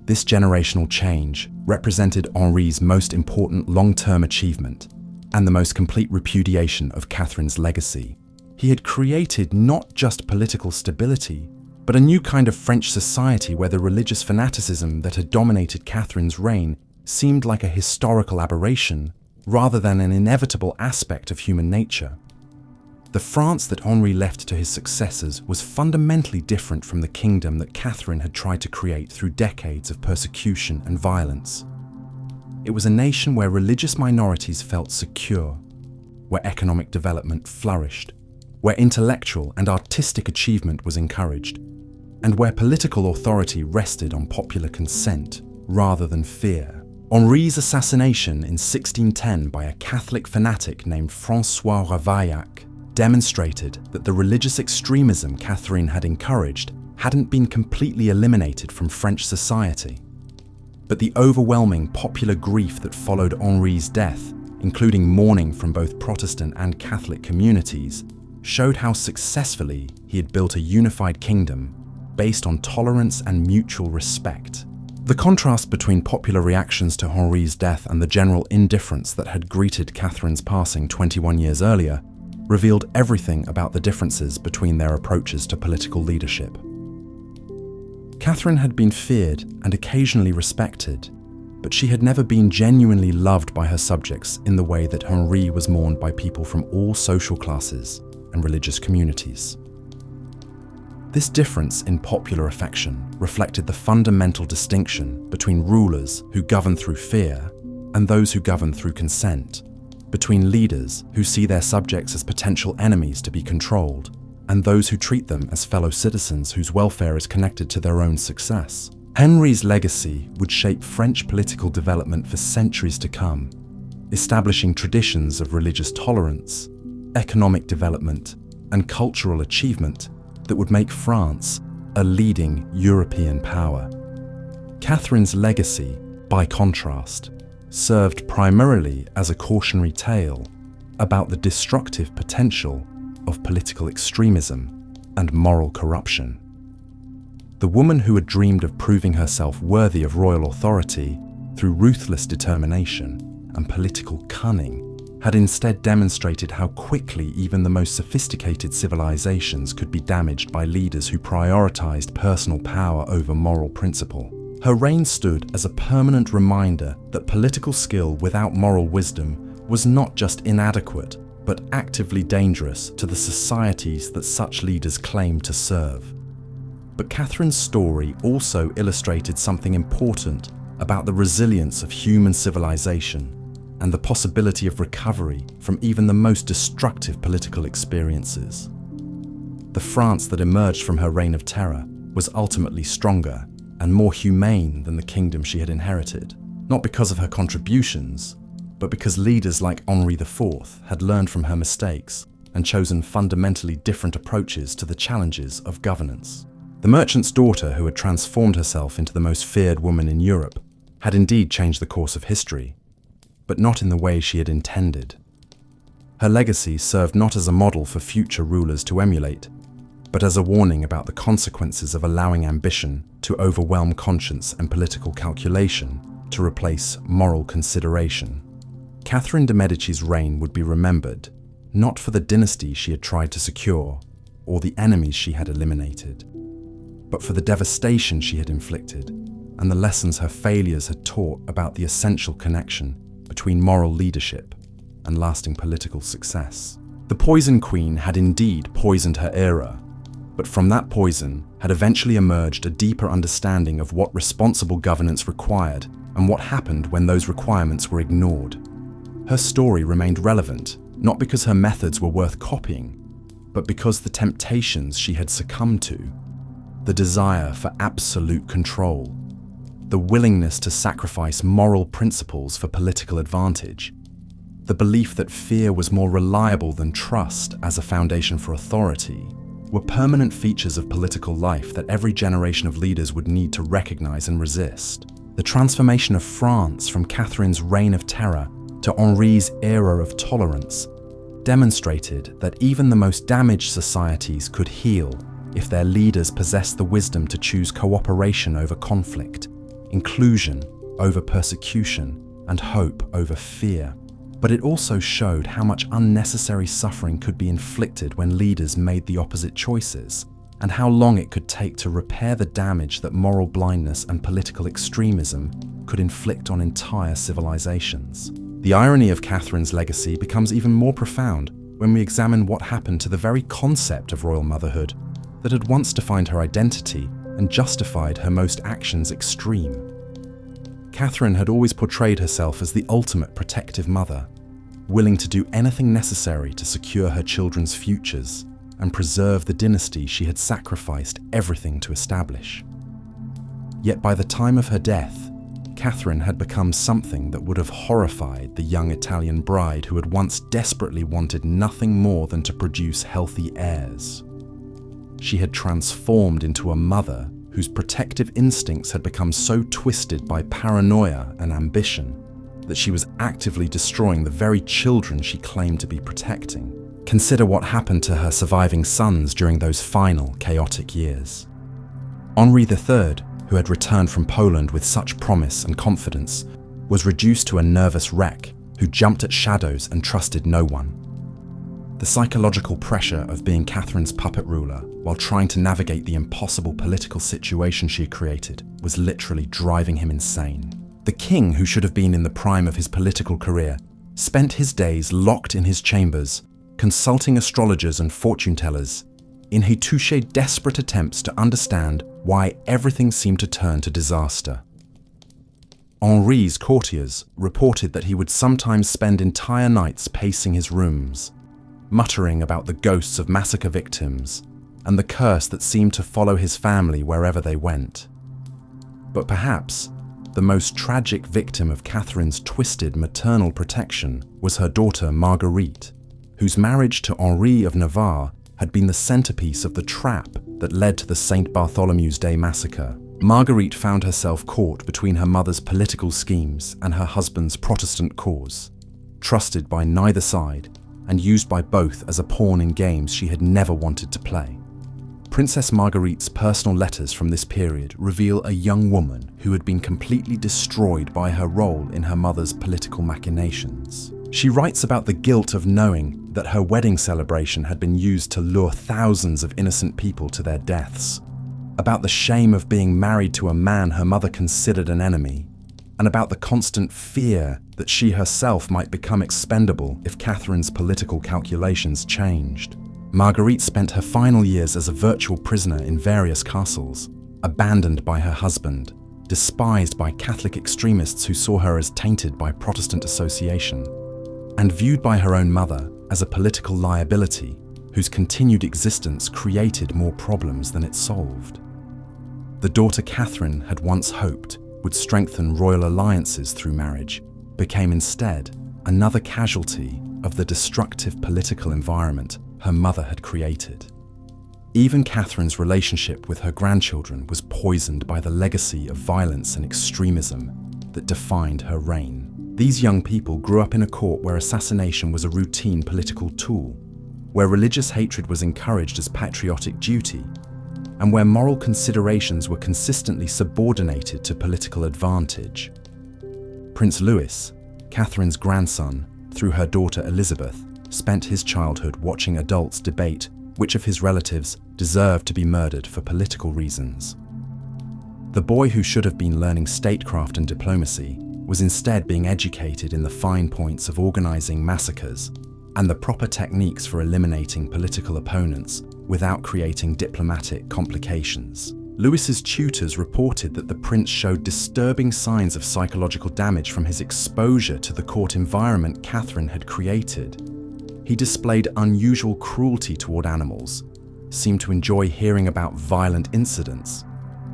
This generational change represented Henri's most important long-term achievement and the most complete repudiation of Catherine's legacy. He had created not just political stability, but a new kind of French society where the religious fanaticism that had dominated Catherine's reign seemed like a historical aberration rather than an inevitable aspect of human nature. The France that Henri left to his successors was fundamentally different from the kingdom that Catherine had tried to create through decades of persecution and violence. It was a nation where religious minorities felt secure, where economic development flourished, where intellectual and artistic achievement was encouraged, and where political authority rested on popular consent rather than fear. Henri's assassination in 1610 by a Catholic fanatic named François Ravaillac demonstrated that the religious extremism Catherine had encouraged hadn't been completely eliminated from French society. But the overwhelming popular grief that followed Henri's death, including mourning from both Protestant and Catholic communities, showed how successfully he had built a unified kingdom based on tolerance and mutual respect. The contrast between popular reactions to Henri's death and the general indifference that had greeted Catherine's passing 21 years earlier revealed everything about the differences between their approaches to political leadership. Catherine had been feared and occasionally respected, but she had never been genuinely loved by her subjects in the way that Henri was mourned by people from all social classes and religious communities. This difference in popular affection reflected the fundamental distinction between rulers who govern through fear and those who govern through consent, between leaders who see their subjects as potential enemies to be controlled and those who treat them as fellow citizens whose welfare is connected to their own success. Henri's legacy would shape French political development for centuries to come, establishing traditions of religious tolerance, economic development, and cultural achievement that would make France a leading European power. Catherine's legacy, by contrast, served primarily as a cautionary tale about the destructive potential of political extremism and moral corruption. The woman who had dreamed of proving herself worthy of royal authority through ruthless determination and political cunning had instead demonstrated how quickly even the most sophisticated civilizations could be damaged by leaders who prioritized personal power over moral principle. Her reign stood as a permanent reminder that political skill without moral wisdom was not just inadequate, but actively dangerous to the societies that such leaders claimed to serve. But Catherine's story also illustrated something important about the resilience of human civilization and the possibility of recovery from even the most destructive political experiences. The France that emerged from her reign of terror was ultimately stronger and more humane than the kingdom she had inherited, not because of her contributions, but because leaders like Henri IV had learned from her mistakes and chosen fundamentally different approaches to the challenges of governance. The merchant's daughter, who had transformed herself into the most feared woman in Europe, had indeed changed the course of history, but not in the way she had intended. Her legacy served not as a model for future rulers to emulate, but as a warning about the consequences of allowing ambition to overwhelm conscience and political calculation to replace moral consideration. Catherine de' Medici's reign would be remembered not for the dynasty she had tried to secure or the enemies she had eliminated, but for the devastation she had inflicted and the lessons her failures had taught about the essential connection between moral leadership and lasting political success. The Poison Queen had indeed poisoned her era, but from that poison had eventually emerged a deeper understanding of what responsible governance required and what happened when those requirements were ignored. Her story remained relevant, not because her methods were worth copying, but because the temptations she had succumbed to, the desire for absolute control, the willingness to sacrifice moral principles for political advantage, the belief that fear was more reliable than trust as a foundation for authority, were permanent features of political life that every generation of leaders would need to recognize and resist. The transformation of France from Catherine's reign of terror to Henri's era of tolerance demonstrated that even the most damaged societies could heal if their leaders possessed the wisdom to choose cooperation over conflict, inclusion over persecution, and hope over fear. But it also showed how much unnecessary suffering could be inflicted when leaders made the opposite choices, and how long it could take to repair the damage that moral blindness and political extremism could inflict on entire civilizations. The irony of Catherine's legacy becomes even more profound when we examine what happened to the very concept of royal motherhood that had once defined her identity and justified her most actions extreme. Catherine had always portrayed herself as the ultimate protective mother, willing to do anything necessary to secure her children's futures and preserve the dynasty she had sacrificed everything to establish. Yet by the time of her death, Catherine had become something that would have horrified the young Italian bride who had once desperately wanted nothing more than to produce healthy heirs. She had transformed into a mother whose protective instincts had become so twisted by paranoia and ambition that she was actively destroying the very children she claimed to be protecting. Consider what happened to her surviving sons during those final chaotic years. Henri III, who had returned from Poland with such promise and confidence, was reduced to a nervous wreck who jumped at shadows and trusted no one. The psychological pressure of being Catherine's puppet ruler while trying to navigate the impossible political situation she had created was literally driving him insane. The king, who should have been in the prime of his political career, spent his days locked in his chambers, consulting astrologers and fortune tellers, in he touché desperate attempts to understand why everything seemed to turn to disaster. Henri's courtiers reported that he would sometimes spend entire nights pacing his rooms, muttering about the ghosts of massacre victims and the curse that seemed to follow his family wherever they went. But perhaps the most tragic victim of Catherine's twisted maternal protection was her daughter Marguerite, whose marriage to Henri of Navarre had been the centerpiece of the trap that led to the St. Bartholomew's Day massacre. Marguerite found herself caught between her mother's political schemes and her husband's Protestant cause, trusted by neither side and used by both as a pawn in games she had never wanted to play. Princess Marguerite's personal letters from this period reveal a young woman who had been completely destroyed by her role in her mother's political machinations. She writes about the guilt of knowing that her wedding celebration had been used to lure thousands of innocent people to their deaths, about the shame of being married to a man her mother considered an enemy, and about the constant fear that she herself might become expendable if Catherine's political calculations changed. Marguerite spent her final years as a virtual prisoner in various castles, abandoned by her husband, despised by Catholic extremists who saw her as tainted by Protestant association, and viewed by her own mother as a political liability whose continued existence created more problems than it solved. The daughter Catherine had once hoped would strengthen royal alliances through marriage became instead another casualty of the destructive political environment her mother had created. Even Catherine's relationship with her grandchildren was poisoned by the legacy of violence and extremism that defined her reign. These young people grew up in a court where assassination was a routine political tool, where religious hatred was encouraged as patriotic duty, and where moral considerations were consistently subordinated to political advantage. Prince Louis, Catherine's grandson, through her daughter Elizabeth, spent his childhood watching adults debate which of his relatives deserved to be murdered for political reasons. The boy who should have been learning statecraft and diplomacy was instead being educated in the fine points of organizing massacres and the proper techniques for eliminating political opponents without creating diplomatic complications. Louis's tutors reported that the prince showed disturbing signs of psychological damage from his exposure to the court environment Catherine had created. He displayed unusual cruelty toward animals, seemed to enjoy hearing about violent incidents,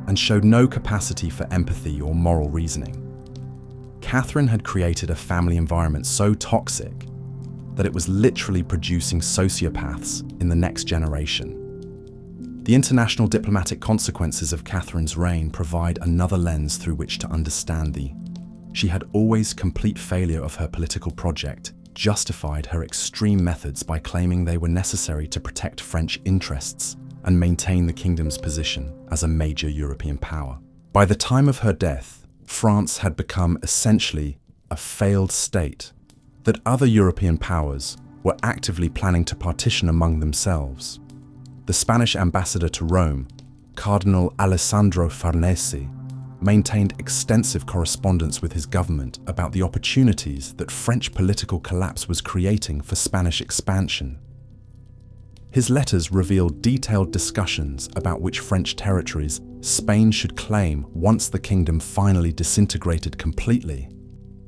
and showed no capacity for empathy or moral reasoning. Catherine had created a family environment so toxic that it was literally producing sociopaths in the next generation. The international diplomatic consequences of Catherine's reign provide another lens through which to understand she had always complete failure of her political project justified her extreme methods by claiming they were necessary to protect French interests and maintain the kingdom's position as a major European power. By the time of her death, France had become essentially a failed state, that other European powers were actively planning to partition among themselves. The Spanish ambassador to Rome, Cardinal Alessandro Farnese, maintained extensive correspondence with his government about the opportunities that French political collapse was creating for Spanish expansion. His letters revealed detailed discussions about which French territories Spain should claim once the kingdom finally disintegrated completely,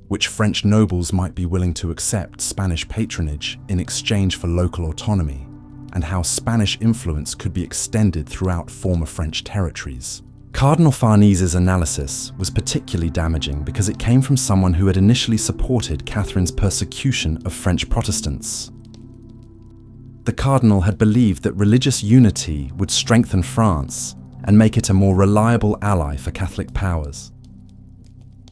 which French nobles might be willing to accept Spanish patronage in exchange for local autonomy, and how Spanish influence could be extended throughout former French territories. Cardinal Farnese's analysis was particularly damaging because it came from someone who had initially supported Catherine's persecution of French Protestants. The cardinal had believed that religious unity would strengthen France and make it a more reliable ally for Catholic powers.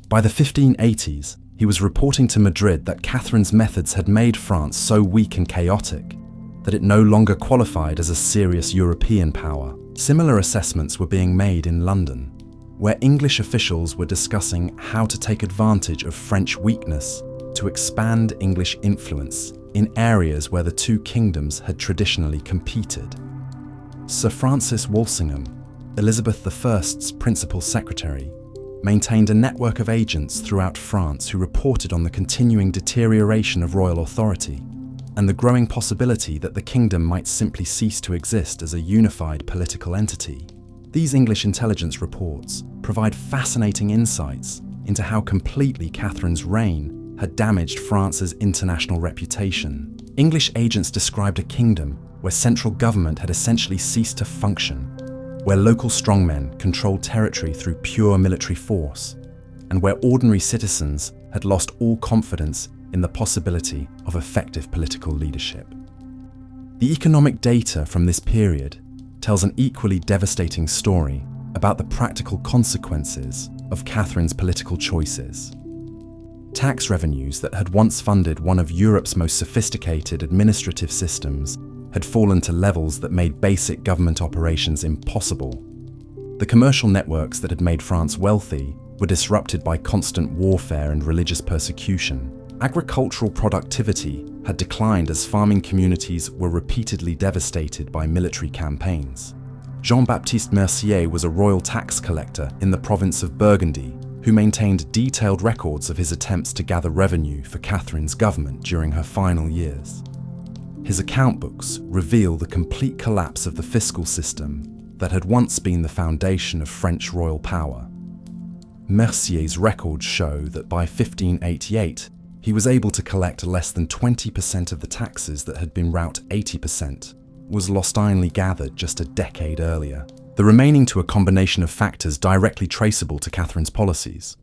By the 1580s, he was reporting to Madrid that Catherine's methods had made France so weak and chaotic that it no longer qualified as a serious European power. Similar assessments were being made in London, where English officials were discussing how to take advantage of French weakness to expand English influence in areas where the two kingdoms had traditionally competed. Sir Francis Walsingham, Elizabeth I's principal secretary, maintained a network of agents throughout France who reported on the continuing deterioration of royal authority and the growing possibility that the kingdom might simply cease to exist as a unified political entity. These English intelligence reports provide fascinating insights into how completely Catherine's reign had damaged France's international reputation. English agents described a kingdom where central government had essentially ceased to function, where local strongmen controlled territory through pure military force, and where ordinary citizens had lost all confidence in the possibility of effective political leadership. The economic data from this period tells an equally devastating story about the practical consequences of Catherine's political choices. Tax revenues that had once funded one of Europe's most sophisticated administrative systems had fallen to levels that made basic government operations impossible. The commercial networks that had made France wealthy were disrupted by constant warfare and religious persecution. Agricultural productivity had declined as farming communities were repeatedly devastated by military campaigns. Jean-Baptiste Mercier was a royal tax collector in the province of Burgundy who maintained detailed records of his attempts to gather revenue for Catherine's government during her final years. His account books reveal the complete collapse of the fiscal system that had once been the foundation of French royal power. Mercier's records show that by 1588, he was able to collect less than 20% of the taxes that had been route 80% was lostinely gathered just a decade earlier, the remaining to a combination of factors directly traceable to Catherine's policies.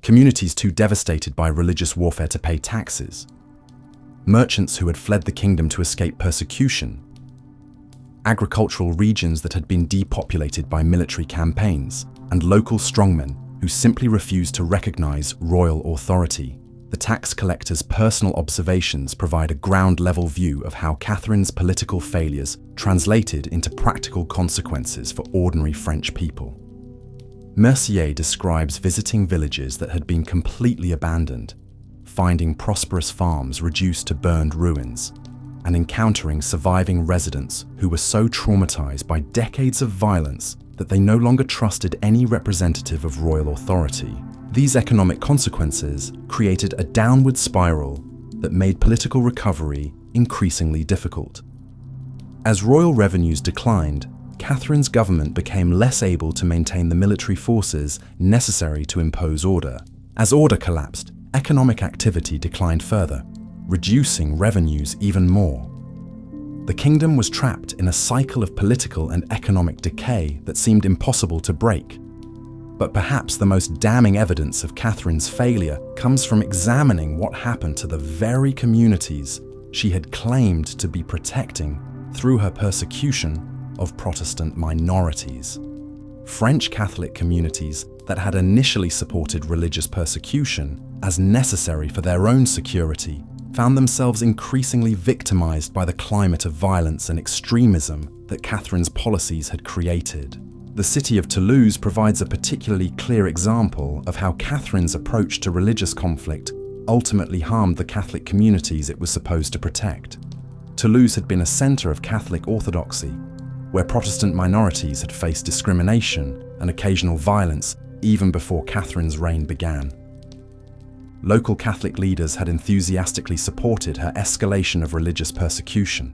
Communities too devastated by religious warfare to pay taxes, merchants who had fled the kingdom to escape persecution, agricultural regions that had been depopulated by military campaigns, and local strongmen who simply refused to recognize royal authority. The tax collector's personal observations provide a ground-level view of how Catherine's political failures translated into practical consequences for ordinary French people. Mercier describes visiting villages that had been completely abandoned, finding prosperous farms reduced to burned ruins, and encountering surviving residents who were so traumatized by decades of violence that they no longer trusted any representative of royal authority. These economic consequences created a downward spiral that made political recovery increasingly difficult. As royal revenues declined, Catherine's government became less able to maintain the military forces necessary to impose order. As order collapsed, economic activity declined further, reducing revenues even more. The kingdom was trapped in a cycle of political and economic decay that seemed impossible to break. But perhaps the most damning evidence of Catherine's failure comes from examining what happened to the very communities she had claimed to be protecting through her persecution of Protestant minorities. French Catholic communities that had initially supported religious persecution as necessary for their own security found themselves increasingly victimized by the climate of violence and extremism that Catherine's policies had created. The city of Toulouse provides a particularly clear example of how Catherine's approach to religious conflict ultimately harmed the Catholic communities it was supposed to protect. Toulouse had been a center of Catholic orthodoxy, where Protestant minorities had faced discrimination and occasional violence even before Catherine's reign began. Local Catholic leaders had enthusiastically supported her escalation of religious persecution,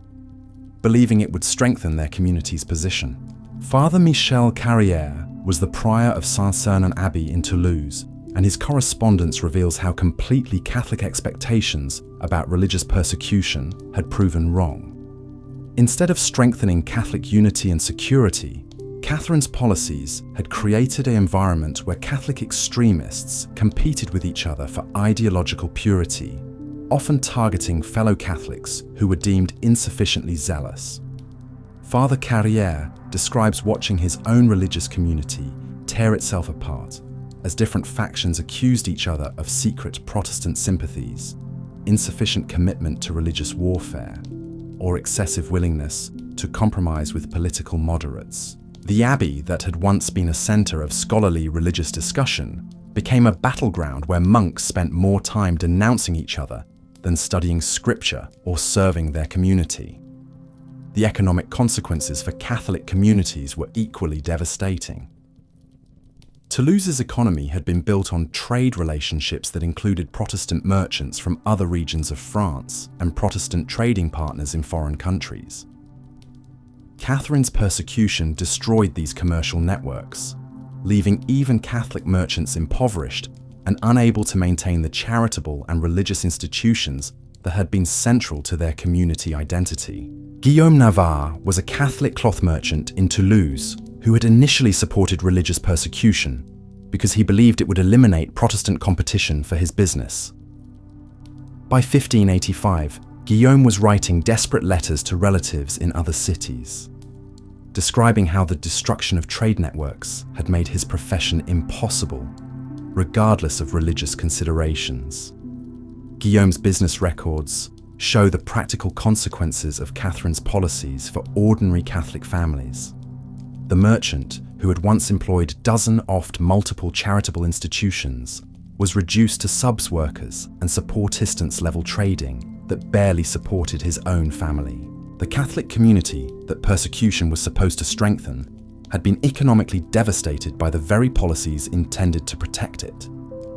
believing it would strengthen their community's position. Father Michel Carrière was the prior of Saint-Cernin Abbey in Toulouse, and his correspondence reveals how completely Catholic expectations about religious persecution had proven wrong. Instead of strengthening Catholic unity and security, Catherine's policies had created an environment where Catholic extremists competed with each other for ideological purity, often targeting fellow Catholics who were deemed insufficiently zealous. Father Carrière describes watching his own religious community tear itself apart as different factions accused each other of secret Protestant sympathies, insufficient commitment to religious warfare, or excessive willingness to compromise with political moderates. The abbey that had once been a center of scholarly religious discussion became a battleground where monks spent more time denouncing each other than studying scripture or serving their community. The economic consequences for Catholic communities were equally devastating. Toulouse's economy had been built on trade relationships that included Protestant merchants from other regions of France and Protestant trading partners in foreign countries. Catherine's persecution destroyed these commercial networks, leaving even Catholic merchants impoverished and unable to maintain the charitable and religious institutions that had been central to their community identity. Guillaume Navarre was a Catholic cloth merchant in Toulouse who had initially supported religious persecution because he believed it would eliminate Protestant competition for his business. By 1585, Guillaume was writing desperate letters to relatives in other cities, describing how the destruction of trade networks had made his profession impossible, regardless of religious considerations. Guillaume's business records show the practical consequences of Catherine's policies for ordinary Catholic families. The merchant, who had once employed oft multiple charitable institutions, was reduced to subs workers and subsistence-level trading that barely supported his own family. The Catholic community that persecution was supposed to strengthen had been economically devastated by the very policies intended to protect it.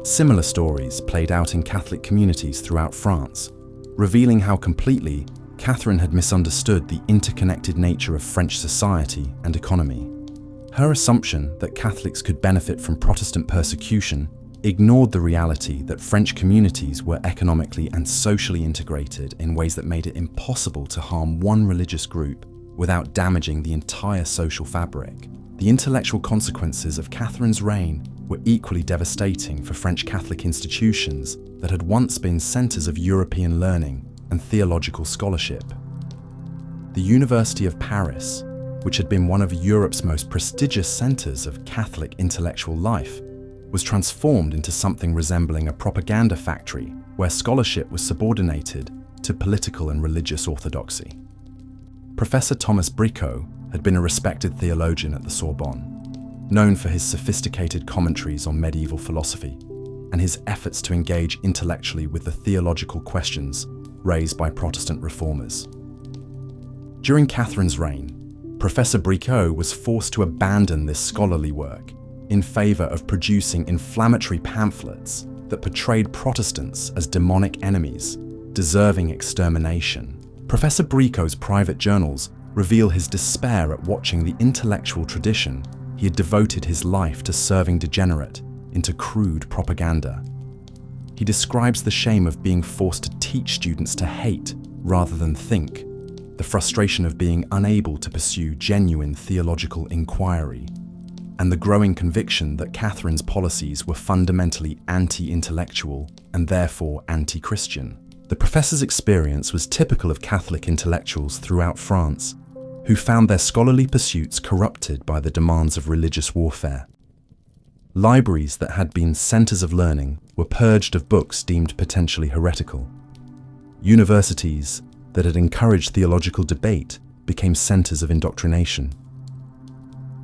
Similar stories played out in Catholic communities throughout France, revealing how completely Catherine had misunderstood the interconnected nature of French society and economy. Her assumption that Catholics could benefit from Protestant persecution ignored the reality that French communities were economically and socially integrated in ways that made it impossible to harm one religious group without damaging the entire social fabric. The intellectual consequences of Catherine's reign were equally devastating for French Catholic institutions that had once been centers of European learning and theological scholarship. The University of Paris, which had been one of Europe's most prestigious centers of Catholic intellectual life, was transformed into something resembling a propaganda factory where scholarship was subordinated to political and religious orthodoxy. Professor Thomas Bricot had been a respected theologian at the Sorbonne, known for his sophisticated commentaries on medieval philosophy and his efforts to engage intellectually with the theological questions raised by Protestant reformers. During Catherine's reign, Professor Bricot was forced to abandon this scholarly work in favor of producing inflammatory pamphlets that portrayed Protestants as demonic enemies, deserving extermination. Professor Bricot's private journals reveal his despair at watching the intellectual tradition he had devoted his life to serving degenerate into crude propaganda. He describes the shame of being forced to teach students to hate rather than think, the frustration of being unable to pursue genuine theological inquiry, and the growing conviction that Catherine's policies were fundamentally anti-intellectual and therefore anti-Christian. The professor's experience was typical of Catholic intellectuals throughout France, who found their scholarly pursuits corrupted by the demands of religious warfare. Libraries that had been centers of learning were purged of books deemed potentially heretical. Universities that had encouraged theological debate became centers of indoctrination.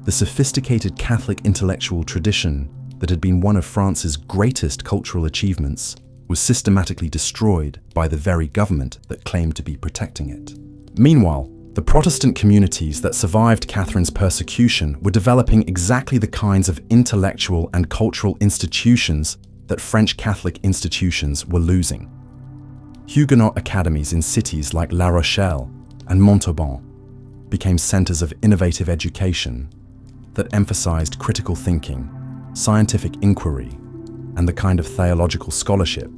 The sophisticated Catholic intellectual tradition that had been one of France's greatest cultural achievements was systematically destroyed by the very government that claimed to be protecting it. Meanwhile, the Protestant communities that survived Catherine's persecution were developing exactly the kinds of intellectual and cultural institutions that French Catholic institutions were losing. Huguenot academies in cities like La Rochelle and Montauban became centers of innovative education that emphasized critical thinking, scientific inquiry, and the kind of theological scholarship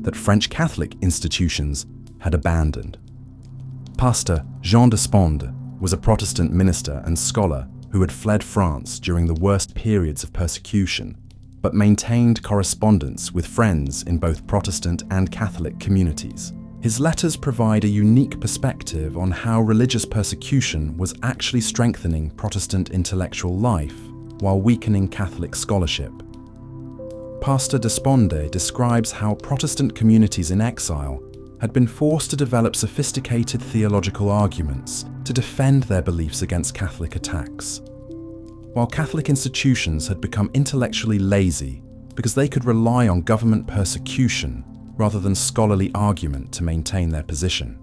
that French Catholic institutions had abandoned. Pastor Jean de Sponde was a Protestant minister and scholar who had fled France during the worst periods of persecution, but maintained correspondence with friends in both Protestant and Catholic communities. His letters provide a unique perspective on how religious persecution was actually strengthening Protestant intellectual life while weakening Catholic scholarship. Pastor de Sponde describes how Protestant communities in exile had been forced to develop sophisticated theological arguments to defend their beliefs against Catholic attacks, while Catholic institutions had become intellectually lazy because they could rely on government persecution rather than scholarly argument to maintain their position.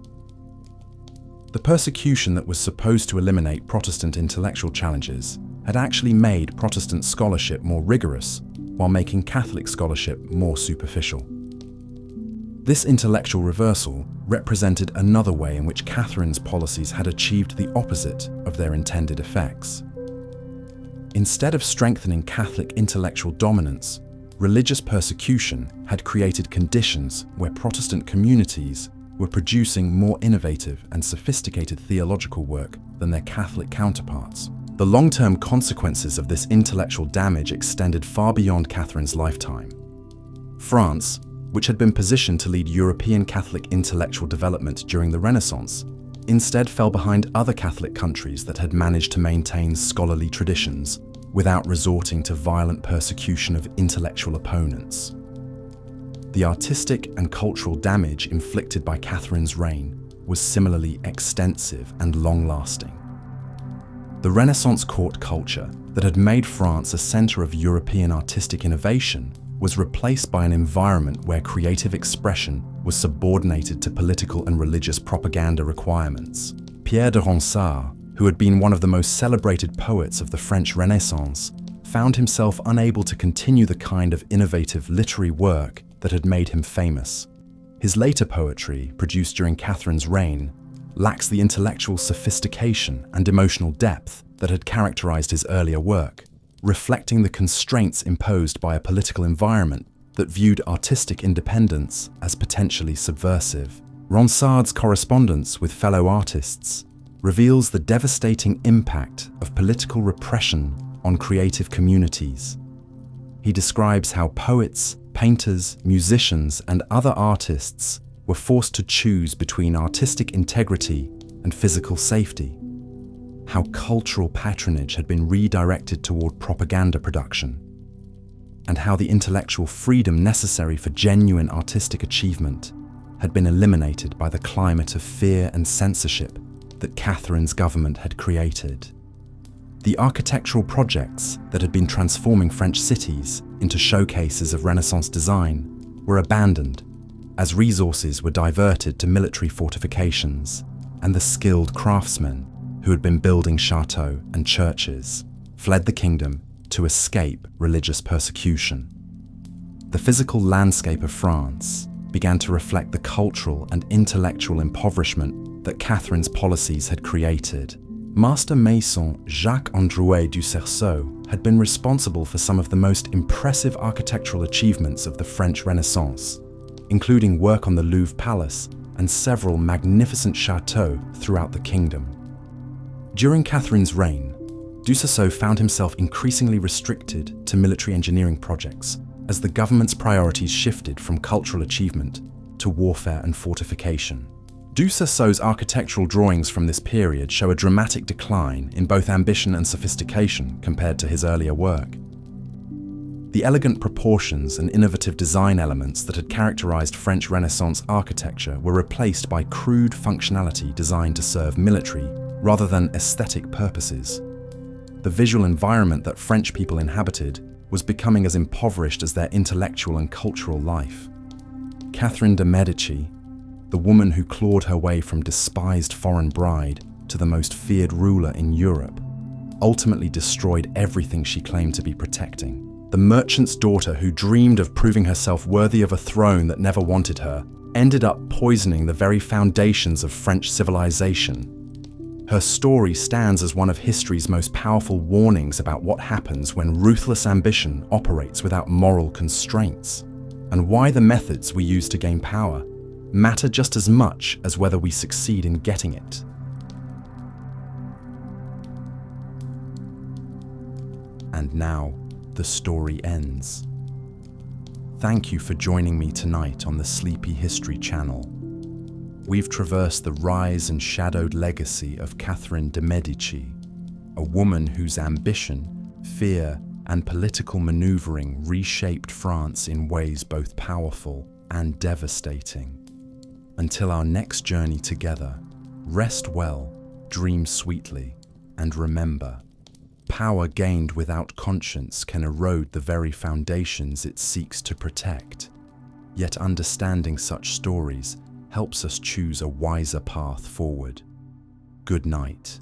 The persecution that was supposed to eliminate Protestant intellectual challenges had actually made Protestant scholarship more rigorous while making Catholic scholarship more superficial. This intellectual reversal represented another way in which Catherine's policies had achieved the opposite of their intended effects. Instead of strengthening Catholic intellectual dominance, religious persecution had created conditions where Protestant communities were producing more innovative and sophisticated theological work than their Catholic counterparts. The long-term consequences of this intellectual damage extended far beyond Catherine's lifetime. France, which had been positioned to lead European Catholic intellectual development during the Renaissance, instead fell behind other Catholic countries that had managed to maintain scholarly traditions without resorting to violent persecution of intellectual opponents. The artistic and cultural damage inflicted by Catherine's reign was similarly extensive and long-lasting. The Renaissance court culture that had made France a center of European artistic innovation was replaced by an environment where creative expression was subordinated to political and religious propaganda requirements. Pierre de Ronsard, who had been one of the most celebrated poets of the French Renaissance, found himself unable to continue the kind of innovative literary work that had made him famous. His later poetry, produced during Catherine's reign, lacks the intellectual sophistication and emotional depth that had characterized his earlier work, reflecting the constraints imposed by a political environment that viewed artistic independence as potentially subversive. Ronsard's correspondence with fellow artists reveals the devastating impact of political repression on creative communities. He describes how poets, painters, musicians, and other artists were forced to choose between artistic integrity and physical safety, how cultural patronage had been redirected toward propaganda production, and how the intellectual freedom necessary for genuine artistic achievement had been eliminated by the climate of fear and censorship that Catherine's government had created. The architectural projects that had been transforming French cities into showcases of Renaissance design were abandoned as resources were diverted to military fortifications, and the skilled craftsmen who had been building chateaux and churches fled the kingdom to escape religious persecution. The physical landscape of France began to reflect the cultural and intellectual impoverishment that Catherine's policies had created. Master mason Jacques-Androuet du Cerceau had been responsible for some of the most impressive architectural achievements of the French Renaissance, including work on the Louvre Palace and several magnificent chateaux throughout the kingdom. During Catherine's reign, du Cerceau found himself increasingly restricted to military engineering projects as the government's priorities shifted from cultural achievement to warfare and fortification. Du Cerceau's architectural drawings from this period show a dramatic decline in both ambition and sophistication compared to his earlier work. The elegant proportions and innovative design elements that had characterized French Renaissance architecture were replaced by crude functionality designed to serve military rather than aesthetic purposes. The visual environment that French people inhabited was becoming as impoverished as their intellectual and cultural life. Catherine de' Medici, the woman who clawed her way from despised foreign bride to the most feared ruler in Europe, ultimately destroyed everything she claimed to be protecting. The merchant's daughter, who dreamed of proving herself worthy of a throne that never wanted her, ended up poisoning the very foundations of French civilization. Her story stands as one of history's most powerful warnings about what happens when ruthless ambition operates without moral constraints, and why the methods we use to gain power matter just as much as whether we succeed in getting it. And now, the story ends. Thank you for joining me tonight on the Sleepy History channel. We've traversed the rise and shadowed legacy of Catherine de' Medici, a woman whose ambition, fear, and political maneuvering reshaped France in ways both powerful and devastating. Until our next journey together, rest well, dream sweetly, and remember, power gained without conscience can erode the very foundations it seeks to protect. Yet understanding such stories helps us choose a wiser path forward. Good night.